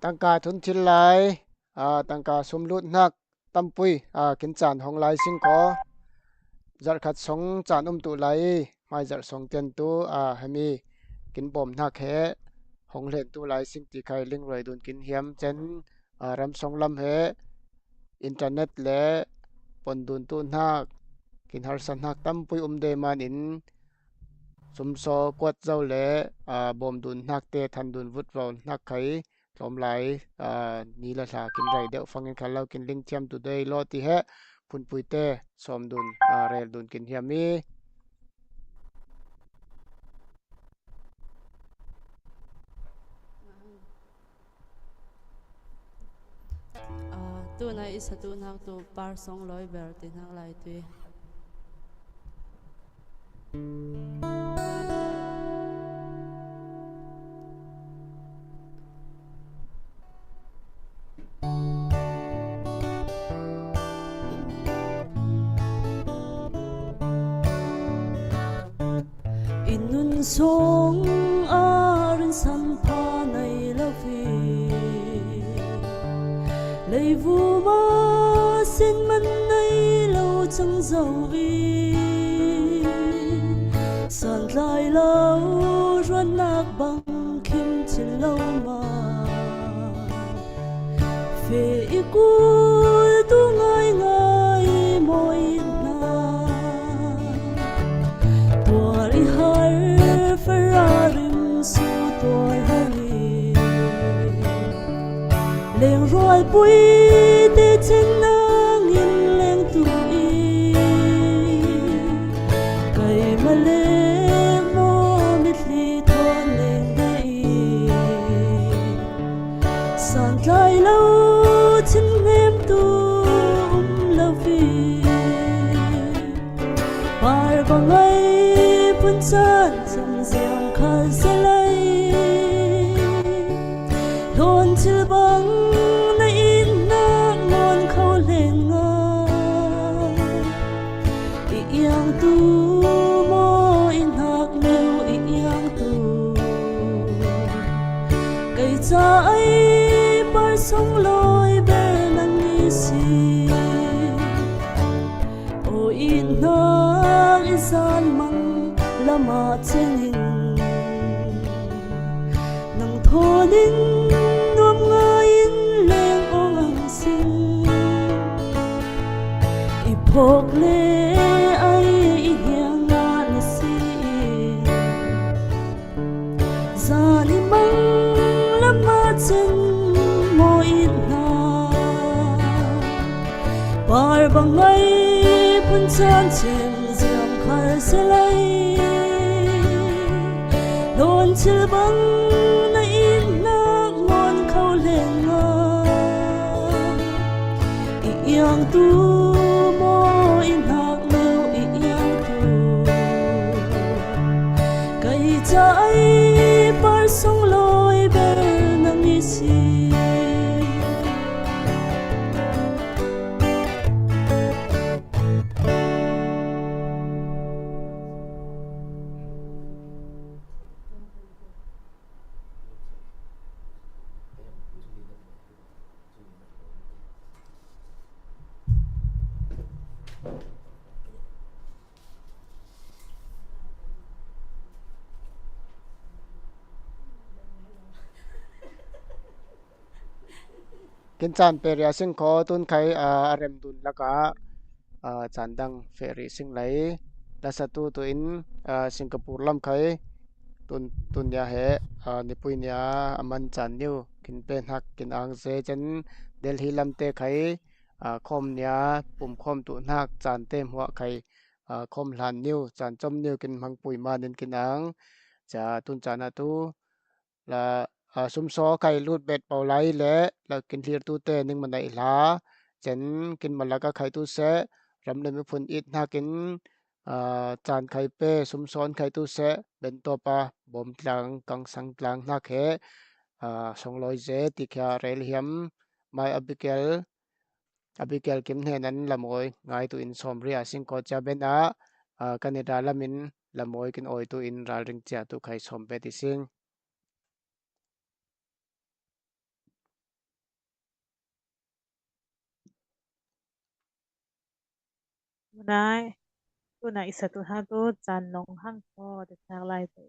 [SPEAKER 1] ตั้งกาทุนชินไหลตั้งกาสมรุดนักตั้มปุยกินจานของไหลสิงขอจัดขัดสงจานตุไหลไม่จัดสงเตียนตูให้มีกินบ่มนักแห่ของเล่นตูไหลสิงตีไข่ลิงรวยดุนกินเหียมเจนรำสงลำเหอินเทอร์เน็ตและปนดุนตูนักกินหาสันนักตั้มปุยเดมันอินสมโซกวดเจ้าและบ่มดุนนักเตทันดุนวุดเรานักไข่สมไหลนี่ละสากินไรเดี๋ยวฟังกันขันเรากินลิงเทียมตัวเดย์รอตีแฮพุนปุยเตสมดุนเรลดุนกินเฮียมี
[SPEAKER 12] ตัวไหนอิสตุนักตัวปาร์200เบลตินักไหลตัวอินุนสงอารินสันพาในละฟีlấy vu ma xin mân nay lâu chẳng giàu y sàn lại lâu ruột nạc bằng kim chỉ lâu mà về cuối tu ngay ngay môi na tua đi har Ferrari su tua hari lên rồi bụi tê trên nắng in lên tuổi cây mà lên mô mít ly thôn lên đây sàn lại lâu trên em tu lâu vì bài bằng ấy vẫn chân dòng dòng khăn sẽ lấy thôn chưa bằng tu mo in hak neu yang tu cây trái par sông lối bên nắng si o in hak isan mang lama chenin nang thonin nuam ngain leng ong ang sin ipok le par bằng ấy phun chan chìm diam khar sẽ lấy đồn chữ bằng na in na ngon khâu lên ngơ yang tu mo in hak neu yang tu cây trái par sông lối bên nắng si
[SPEAKER 1] กินจานเปรียสิงขอตุนไข่เรมดุนแล้วก็จานดังเฟรีสิงไหลและสตูตัวอินสิงคโปร์ลำไข่ตุนยาเหนิปุยเนียมันจานนิวกินเป็นหักกินอ่างเซจันเดลฮีลำเตไข่คอมเนียปุ่มคอมตุนหักจานเต็มหัวไข่คอมหลานนิวจานจอมนิวกินมังปุยมาเดินกินอ่างจะตุนจานตูและสมซอไก่รูดเบ็ดเป่าไหลและแล้วกินเทียร์ตู้เต้นึงมันได้หลาเจนกินมันแล้วก็ไข่ตู้แซะรำเลยไม่พ้นอิดน่ากินจานไข่เป้สมซ้อนไข่ตู้แซะเป็นตัวปลาบ่มกลางกังสังกลางน่าแค่200เจติแค่เรลเฮียมไม่อบิเกลกิมเฮนั้นละมวยง่ายตัวอินสมเรียสิงก็จะเป็นกันดาละมินละมวยกินออยตัวอินราลิงเจ้าตัวไข่สมเปติสิง
[SPEAKER 10] Nay tu na isa tu ha tu chan nong hang ko de thang lai te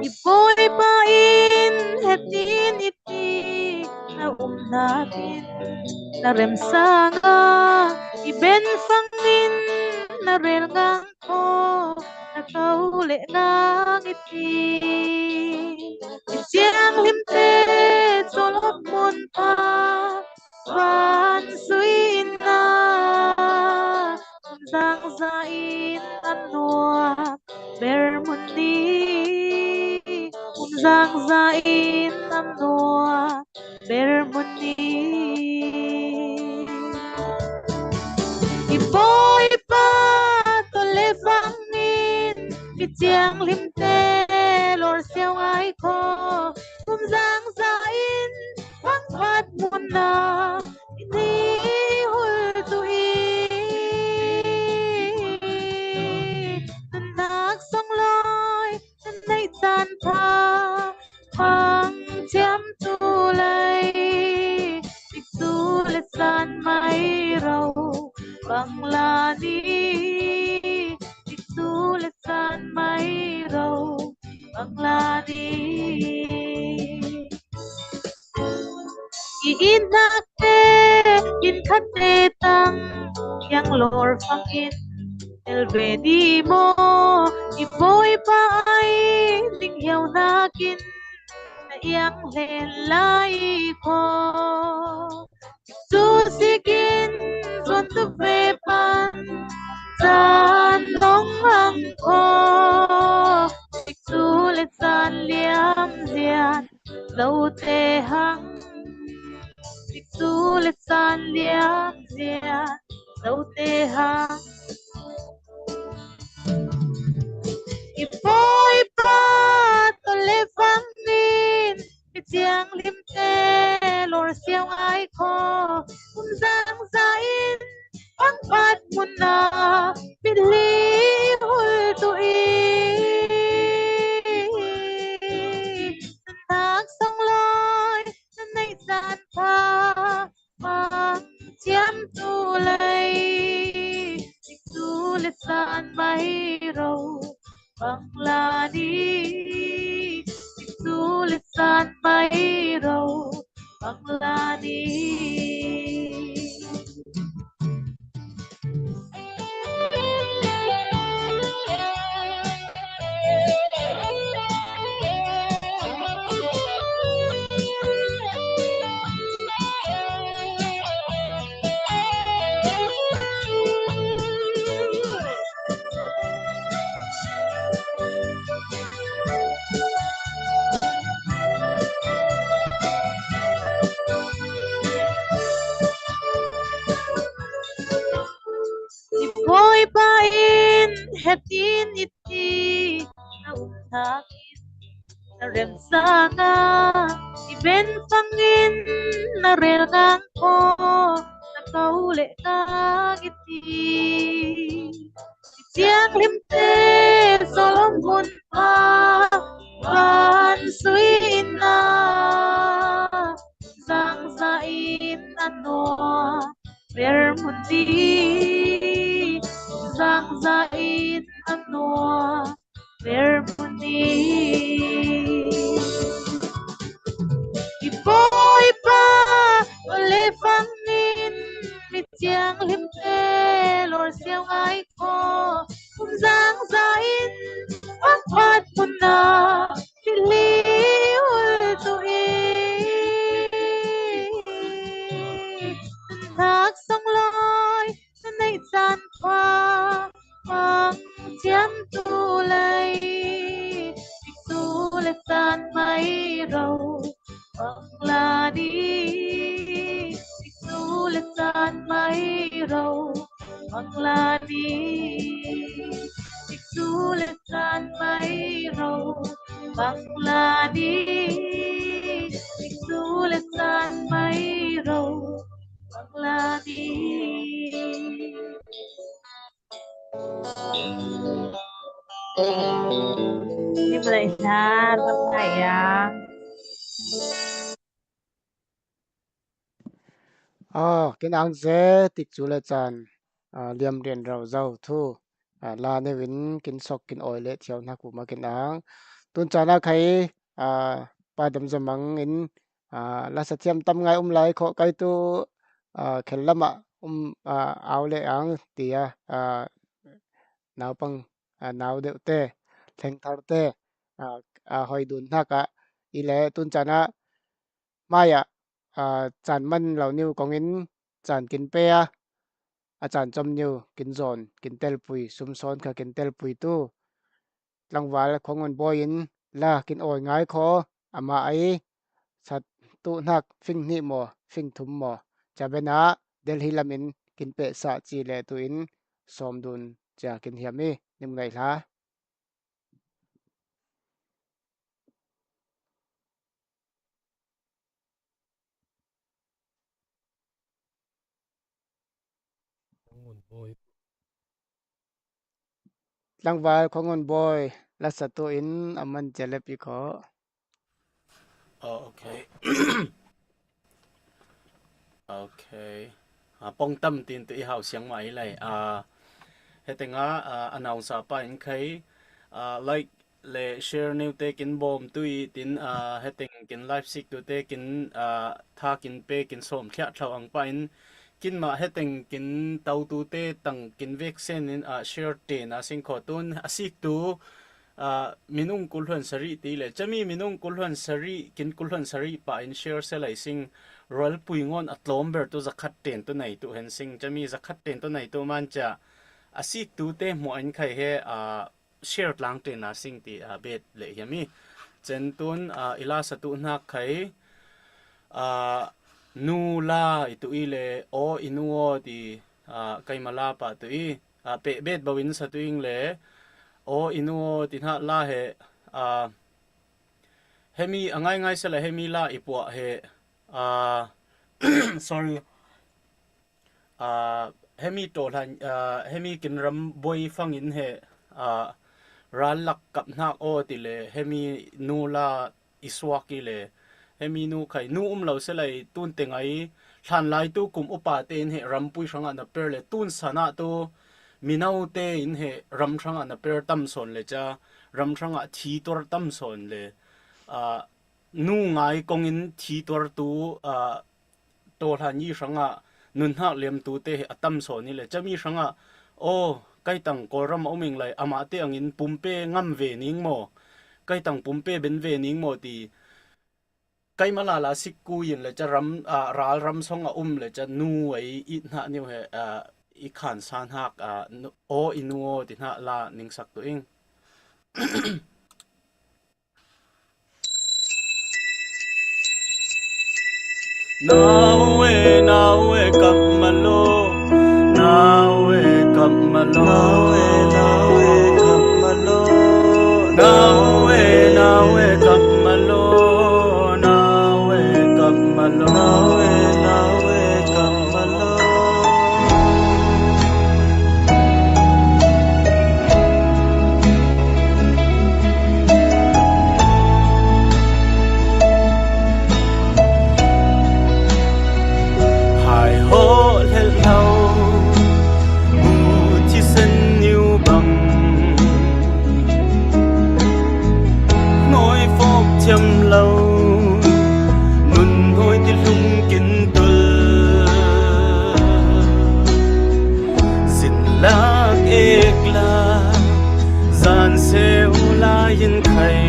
[SPEAKER 10] Ipoy pa in hetin iti na natin na remsanga iben fangin na relngang ko na kauli ngang iti Siang limte solok munta Ran suina Zang zain anua Bermundi Zang zain anua Bermundi Ipoy pa tolevangin Bitiang limte lor siêu ai ko Kum giang zain Vang phát muna Ini hul tui Nanak song loy Nanay tan pa Pang tiam tu lay Big tu lesan mai rau Banglani Itulisan may raw Banglani Iinakte Inkate tang Yang lor fangin Elvedi mo Ipoy pa ay Tingyaw nakin Na iyang lelay ko Susikin Sunto pepan San nong hang ko Sulit san liam zian Lâu tê hang Sulit san liam zian Lâu tê hang Ipoy pa tole vangin Bitiang limte lor siang ai ko Kung giang zain Ang pat mo na Pilihul tui Nanak song loy Nanay san pa Pang tiam tulay Itulit san mahiraw Banglani Itulit san mahiraw Banglani Ipoy pa in hetin iti na untangin na remsanga iben pangin na relngang ko na kauli kang iti Itiang limte solomon pa Ran suina Zang zain anoa Bermundi Zang zain anoa Bermundi Ipoy pa Ole fangin Mitiang limte Lor siang ai ko Kung zang zain Ang pat mo na Pilihul tui Nanak song loy Nanay san pa Pang tiam tulay Itulit san may raw Banglani Itulit san may raw Banglani Itulit san may raw Banglani lại na làm ngày à
[SPEAKER 1] cái nàng dễ tích chú lệ chan liam rian rau rau thu la ne win kin sok kin oil le thiau na ku ma kin ang tun chana khai pa dam zamang in la sathiam tam ngai lai kho kai tu khel lama aw le ang tia naw pang naw de te theng thar te hoi dun na ka i le tun chana maya chan man lo niu kong in chan kin pe chan chom niu kin zon kin tel pui sum son kha kin tel pui tu tlangwal khongon boy in la kin oi ngai kho ama ai sat tu nak phing ni mo phing thum mo chabena delhi lamin kin pe sa chi le tu in som dun cha kin hiami nim ngai la tlangwal khongon boy la sa tu in aman jalepi kho
[SPEAKER 7] okay okay pong tâm tin tự hào xiang mai lại hetenga announce pa in khai like le share new te kin bom tui tin heteng kin live sick tu te kin tha kin pe kin som thia thau ang pa in kin ma heteng kin tau tu te tang kin vaccine in share te na sing kho tun asik tu minung kulhon sari ti le chami minung kulhon sari kin kulhon sari pa in share se lai sing royal puingon atlomber tu zakhat ten tu nai tu hen sing chami zakhat ten tu nai tu man cha asik tu te mo an khai he share tlang te na sing ti bet le yami chen tun ila sa tu na khai nu la itu ile o inuo ti kai mala pa tu i pe bet bawin sa tu ing le o inuo ti na la he hemi angai ngai se la hemi la ipua he sorry hemi to lan hemi kin ram boy fang in he ral lak kap nak o ti le hemi nu la iswaki le hemi nu khai nu lo se lai tun teng ai hlan lai tu kum upa te in he rampui sanga na per le tun sana tu minau te in he ram sanga na per tam son le cha ram sanga thi tor tam son le nu ngai kong in thi tor tu to hlan yi sanga nun ha lem tu te atam son ni le chami sanga o kai tang koram oming lai ama te angin pumpe ngam ve ning mo kai tang pumpe ben ve ning mo ti kai mala la sikku yin le cha ram ral ram song le cha nu ai i na ni he i khan san hak o inuo ti na la ning sak tu ing nawe kamalo nawe kamalo nawe kamalo nawe nawe kamalo nawe kamalo nawe nawe kamalo hai ho lel lau u chi sen niu bang nói phop châm lâu nun hoi ti lung kin tul sin lak ek la zan se la yin khai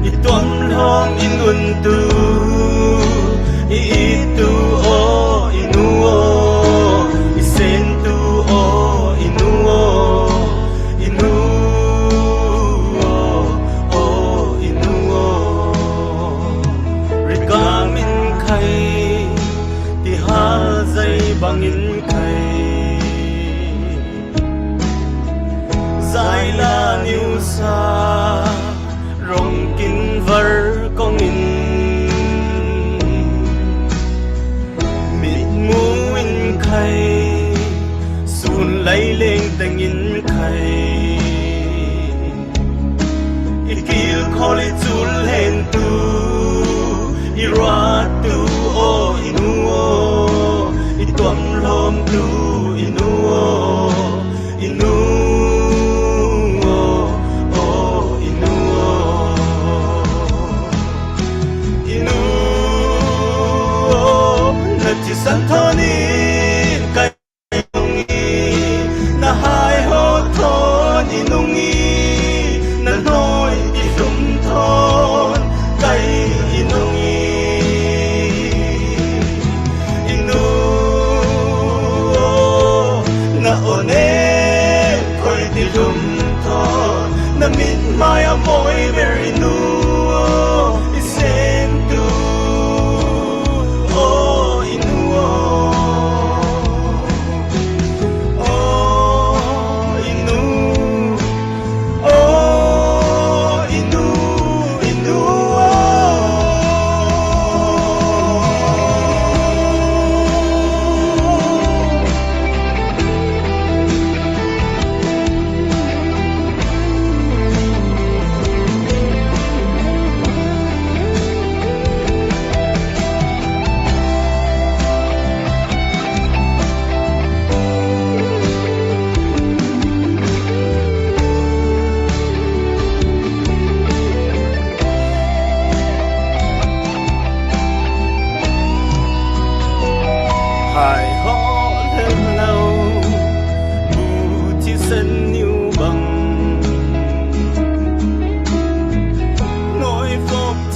[SPEAKER 7] i tom long in un tu i tu o inuo i sen tu o inuo inuo o inuo rigamin khai ti ha zai bangin khai zai la niu sa rong kin var kong in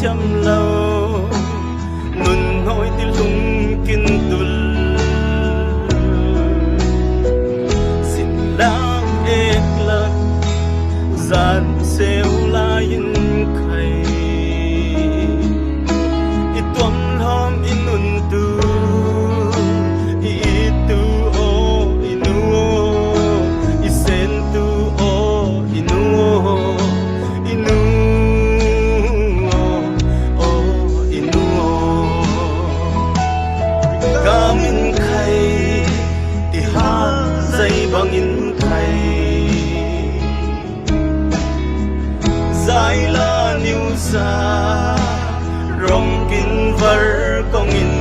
[SPEAKER 7] thiam lâu nun hoi ti lung kin tul sin lang ek lak zan seu la in khai i tuam lom in nun tu i tu o i nu o i sen tu o i nu o i nu o i nu o kamin khai ti ha zai bang in khai zai la niu sa rong kin var kong in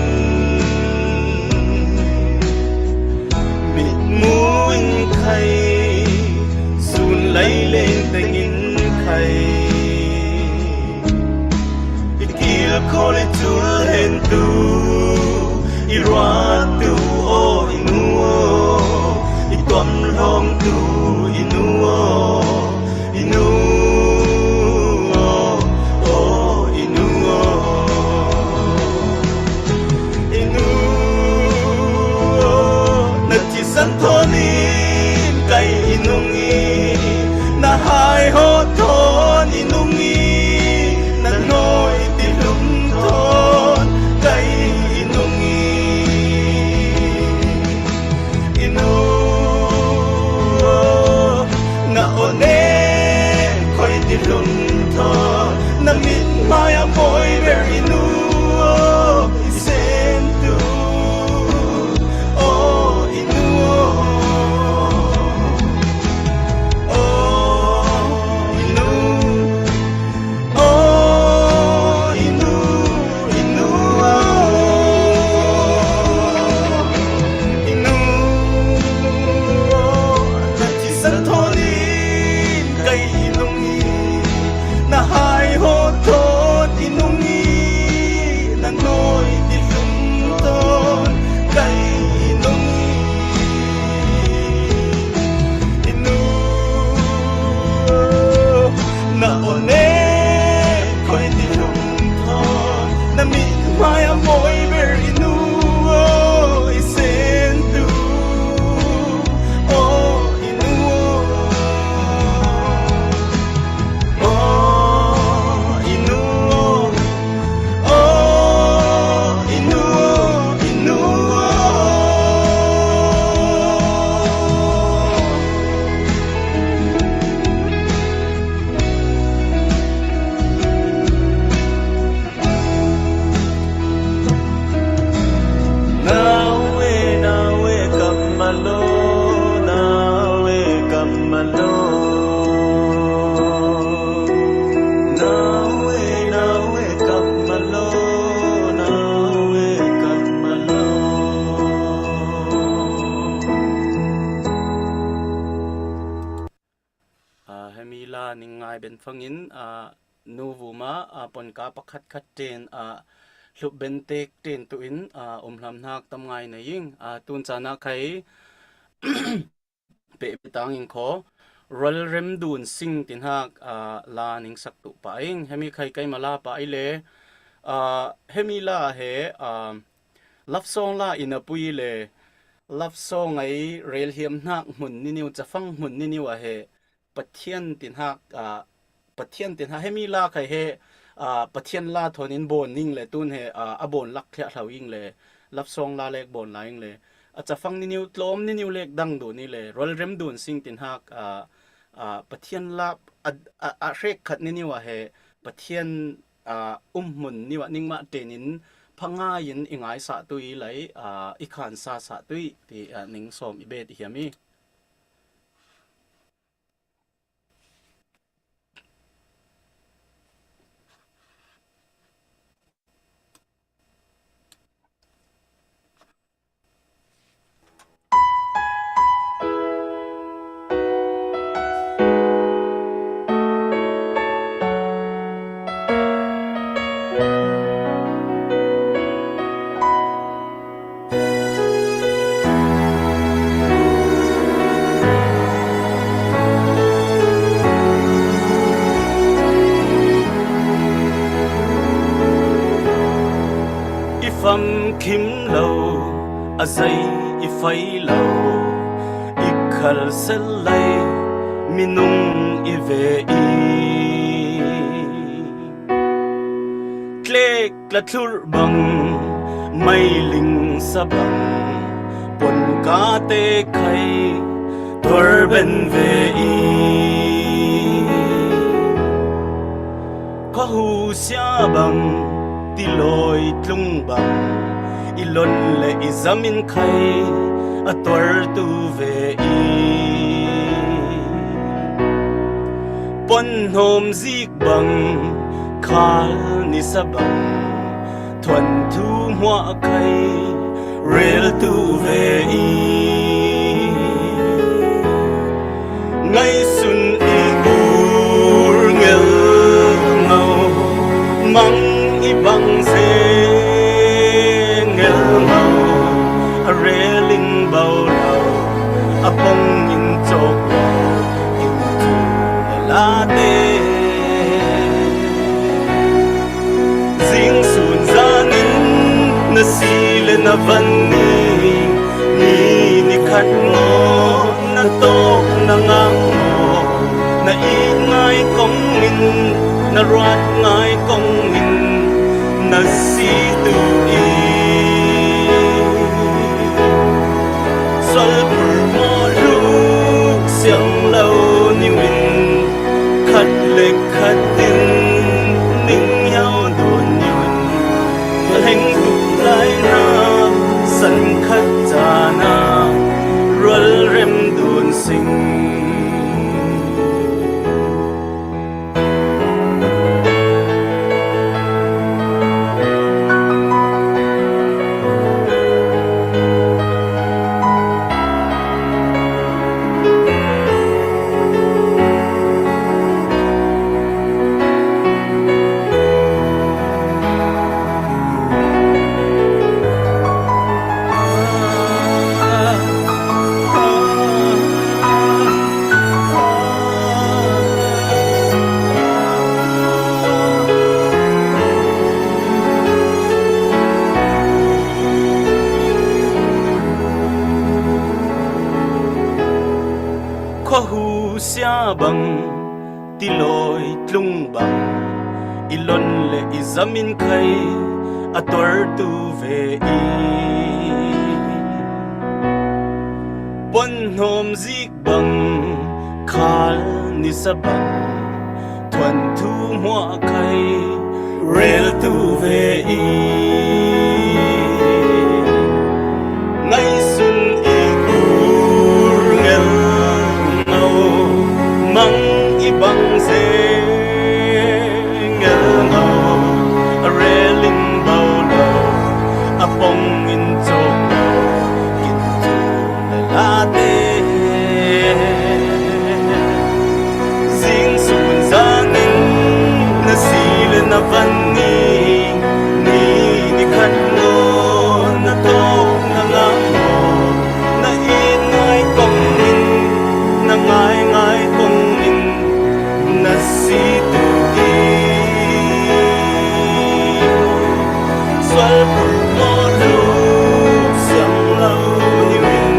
[SPEAKER 7] mit mu in khai sun lai lên teng in khai ikil khole chul hen tu i ra tu o inu o i tom long tu inu o inu o inu o inu o na chi san thonin kai inungi na hai ho thon inungi na noi ti lum thon kai inungi inu na one khoi ti lum thon na mit maya boy ver inu sen tu o inu o inu o inu inu inu na ti san thonin kai inungi na hai ho thon inungi na noi ti lum thon kai inungi inu na one khoi ti lum thon na mi mai amoi ver inu i sen tu o inu o inu o inu inu nawe kamalo nawe kamalo nawe kamalo nawe kamalo hemila ningai ben phangin nuvuma pon ka pakhat khat ten hlup ben tek ten tu in hlam nak tam ngai na ying tun chana khai pe tang in kho rol rem dun sing tin hak la ning sak tu pa ing hemi khai kai mala pa ile hemila he love song la in a pui le love song ai rel hiam nak mun ni niu chafang mun ni niu a he pathian tin hak pathian tin ha hemi la khai he pathian la thonin bon ning le tun he a bon lak thia thawing le love song la lek bon laing le chafang ni niu tlom ni niu lek dang du ni le rol rem dun sing tin hak pathian la a rek khat ni niu a he pathian mun ni wa ning ma tenin phanga yin ingai sa tui lai ikhan sa tui ti ning som ibe ti hiami pham kim lâu a dây i phai lâu i khal sel lay minung i ve i klek la thur bang mai ling sa bang pon ka te khai tor ben ve i có hu sia bang ti loi tlung bang i lon le i zamin khai a tor tu ve i pon hom zik bang khal ni sa bang thuần thu hoa khai rel tu ve i ngay sun i ur ngel ngau mang i bang se ngel ngau a reling bao lao a bong in chok in tu la te zing sun zanin na si le na van ni khat ngo na to na ngang mo na i ngai kong min na rat ngai kong min na si tu i sol pur mo lu siang lâu ni win khat le khat tin ning yao don yun heng tu lai na san khat jana rol rem dun sing bang ti loi tlung bang ilon le izamin khai ator tu ve i pon hom zik bang khal ni sa bang thuần thu hoa khai rel tu ve i ngay sun i ur ngel mang i bang se ngel ngau a reling bao lo a pong in chok kin tu la te zing sun zanin na si le na van ni khat no na to na ngang mo na i ngai kong min na ngai ngai kong na si tu i swal pur mo lu siang lâu ni win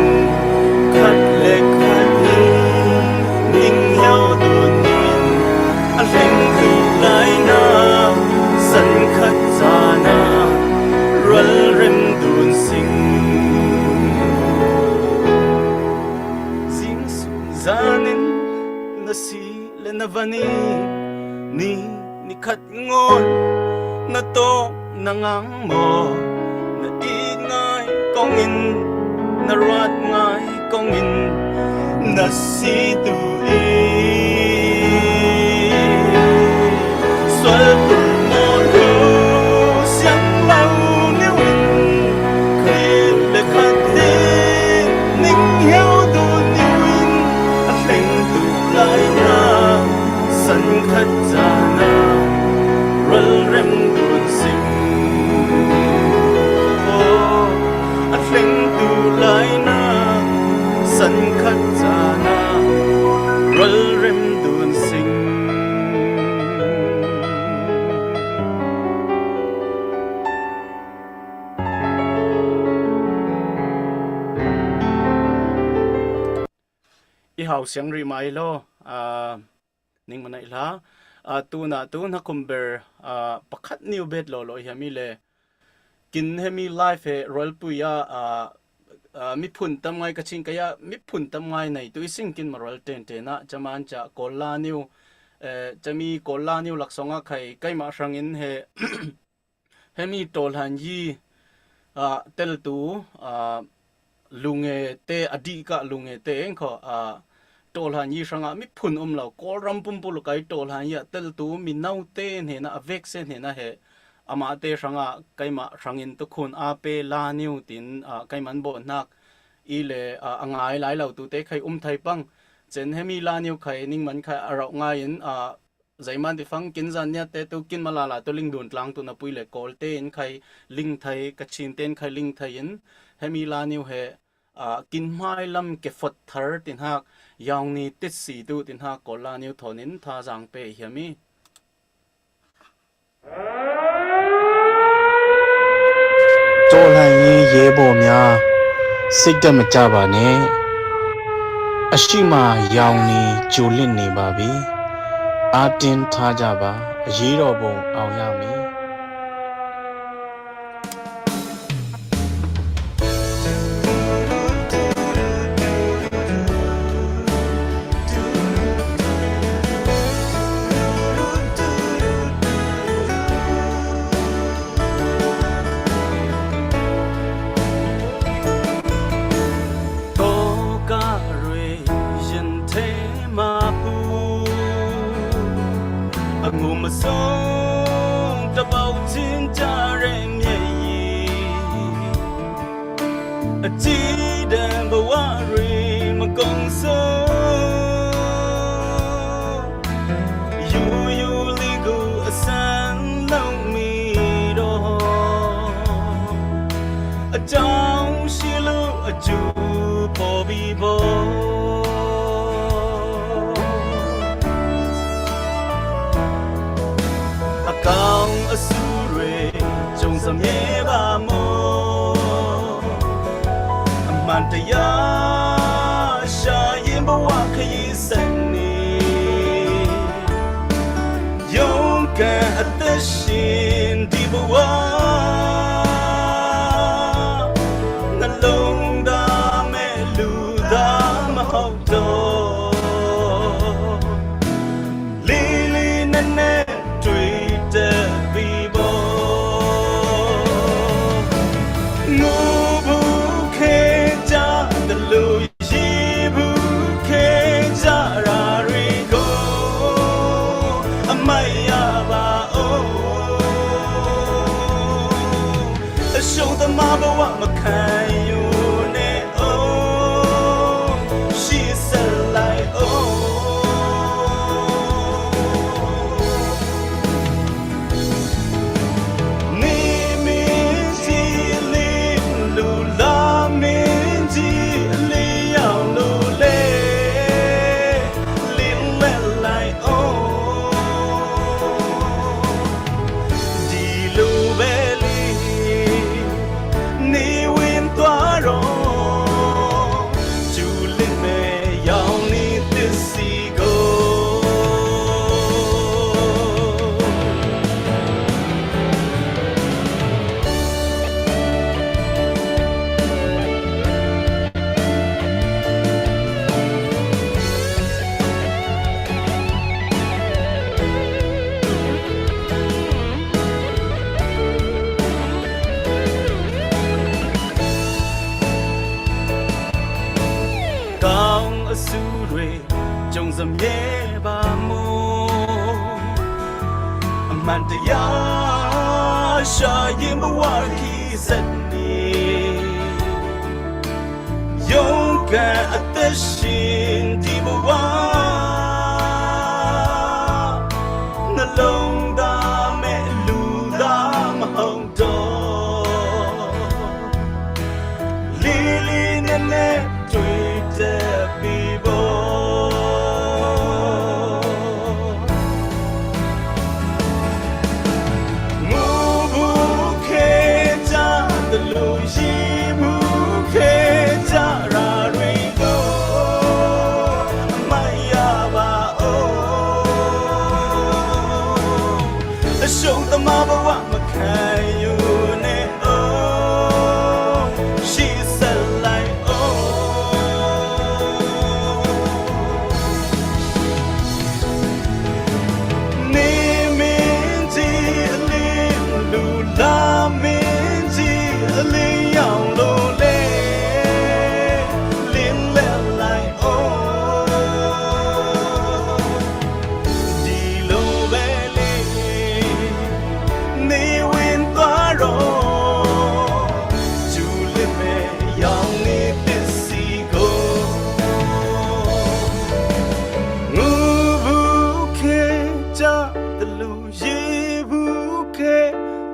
[SPEAKER 7] khat le khat ning heo dun yin a leng tu lai na san khat jana rol rem dun sing zing sun zanin na si na vani ni khat ngon na to na ngang mo na i ngai kong in na rat ngai kong in na si tu i swal pur mo lu siang lâu ni win khai le khat tin ning heo du ni win a leng tu lai na san khat jana rol rem dun sing a hleng tu lai na san khat jana rol hào xiang ri mai lo ning manai la tu na kumber pakhat new bed lo hemi le kin hemi life he royal puya mi phun tam ngai ka ching kaya mi phun tam ngai nei tu sing kin maral ten na chaman cha kolla new chami kolla new laksonga khai kai ma rangin he hemi tol han yi tel tu lunge te adi ka lunge te engkho tol han yi ranga mi phun lo kol ram pum pul kai tol han ya tel tu mi nau te ne na avek se ne na he ama te ranga kaima rangin tu khun a pe la new tin kaiman bo nak i le angai lai lo tu te khai thai pang chen hemi la new khai ning man khai arau ngai in zaiman ti fang kin zan nya te tu kin malala to ling dun tlang tu na pui le kol te in khai ling thai ka chin ten khai ling thai in hemi la new he kin mai lam ke fot thar tin hak yang ni tit si tu tin hak kol la new thonin tha jang pe hiami
[SPEAKER 6] တော်လှန်ရေးရဲဘော်များစိတ်တက်မကြပါနဲ့အရှိမရောင်နေကြိုလင့်နေပါပြီအာတင်းထားကြပါအရေးတော်ပုံအောင်ရမည်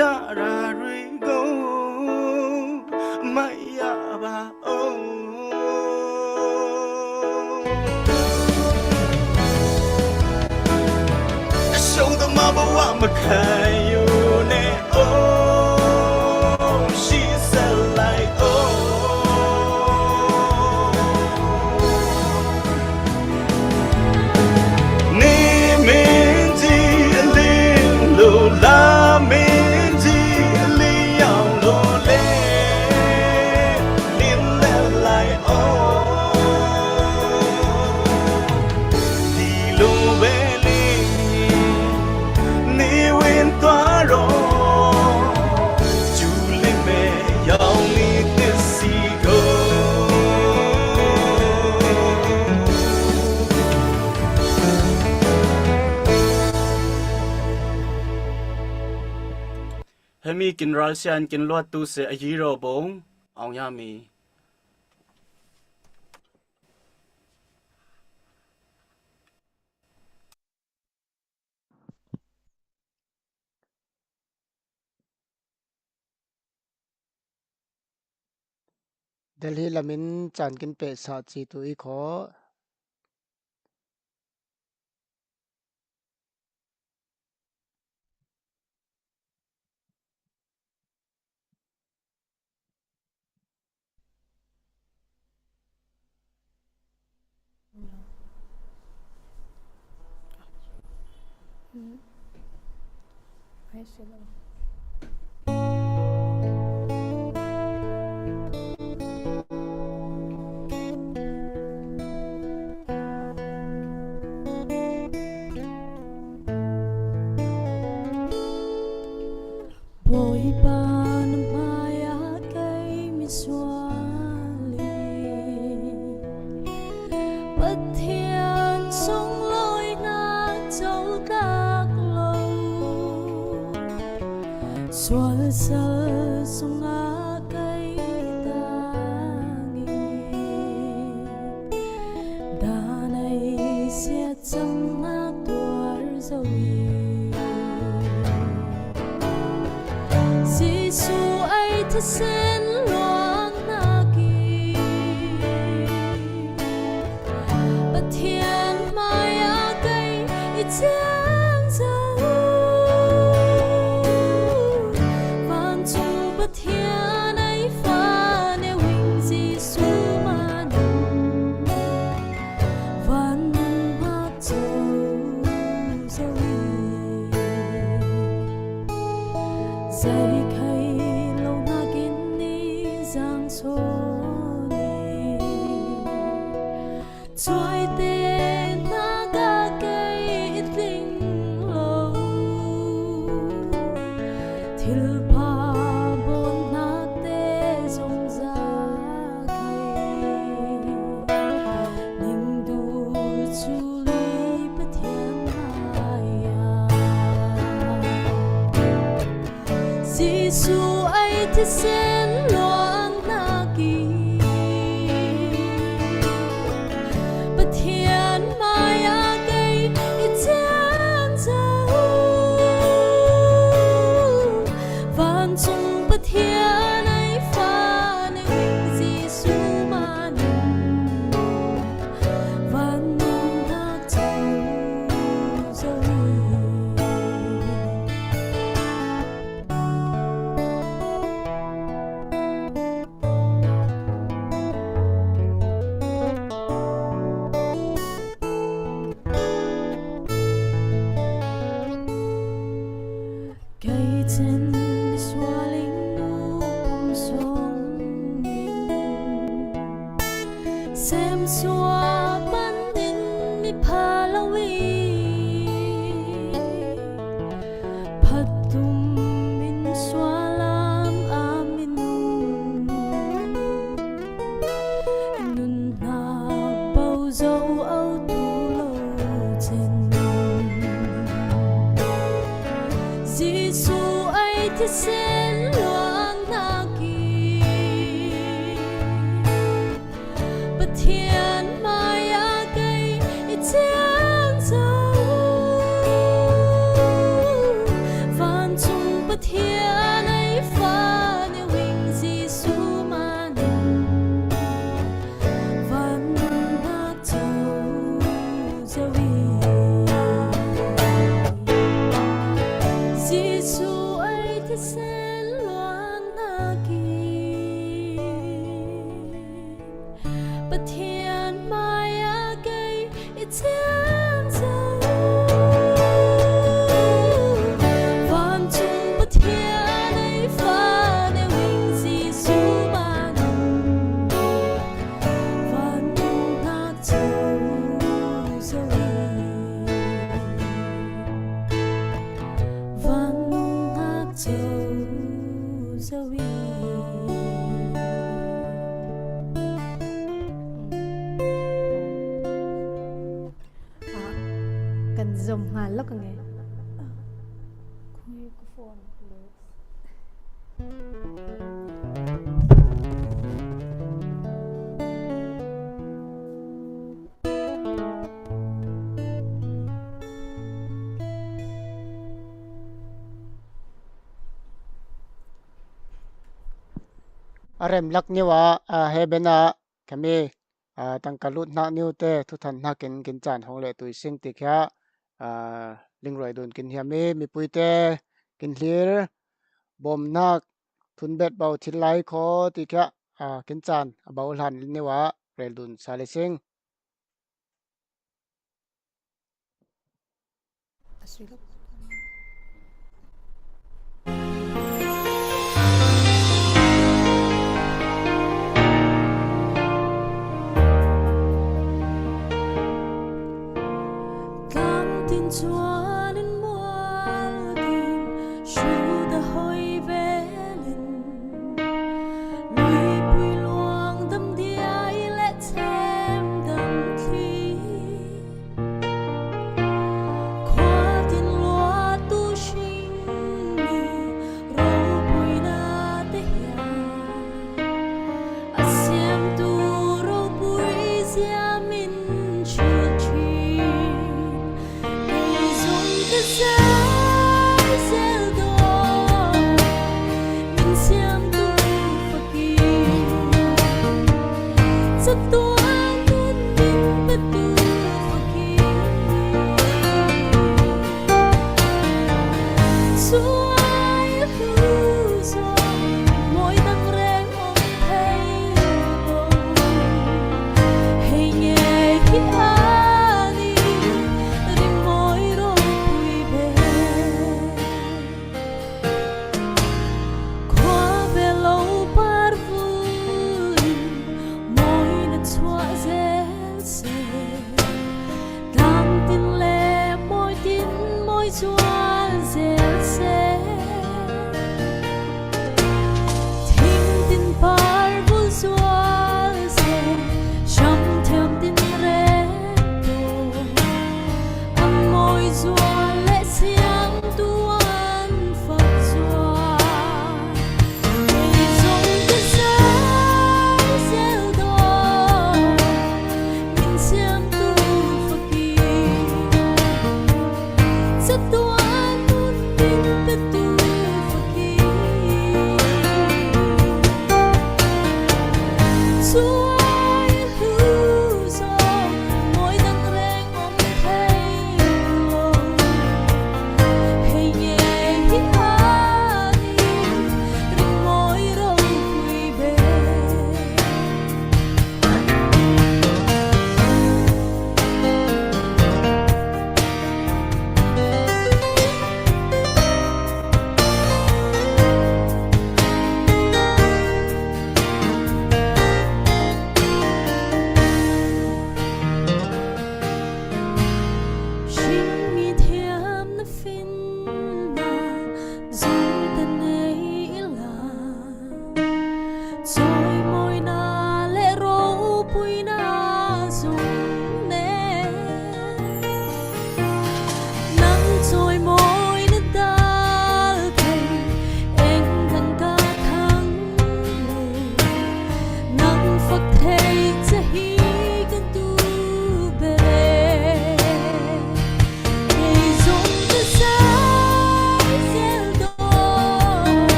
[SPEAKER 7] cha ra rồi go maya ba show the mama wa makayo ne she said like ni min ji lin lo la min ji li yang lo le lin le like di lo be li ni win toa ro ju li me yang ni this see goให้มีกินราเซียนกินลวดตูเสอยีโรบงเอายามี
[SPEAKER 1] เดลฮีลามินจานกินเป็ดสาจีตุอีขอ
[SPEAKER 12] bồi bàn maya cây mi xóa lì bất thiên sông lối na châu các lâu xóa sơ sông á cây ta nghi đà này sẽ chẳng á tuar dâu Giêsu ấy thật xin loang na kỳ bất thiên maya cây ít chẳng dấu vạn chu bất thiên ấy pha nêu hình Giêsu mà nằm vạn hát dấu dấu dây khay lâu na kín ni giang số ni trôi tên na ga cây ít linh lâu thil pa bon na te dòng ra cây ning du chu li bất thiên maya Giêsu ấy thì xin loang na kỳ bất thiên maya cây ít chẳng dấu vạn chung bất thiên ấy pha nên hình Giêsu mà nằm vạn hát dấu dấu cây trên đi xóa linh nu cùng sông mình xem xóa ban đến mi pha lâu phát tum min xóa lam amin nun na bao dấu âu tu lâu trên Giêsu ấy thì xin loang na kỳ bất thiên maya cây ít chẳng dấu vạn chung bất thiên zawi
[SPEAKER 13] cần dùng hà lúc nghe
[SPEAKER 1] arem lak niwa hebena kami tangkalut na niute thu than na kin chan hong le tui sing ti kha lingroi dun kin hiami mi puite kin hlir bom nak thun bet bau thil lai kho ti kha kin chan bau hlan niwa rel dun sale sing
[SPEAKER 12] cam tin chúa nên muôn tin su ta hoi về lên lui bùi luang tâm dia lệ thêm đầm khi qua tin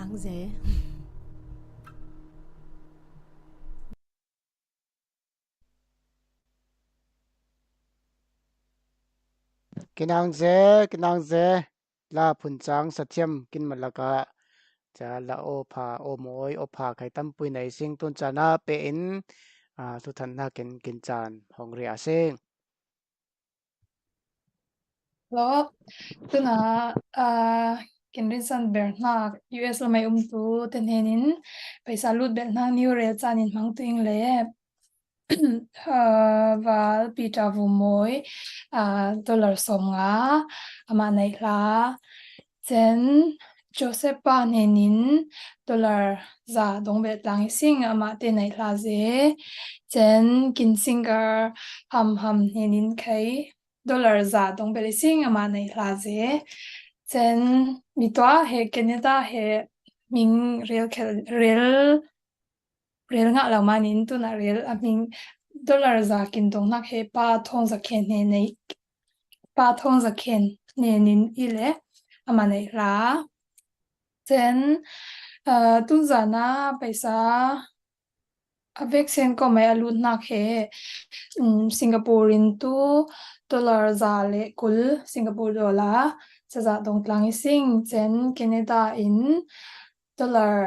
[SPEAKER 13] sáng dễ
[SPEAKER 1] Kinh ang dê la phun chang sa thiam kin malaka cha la o pha o moi o pha khai tam pui nei sing tun chana pe in thu than na kin chan hong ria sing
[SPEAKER 11] lo tu na kin rin san ber na US la mai tu ten henin paisa lut ber na new rel chanin mang tu ing le và pita vu moi dollar som nga ama nei la chen Joseph pa nenin dollar za dong bet lang sing ama te nei la ze chen kin singer ham nenin kai dollar za dong bet sing ama nei la ze chen mi to he Canada he ming rel nga la manin tu na rel a ming dollar za kin dong nak he pa thong za khen ne nei pa thong za khen ne nin ile ama nei la chen tun za na paisa vaccine ko mai alut nak he Singapore in tu dollar za le kul Singapore dollar sa za dong tlang sing chen Canada in dollar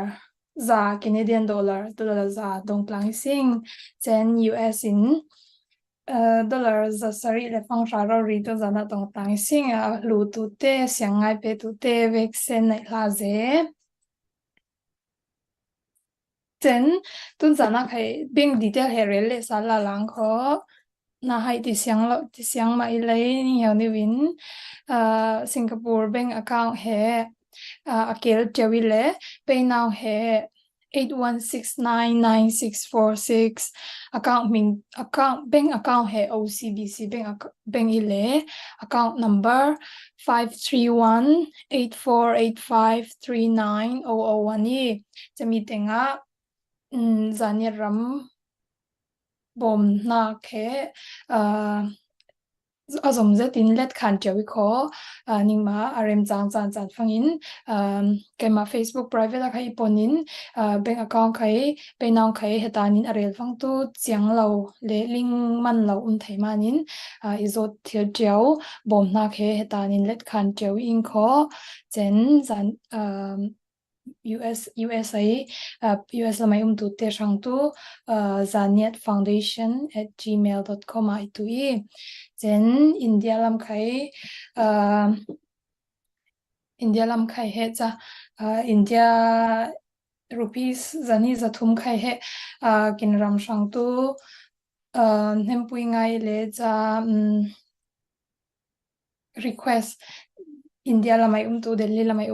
[SPEAKER 11] za Canadian dollar za dong tlang sing chen US in dollar za sari le pang ra ro ri to za na dong tlang sing lu tu te siang ngai pe tu te vaccine nei la ze chen tun za na khai bank detail he re le sa la lang kho na hai ti siang mai lai ni hau ni win Singapore bank account he akil chawile pay now he 81699646 account bank account he OCBC bank ile account number 53184853900 ni chami tenga zania ram bom na ke azom zetin let khan chawi kho ningma arem chang phangin kema Facebook private khai ponin bank account khai penaw khai hetanin arel phang tu chiang lo le ling man lo thai manin izot thil tiao bom na khe hetanin let khan chawi in kho chen zan USA mai tu te sang tu zaniatfoundation@gmail.com ai tu i chen India lam khai he cha India rupees zani zathum khai he kinram sang tu hempui ngai le cha request India la mai tu Delhi la mai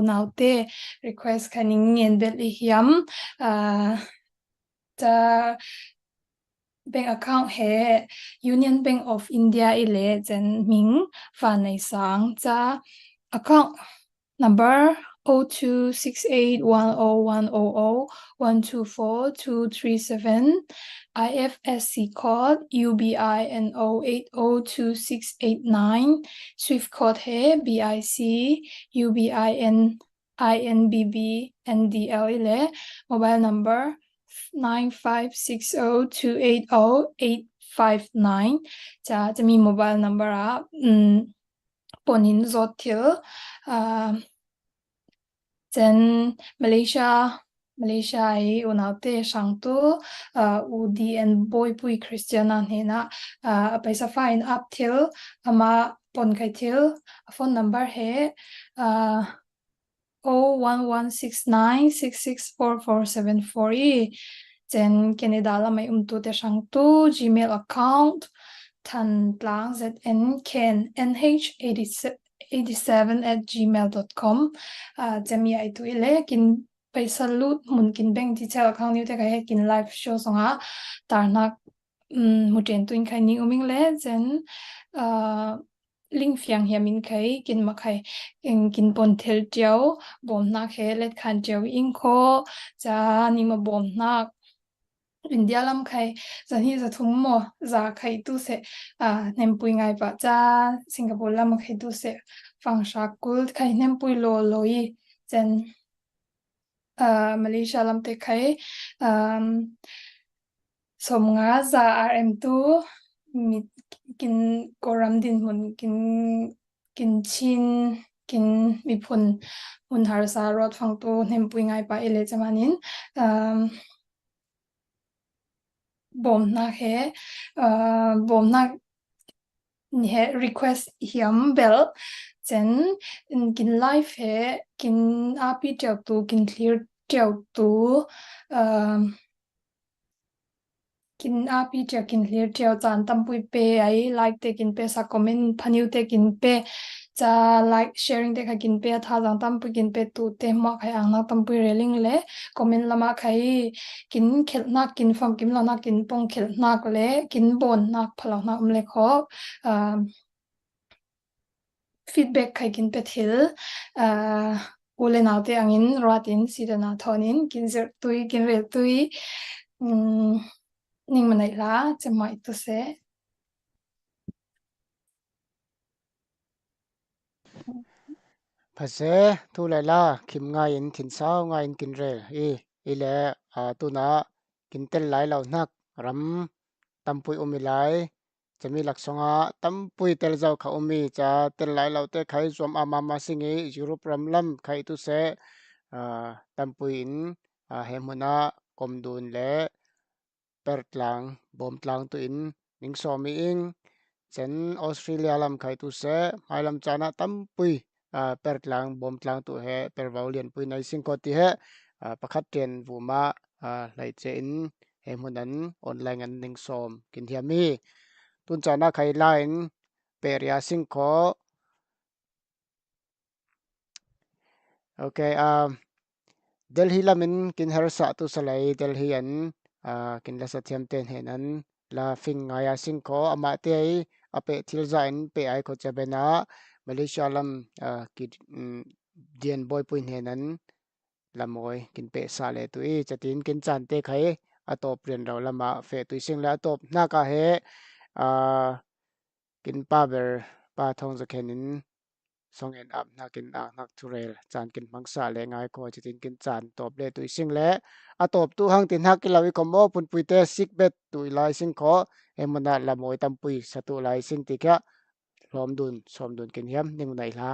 [SPEAKER 11] naute request khaning ngen bel hiam ta bank account he Union Bank of India ile chen ming fa nei sang cha account number 0268101001242237 IFSC code UBINO 802689 Swift code he BIC UBIN INBB NDL ile mobile number 9560280859 cha chami mobile number ponin zotil chen Malaysia ai unaute sangtu UDN boy pui Christiana hena paisa fine up till ama pon kai til phone number he 01169664474 i chen Canada la mai tu te sangtu Gmail account than tlang zn ken nh87@gmail.com chami ai tu ile kin paisa lut mun kin bank detail account ni te ka he kin live show songa tarnak muten tuin khai ni uming le chen link fiang hiamin khai kin makhai kin pon thel tiao bom na khe let khan tiao in kho cha ni ma bom na India lam khai zani za thum mo za khai tu se nempui ngai pa cha Singapore lam khai tu se fang sha kul khai nempui lo loi chen มาเลเซียลำเตะไข่สมงาซาRM2มีกินกอรัมดินมุนกินชินกินมีผลมุนหารสารอดฟังตัวเนมปุยง่ายไปเอเลจามานินบอมนักบอมนักนี่request เฮียมเบลเจนกินไลฟ์กินอาพีเจ้าตัวกินเคลียร์เจ้าตัวกินอาพีเจ้ากินเคลียร์เจ้าจานตั้มปุยเปไอไลค์เตกินเปสักคอมเมนต์พันิวเตกินเปจะไลค์แชร์เตะกินเปท่าจังตั้มปุยกินเปตูเตมมาใครอ่างนักตั้มปุยเรลิงเล่คอมเมนต์ละมาใครกินเข็ดนักกินฟังกินละนักกินปงเข็ดนักเล่กินบนนักพลังนักเล่ขอfeedback ใครกินเป็ดหิลอุเลนาเตอังอินรัตินสีดนาทอนินกินเจอตุยกินเรตุยนิ่งมันไหนละจะไม่ตัวเส
[SPEAKER 1] ภาษาทุเรล่าคิมง่ายอินถิ่นสาวง่ายอินกินเรอีเล่ตัวน่ะกินเต้นไหลเหล่านักรำตำปุยอมิไหลจะมีหลักสงะตั้มปุยเตลเจ้าเขาอมีจะเตลไหลเราเตะไข่สวมอามาสิงห์ยุโรปรำลำไข่ตุเสตั้มปุยอินเฮมุนะกอมดูนเละเปิดหลังบอมหลังตัวอินนิงสอมีอิงเซนออสเตรเลียลำไข่ตุเสไม่ลำจานะตั้มปุยเปิดหลังบอมหลังตัวเฮเปิดวาวเลียนปุยในสิงคโปร์ที่เฮประคัดเตียนวูมาไหลเจอินเฮมุนันออนไลน์กันนิงสอมกินเทียมีตุนจานะไข่ไลน์เปรียสิงคโอเคเดลฮีลามินกินเฮร์สะตุสไลเดลฮีอันกินละสัตยมเตนเฮนันลาฟิงไงาสิงคอามาเตยอเปทิลซาอินเปไอโคจะเบนะมาเลเซียลัมกิเดียนบอยปุยเฮนันละมอยกินเปซาเลตุยจะตินกินจันเตไข่อตบเรียนเราละมาเฟตุยสิงและอตบนากาเฮกินป้าเบอร์ป้าทองจะแค่นินสองเอ็นอับนักกินนักทุเรลจานกินมังสาและง่ายก็จะตินกินจานตบเลตุยสิงและตบตู้หังตินหักกินลาวิคอมโมปุ่นปุยเตสิกเบ็ดตุยลายสิงขอเอ็มมันละมวยตำปุยสตุลายสิงติกะสอมดุนกินเฮียมนิ่งไหนละ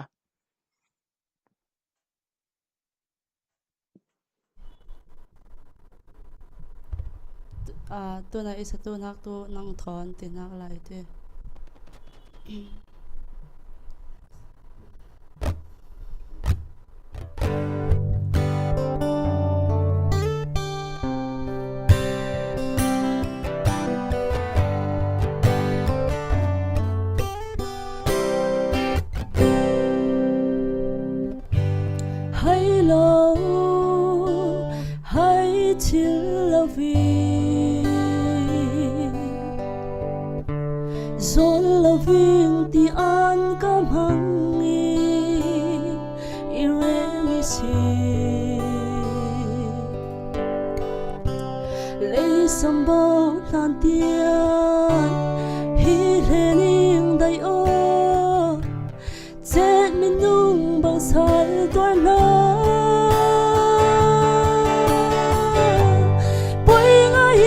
[SPEAKER 12] ตัวไหนสตัวนักตัวนั่งถอนตินักอะไรเต้ให้เราให้ทิลลาวีZola ving ti an kam hangi iremisi le sambo lan tian hi lening dai o chen minung bang sal tor na poi ngai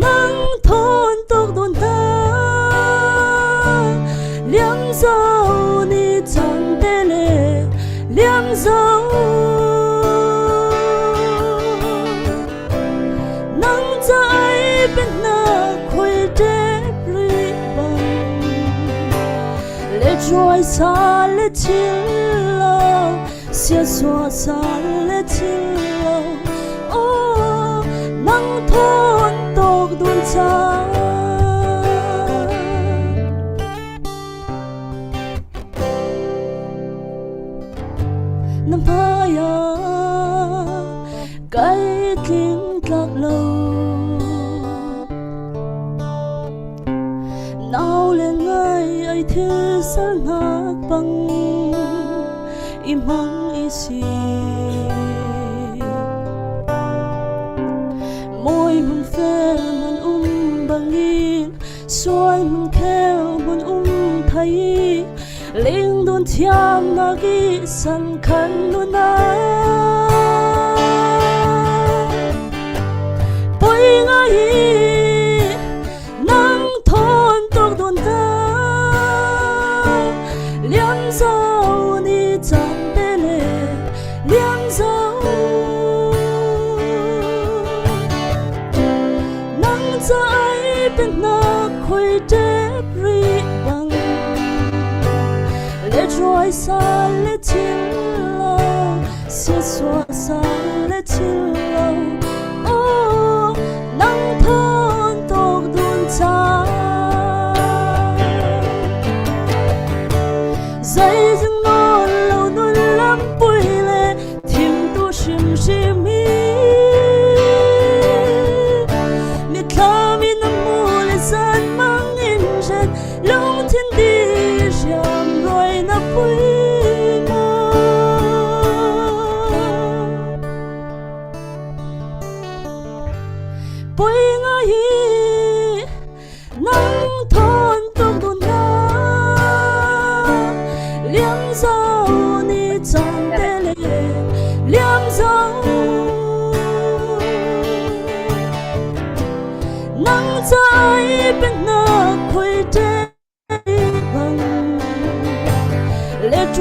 [SPEAKER 12] nang thon tok don liam dâu ni chẳng tê lệ liam dâu nắng trái bên na khôi đẹp rì bằng lệ trôi xa lệ chill lâu xia xóa xa lệ chill lâu ô nắng thôn tộc đun cha năm phaya cái tiếng lạc lâu nào lên ngay ai thứ sáng ngạc bằng im hăng isi môi mun phê mun bangin xoay mun kheo mun thấy linh đồn thiam na gi san khăn luôn na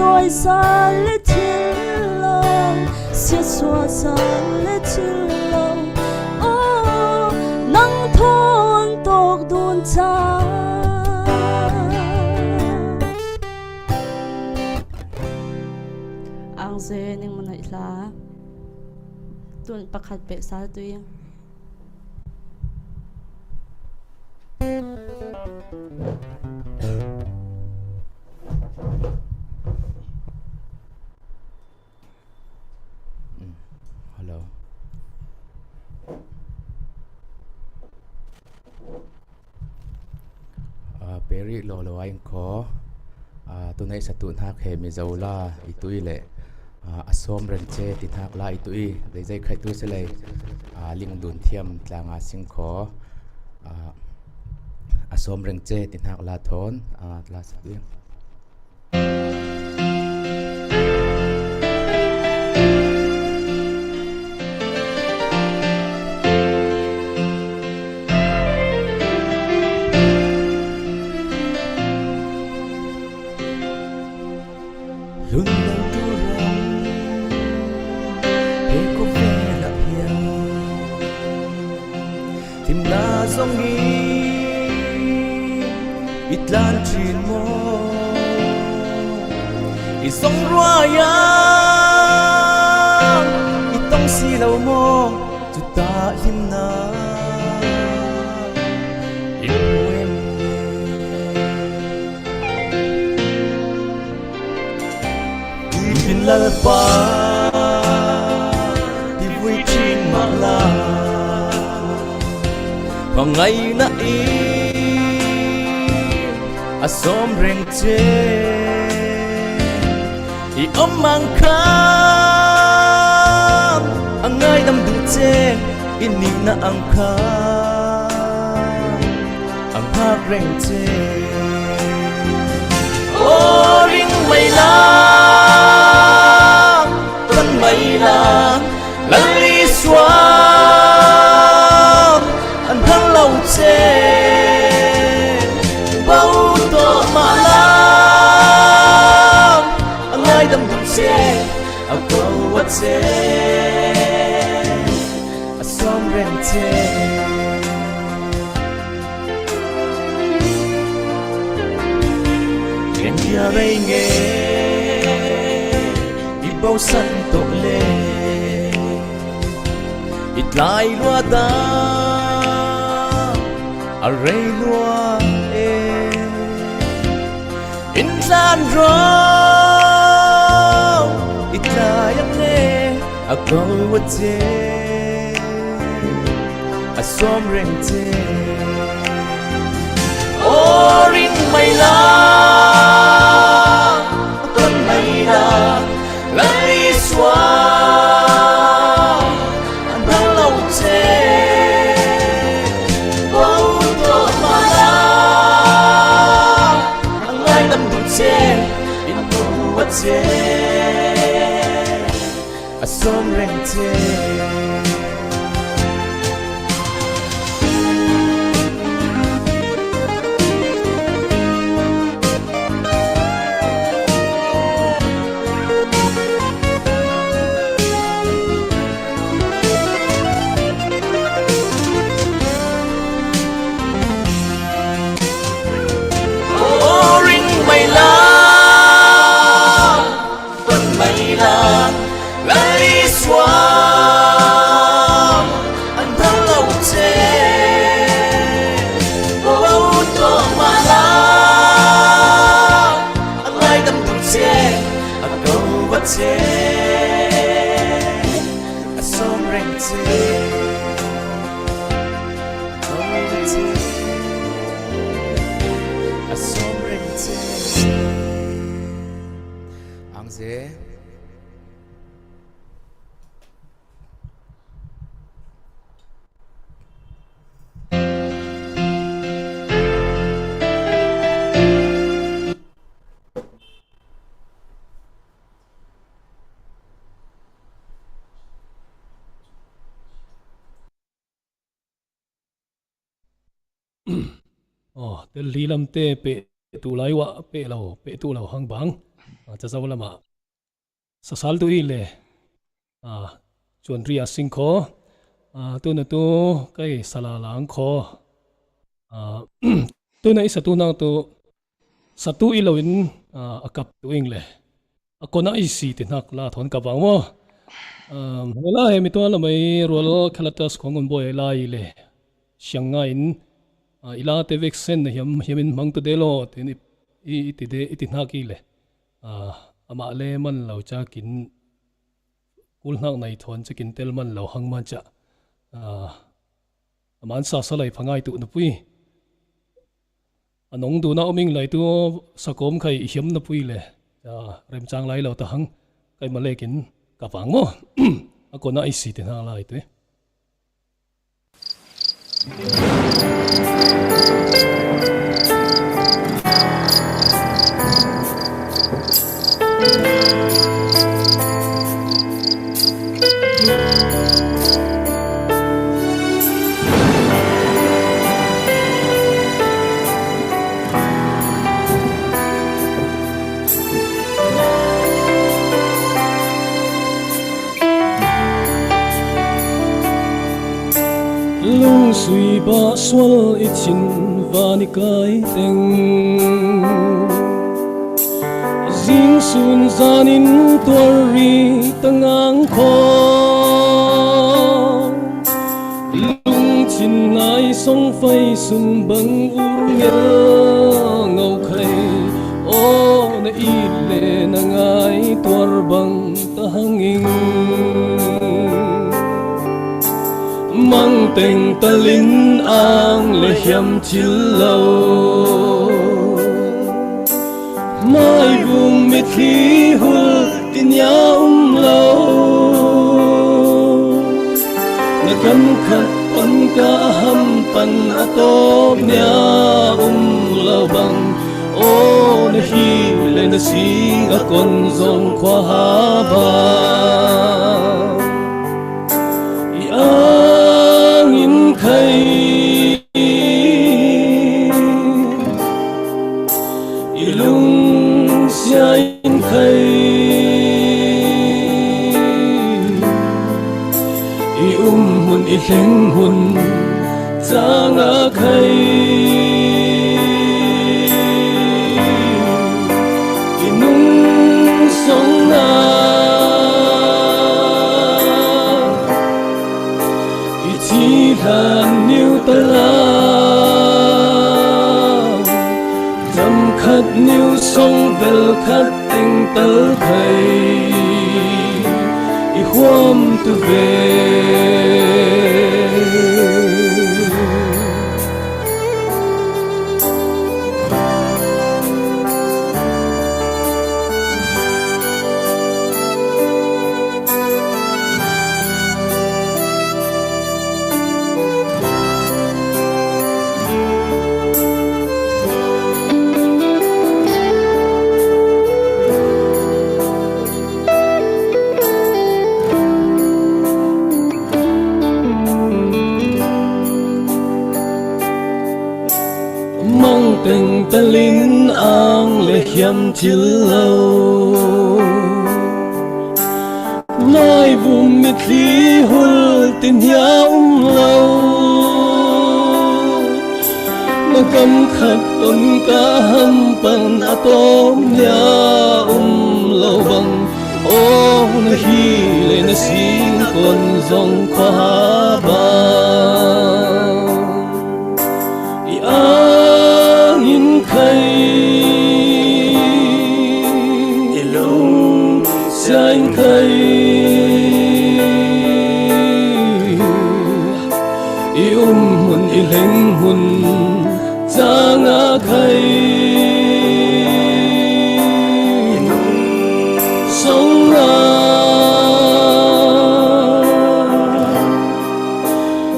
[SPEAKER 12] rồi xa lết thiên lòng xiết xóa xa lết thiên lòng ô nắng thôn tộc đun cha ang ze ning manai la tuan pakhat pe sal tuya
[SPEAKER 6] hello peri lo lo ai ko tu nei satun ha khe mi zola itui le asom ren che ti thak la itui le jai khai tu se le ling dun thiam tlanga sing kho asom ren che ti thak la thon la sa tu luôn lâu tu rong he có vẻ là hiền tìm na song nghi ít lan truyền mô ít song roa yang ít tông si lâu mô chú ta lim na lal pa đi vui trên mặt la vào ngày na i asom reng che i mang kham angai dam du che ini na ang kham ang hak reng che o ring mai la mây la lăn li xoam anh thăng lâu chê bao tô mà lam anh ai đâm đâm chê anh câu vật chê anh xóm ren chê nghe nhà đây nghe bao sân tổ lệ ít lại loa da ở đây loa in gian rong ít lại anh nè ở câu vật chê ở xóm ren chê ô ring mây la con mây la lấy xóa anh đang lâu chê bao tô mà la anh ai đâm đủ chê in đủ vật chê à xóm ren chê
[SPEAKER 4] te li lam te pe tu lai wa pe lo hang bang จะเจ้าละมาสัลตุอีเลยจวนเรียสิงโคตัวนั้นตัวใกล้สลาลังโคตัวนั้นสตูนังตัวสตูอีลวินกับตัวเองเลยคนนั้นอีสีตินักลาทอนกับวังว่าเวลาเห็นมีตัวละไม่รัวล้อขลัดของคนบ่อยลายเลยเชียงไงอีลาเตวิกเซนเฮียมินมังตัวเดโลตินี่อีตินักอีเลยมาเลมันเราจะกินกุลนักในทอนจะกินเตลมันเราหังมันจะมันซาสลายพังไงตุนปุยน้องดูน่าอมิงไหลตัวสะกมใครเหี่ยมนับปุยเลยเริ่มจางไหลเราตะหังใครมาเล่กินกับฝังมั้งคนน่าไอซีติน่าไหลตัวลุงสุยบาสวลอิชินวานิกายเต็งจิงสุนจานินตัวรีตั้งอังคอลุงชินไอส่งไฟสุนบังอุรเงาเงาใครโอ้นอีเลนังไอตัวบังตะหังอิงมังเต็งตะลินอ่างและเหียมชิลเลาไม่บุมมิทีหุลตินยาเลานักกันขัดปันกะหัมปันอตบเนียเลาบังโอ้นฮีเลนสิงอคอนซงควาฮาบาใครอีลุงเสียอินใครอีหุ่นอีเล็งหุ่นจางอาใครอีนุ่งสงนาทานนิ้วตะลาจำขัดนิ้วทรงเบลขัดเต็งเตอไทยอีความตุเวเต็งตะลินอ่างและเขียมชิลเลาไม่บุมมิตรีหุลตินยาเลานักกันขัดปนกะหัมปันอตมยาเลาบังโอ้นฮีเลนสิงคนซงควาบาใครอีลุงเสียงใครอีหุ่นอีเล็งหุ่นจางอาใครอีนุ่งสงนา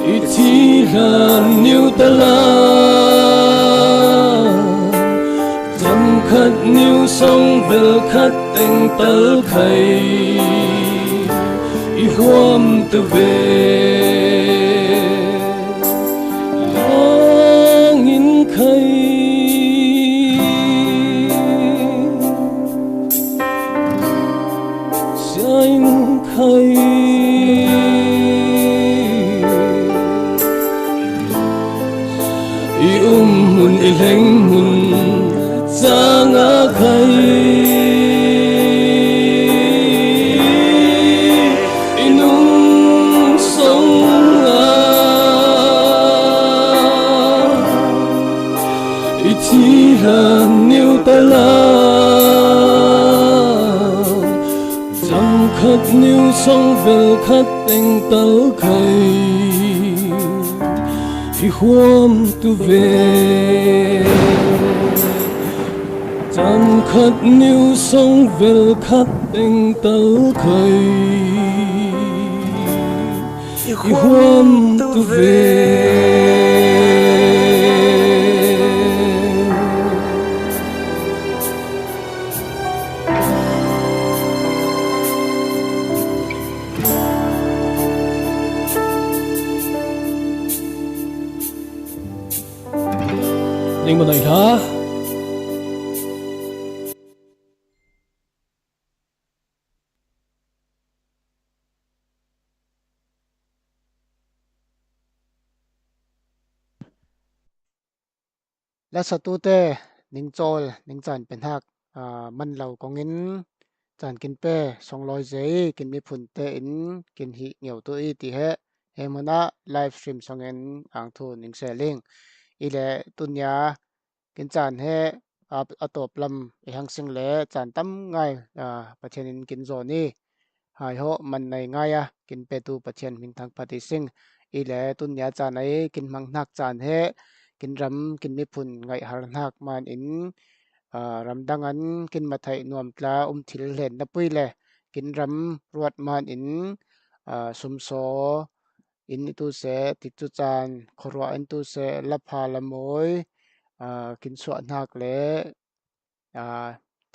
[SPEAKER 4] อีที่ลานนิ้วตะลาขัดนิ้วทรงเบลขัดเต็งเตอไข่อีความตะเวลองอินไข่ in khai i mun i leng mun changa khai inung songa i chi la niu ta la khát níu sông về khát tình tao khơi khi hôm tu về chẳng khát níu sông về khát tình tao khơi khi hôm tu về nhưng mà này hả
[SPEAKER 1] และศัตรูเต้นิงโจลนิงจันเป็นหักมันเหล่ากองเงินจันกินเป้200เจกินมีผุนเตอินกินหิเหนียวตัวอีตีเฮเฮมนะไลฟ์สตรีมสองเงินอ่างทูนิงเซลิงอีเล่ตุนยากินจานเฮอตบลำอีหังสิงเล่จานตั้มง่ายประเทศนินกินโซนี่หายโหมันในง่ายกินเปตูประเทศมิงทางปฏิสิงอีเล่ตุนยาจานไหนกินมังนักจานเฮกินรำกินมิพุนไงหานักมันอินรำดังอันกินมาไทยนวมตลาถิลเห็นนับปุยเลยกินรำรวดมันอินสมโซอินตุเสติดจุจานครัวอินตุเสละพาละมวยกินสวนนักเลย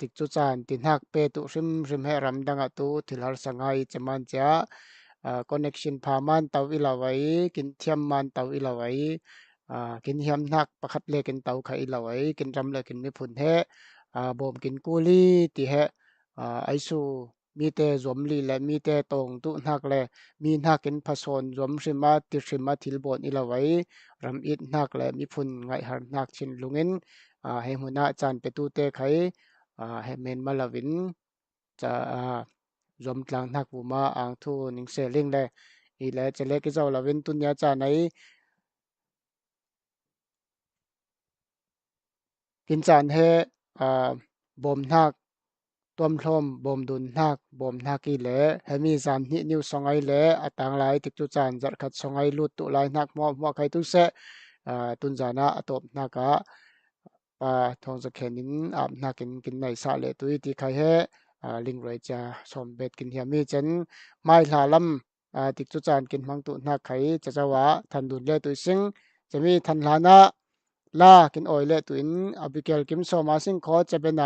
[SPEAKER 1] ติดจุจานตินหักเปตุริมให้รำดังอตุถิลหาสังไงจะมันจะconnection พามันเตาอิลาไว้กินเทียมมันเตาอิลาไว้กินเฮียมนักประคัดเลกินเตาไข่เหลวยกินรำเลยกินไม่ผุนเฮบ่มกินกุลีตีเฮไอซูมีแต่รวมลีและมีแต่ตรงตุนักเลยมีนักกินผสมรวมสิมาติสิมาทิลบนอิลาไว้รำอิดนักเลยมีผุนไงหานักชินลุงินให้หัวหน้าจานไปตูเตไข่ให้เมนมาลาวินจะรวมกลางนักบุมาอ่างทูนิงเซลิงเลยอีแล้วจะเล็กก็เจ้าลาวินตุนยาจานไหนกินจานเฮบ่มนักต้มลมบ่มดุนนักบ่มนักอีเล่ให้มีจานนิวสองไอเล่ต่างหลายติดจุจานจัดขัดสองไอลุดตุลายนักมัวใครตุเสตุนจานะตบนักทองจะเข็นินนักกินในสาเลตุยที่ใครเฮลิงไรจะสมเบ็ดกินเฮียมีจันไม่ลาลำติดจุจานกินมังตุนักใครจะจะว่าทันดุนเล่ตุยซิงจะมีทันลานะลากินออยเล่ตุนอบิเกลกิมโซมาซิงขอจะเป็น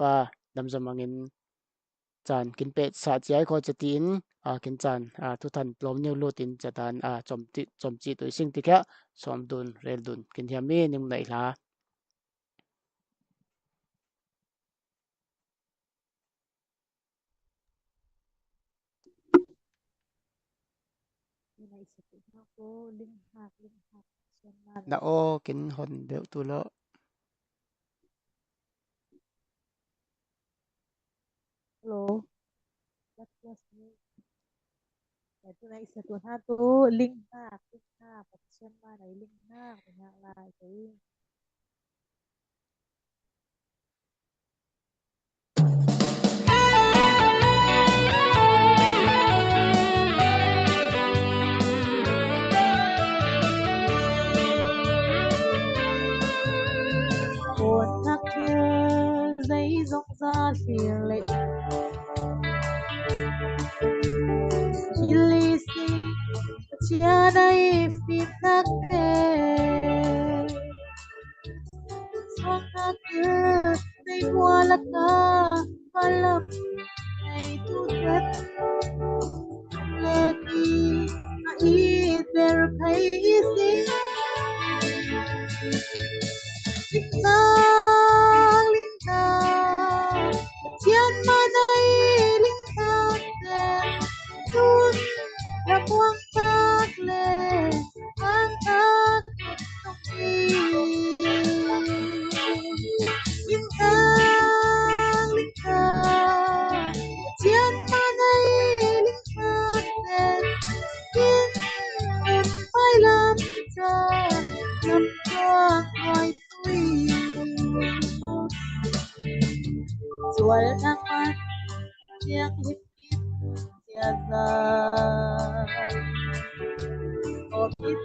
[SPEAKER 1] ปาดำจมังอินจานกินเป็ดสาใจขอจะตีนกินจานทุกท่านปลอมนิวโลตินจะทานจมจีตุยซิงติแค่สมดุลเรลดุลกินเฮียมีนิมไหนลานาโอกินหอนเบลตุโล
[SPEAKER 10] ฮัลโหลรัสรัสนี่แต่ตัวไหนสักตัวห้าตัวลิงห้าปัจจัยมาไหนลิงห้าเป็นอย่างไรตัว buồn thắc nhớ giấy róc ra phía lệ chỉ lì xì chia đây phim thắc kề xong thắc nhớ giấy qua là ca và lập ngày tu chất lệ kỳ ai ver thấy gì lintang lintang chian manay lintang chia ra có biết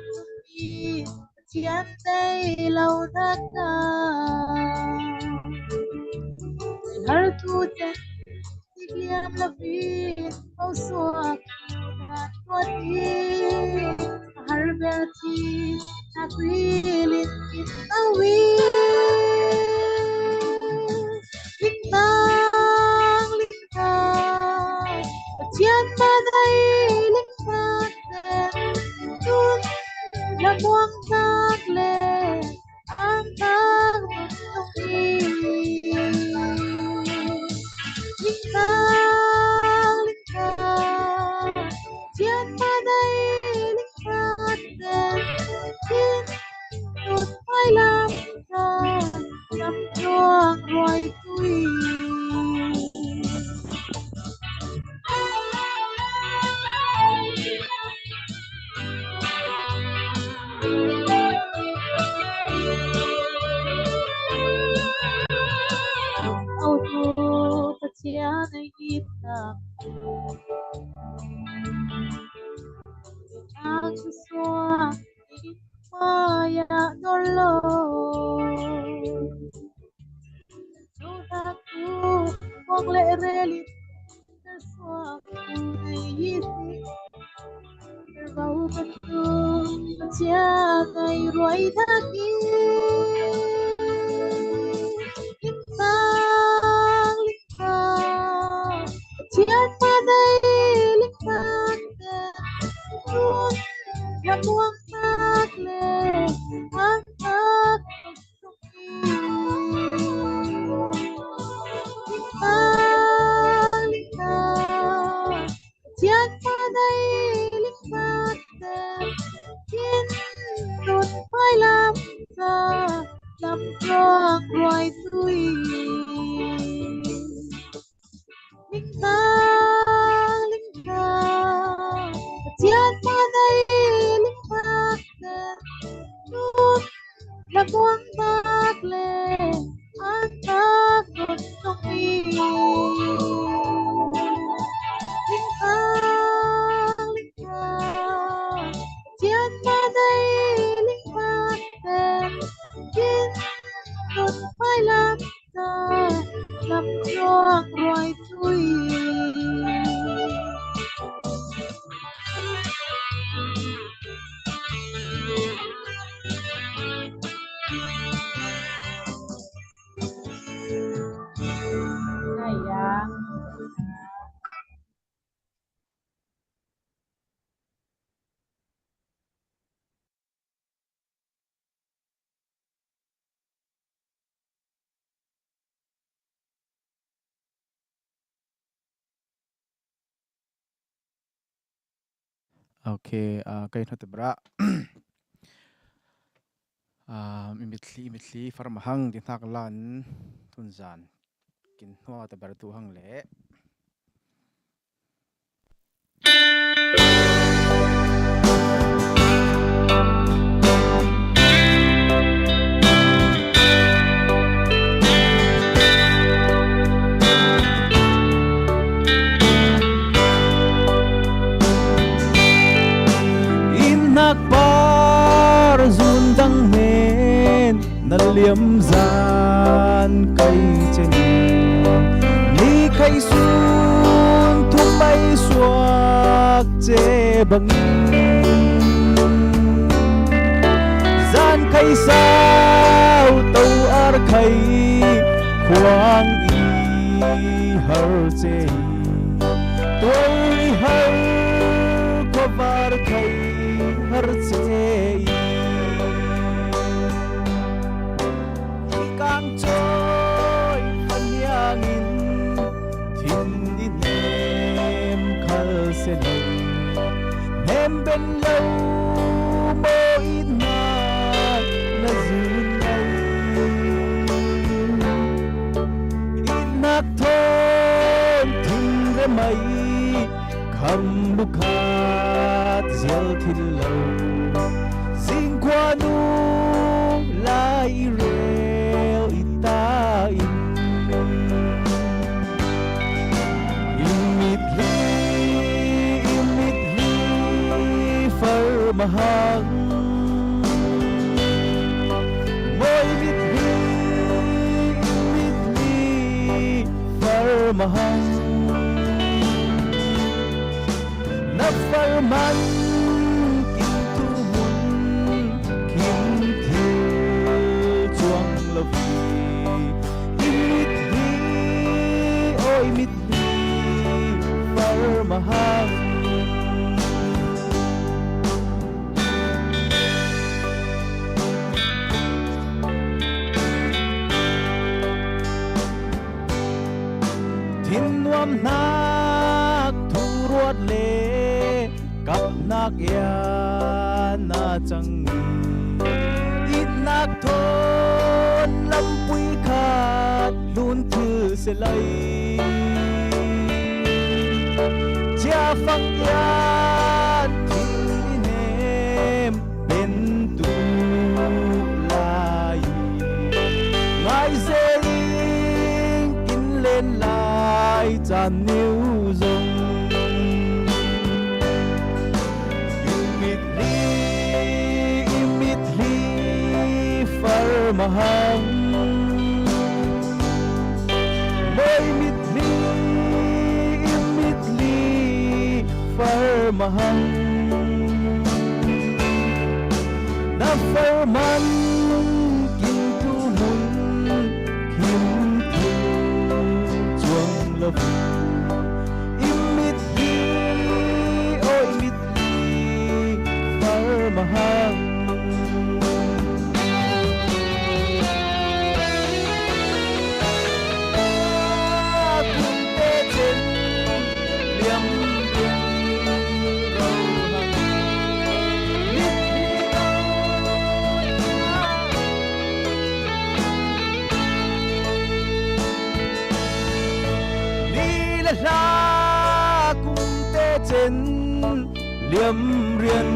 [SPEAKER 10] đi chiến đây lâu thật har tu te liam la vi au suak na ko ti har berti akwilin kitawi lintang lintang chiến ma đây lintang tun la buang tak le ang tang tung ni lintang lintang chiến ma đây lintang chiến tụt phai làm ra nằm chuông rồi tui auto tatiana gita aku soa maya dolo aku wang le reli soa yisi berbau betul tatiana iroi daki lintang lintang chiến ma đây lintang tun la buang tak le ang tak lintang lintang chiến ma đây lintang chiến tụt phai làm ra làm cho rồi tui lintang lintang chiến ma đây lintang tun la buang tak le ang tak tung ni lintang lintang chiến ma đây lintang chiến tụt phai làm ra làm cho rồi tui sayang
[SPEAKER 5] Okay, kay no tebra. Imitli farmahang dinaklan tunzan. Kinho tebar tuhang le.
[SPEAKER 6] Nakpar zundang men na liam zan kay chen ni kay sun thum bay suak che bang zan kay sao tàu ar kay khoang i har che tôi har ko var kay har che kang trôi phân nhang in thiên đi nem khal se nem bên lâu mơ ít na na duyên này ít nát thôn thình re mây kham lu khat zel thil lâu ding qua nu lai reo ita in mit li mahang Moi mitli farmahang Na farman kim tu mun kim thiêu chuang lavi Mitli oi mitli farmahang Nuam nak thu ruột lệ cặp nak ya na chẳng ít nak thôn lâm quy khát luôn thư sẽ lấy cha phăng ya thiên em bên tu lai ngài dễ kín lên lại tràn níu rồng imitli farmahang Moi mitli imitli farmahang Na farman kim tu mun kim thiêu chuang lavi Imitli oi mitli farmahang Kung te chen liam liam rau hang Ni la la kung te chen liam rian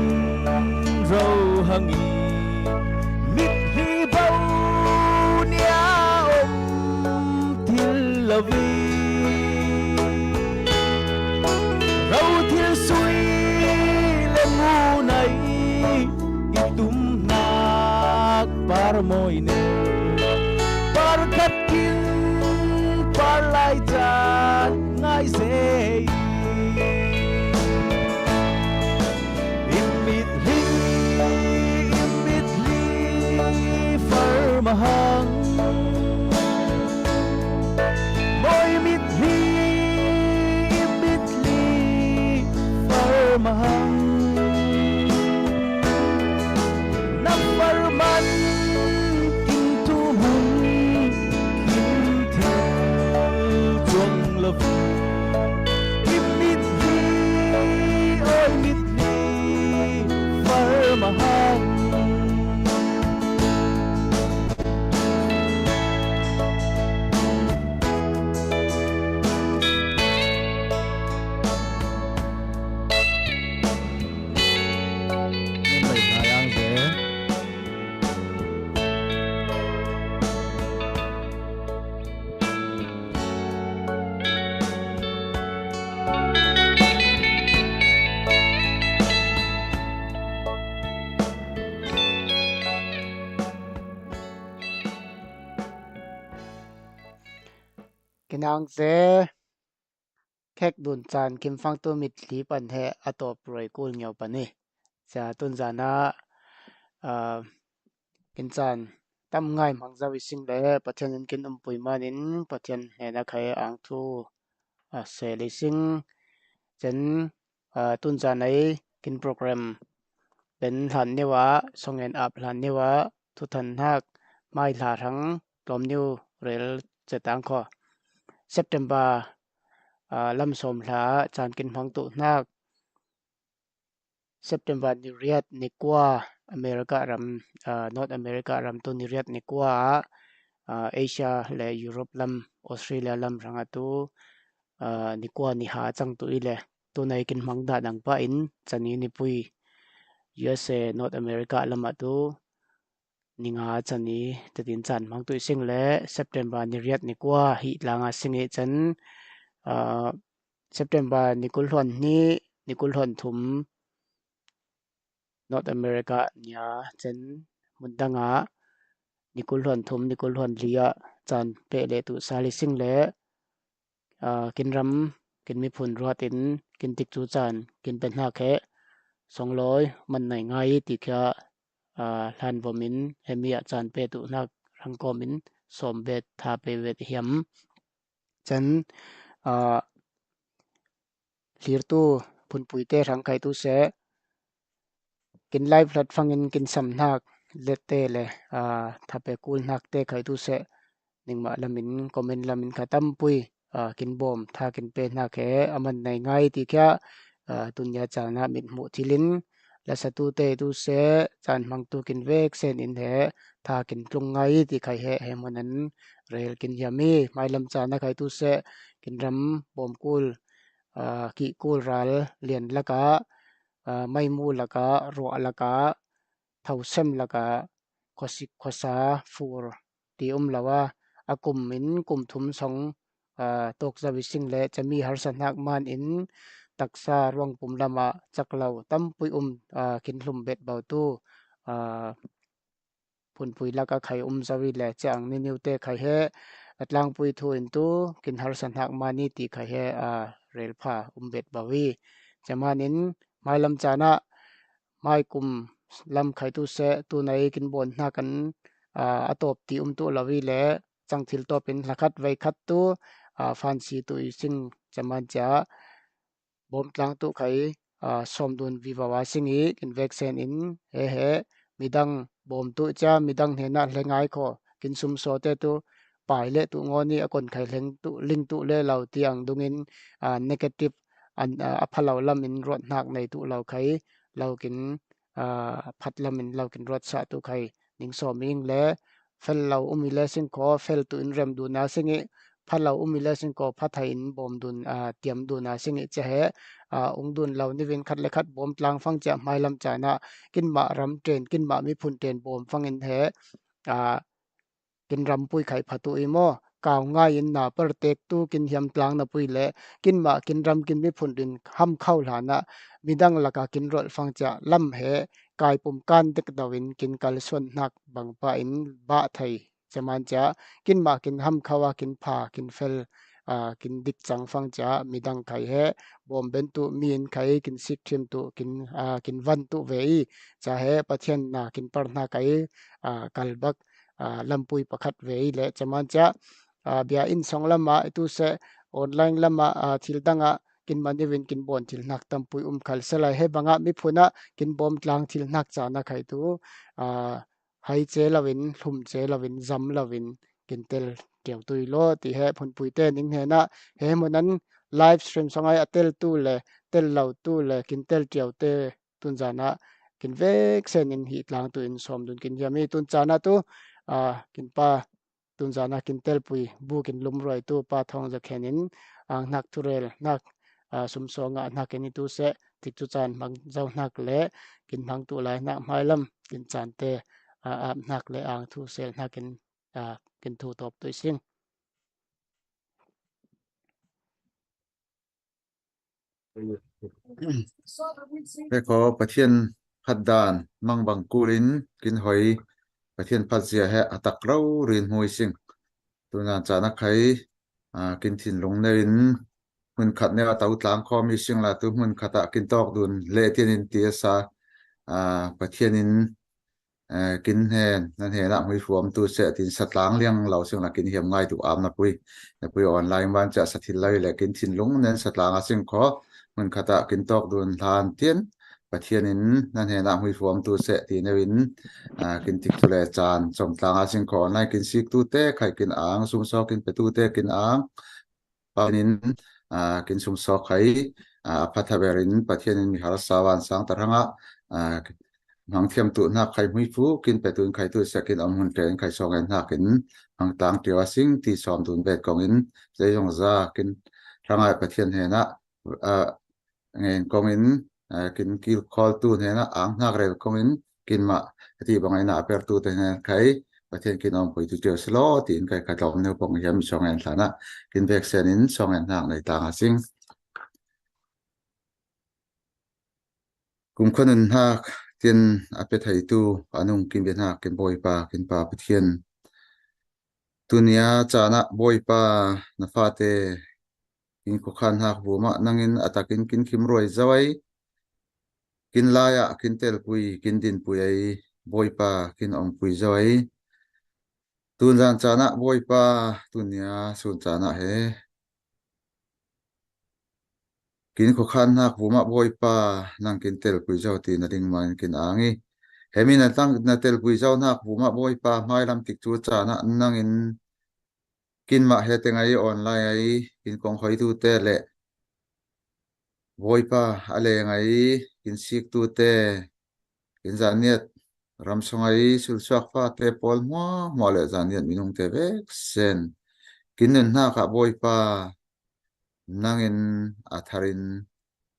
[SPEAKER 6] rau hang y mit hi bau nia thil lavi rau thil sui le ngu nai itum nak par moi ne par khat kin par lai chan ngai sei Imitli farmahang Moi mitli farmahang Na farman kim tu mun kim thiêu chuang lavi Imitli oi mitli farmahang
[SPEAKER 1] Kinang ze khek dun chan kim phang tu mitli pan he atop roi kul ngeu pani cha tun jana kin chan tam ngai mang zawi sing le pathian in kin pui manin pathian he na khai ang thu se le sing chen tun chan ai kin programเป็นหันนี่วะส่งเงินอับหันนี่วะทุทันหักไม่หลาทั้งกลมนิวเรลจะตั้งคอเซปเทมเบอร์ลำสมหลาจานกินพังตุนักเซปเทมเบอร์นิเรียดนิกว่าอเมริการำนอร์ทอเมริการำตัวนิเรียดนิกว่าเอเชียและยุโรปลำออสเตรเลียลำรังตัวนิกว่านิหาจังตัวอีเลยตัวในกินพังดาดังป้าอินจันนี้นิปุยUSA North America lama tu ninga chani tatin chan mang tu sing le September ni riat ni kwa hi langa singe chan September nikul hon ni nikul hon thum North America nia chen mundanga nikul hon thum nikul hon lia chan pe le tu sali sing le kin ram kin mi phun ruatin kin tik chu chan kin pen ha khe songloi man nai ngai ti kha hlan vomin hemia chan pe tu nak rang komin som bet tha pe vet hiam chan hlir tu phun puite rang kai tu se kin live lat fangin kin sam nak lete le tha pe kul nak te kai tu se ningma lamin comment lamin khatam pui kin bom tha kin pe na khe aman nai ngai ti kha tunya chana mit mu thilin la satu te tu se chan mang tu kin vek sen in he tha kin tlung ngai ti khai he hemonan rel kin yami mailam chana khai tu se kin ram bom kul ki kul ral lian laka mai mu laka ro laka thausem laka khosik khosa fur ti lawa akum min kum thum song tok zawi sing le chami har sanak man in taksa rong pum lama chaklau tampui kin hlum bet bau tu phun pui laka khai zawi le chang ni niute khai he atlang pui thu in tu kin har sanak mani ti khai he rel pha bet bawi chamanin mailam chana mai kum lam khai tu se tu nai kin bon na kan atop ti tu lawi le changthil to pin lakhat vai khat tu fancy tu sing chaman cha bom tlang tu khai somdun vivawa singi kin vaccine in he midang bom tu cha midang hena hlengai kho kin sum so te tu pai le tu ngoni akon khai leng tu ling tu le lau tiang dungin negative an aphalau lam in rot nak nei tu lau khai lau kin phat lam in lau kin rot sa tu khai ning so ming le fel lau umile sing ko fel tu in rem du na singi phat lau umile sing ko phat hai in bom dun tiam du na singi che he ung dun lau ni win khat le khat bom tlang phang cha mai lam cha na kin ma ram train kin ma mi phun train bom phang in he kin ram pui khai phatu imo kaw nga in na per tek tu kin hiam tlang na pui le kin ma kin ram kin mi phun din ham khau la na midang laka kin rol phang cha lam he kai pum kan tek dawin kin kal son nak bang pa in ba thai chaman cha kin ma kin ham khawa kin pha kin fel kin dik chang phang cha midang khai he bom ben tu min khai kin sik thim tu kin van tu vei cha he pathian na kin par na kai kalbak lampui pakhat vei le chaman cha bia in song lama tu se online lama thildanga kin mani win kin bon thil nak tampui khal selai he banga mi phuna kin bom tlang thil nak cha na khai tu hai che lawin hlum che lawin zam lawin kin tel tiang tui lo ti he phun pui te ning he na he monan live stream songai atel tu le tel lau tu le kin tel tiau te tun jana kin vek sen in hi tlang tu in som dun kin yami tun chana tu kin pa tun jana kin tel pui bu kin lum roi tu pa thong ja khenin nak thurel nak sum songa nak ni tu se tik chu chan mang zau nak le kin mang tu lai nak mailam kin chan te nak le ang thu sel nak kin thu top tu sing
[SPEAKER 9] Thế có bà thiên phát đàn mang bằng cú lín kinh hỏi bà thiên phát dìa hệ tạc rau rin mùi sinh tụi nàng chả nạc thấy kinh thìn lông nê rin mình khát nè tàu tlang khó mi sinh là tụi mình khát kinh tóc đùn lệ thiên in tía xa bà thiên in kinh hèn nên hèn nặng huy phùm tụi sẽ tin sát láng liang lâu sinh là kinh hiểm ngay tụi ám nà bùi online ban chả sát thịt lây là kinh thìn lông nên sát láng sinh khó mình khát kinh tóc đùn than tiên bà thiên in nên hèn nặng huy phùm tụi sẽ tin in kinh tích tụi lệ chan trong tlang sinh khó này kinh xích tụi tê khai kinh áng xung so kinh bê tụi tê kinh áng bà in kinh xung so khai phát thà bè rin bà thiên in hả sa van sang tar hanga mang thiam tu na khai mui phu kin pe tun khai tu se kin am hun tren khai song en na kin mang tang tia sing ti som tun bet kong in ze jong za kin rangai pathian he na ngen kong in kin kil call tu he na ang na re kong in kin ma ti bangai na per tu te na khai pathian kin om poi tu je slo tin khai ka dom ne pong yam song en thana kin vek sen in song en na nei ta sing kum khonun ha tiền ape thầy tu anung kin biên hạ kin bồi pa pathian tunia chana bồi pa na pha te kin ko khan hak buma nangin atakin kin kim roi zawai kin laya kin tel pui kin din pui ai boi pa kin ong pui zawai tun jan chana boi pa tunia sun chana he kin ko khan hak buma boi pa nang kin tel pui zaw ti na ding man kin angi hemin tang na tel pui zaw nak buma boi pa mai lam tik chu chana nangin kin ma he tengai online ai kin kong khoi tu te le boi pa ale ngai kin sik tu te kin zaniat ram songai sul suak fa te pol mo le zaniat minung te ve sen kin nen na ka boi pa nangin atharin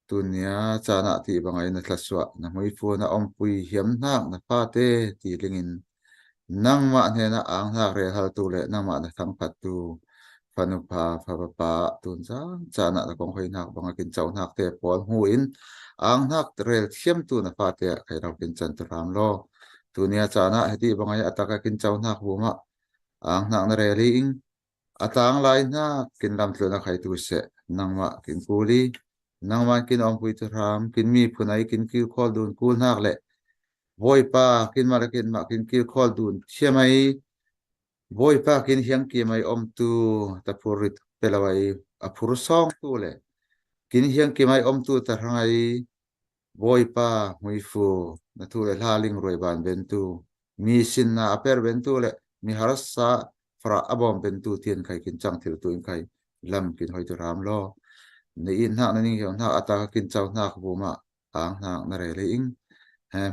[SPEAKER 9] tunia chana ti bangai na tlaswa na moi fu na om pui hiam nak na pa te ti lingin nang ma ne na ang hak re hal tu le nang ma na thang phat tu phanu pa tun chana na kong khoi nak banga kin chau nak te pol hu in ang nak rel thiam tu na pa te khai rau kin chan tu ram lo tunia chana heti bangai ataka kin chau nak buma ang nak na reli ing atang lai na kin lam tlo na khai tu se nang ma kin kuli nang ma kin om pui tu ram kin mi phunai kin ki khol dun kul nak le voi pa kin ma kin ki khol dun chiamai voi pa kin hiang ki mai om tu ta purit pelawai a phur song tu le kin hiang ki mai om tu ta rangai voi pa hui fu na tu le haling roi ban ben tu mi sin na aper ben tu le mi harasa fra abom ben tu tien kai kin chang thil tu in kai lam kin hoi tu ram lo ni in na ni hiang na ata kin chau na bu ma ang na na re le ing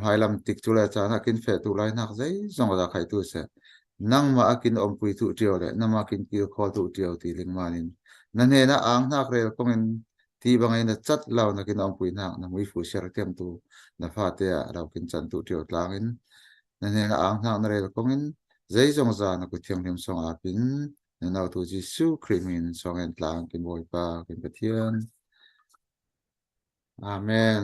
[SPEAKER 9] hai lam tik tu le cha na kin fe tu lai nak zai zong da khai tu se nang ma akin om pui tu tio le na ma kin ki kho tu tio ti ling manin nan he na ang nak rel komin ti bangai na chat law na kin om pui nak na mui fu sher kem tu na fa te law kin chan tu tio tlangin nan he na ang nak na rel komin zai zong za na ku thiang lim song a pin na naw tu ji su krimin song en tlang kin boi pa kin pathian amen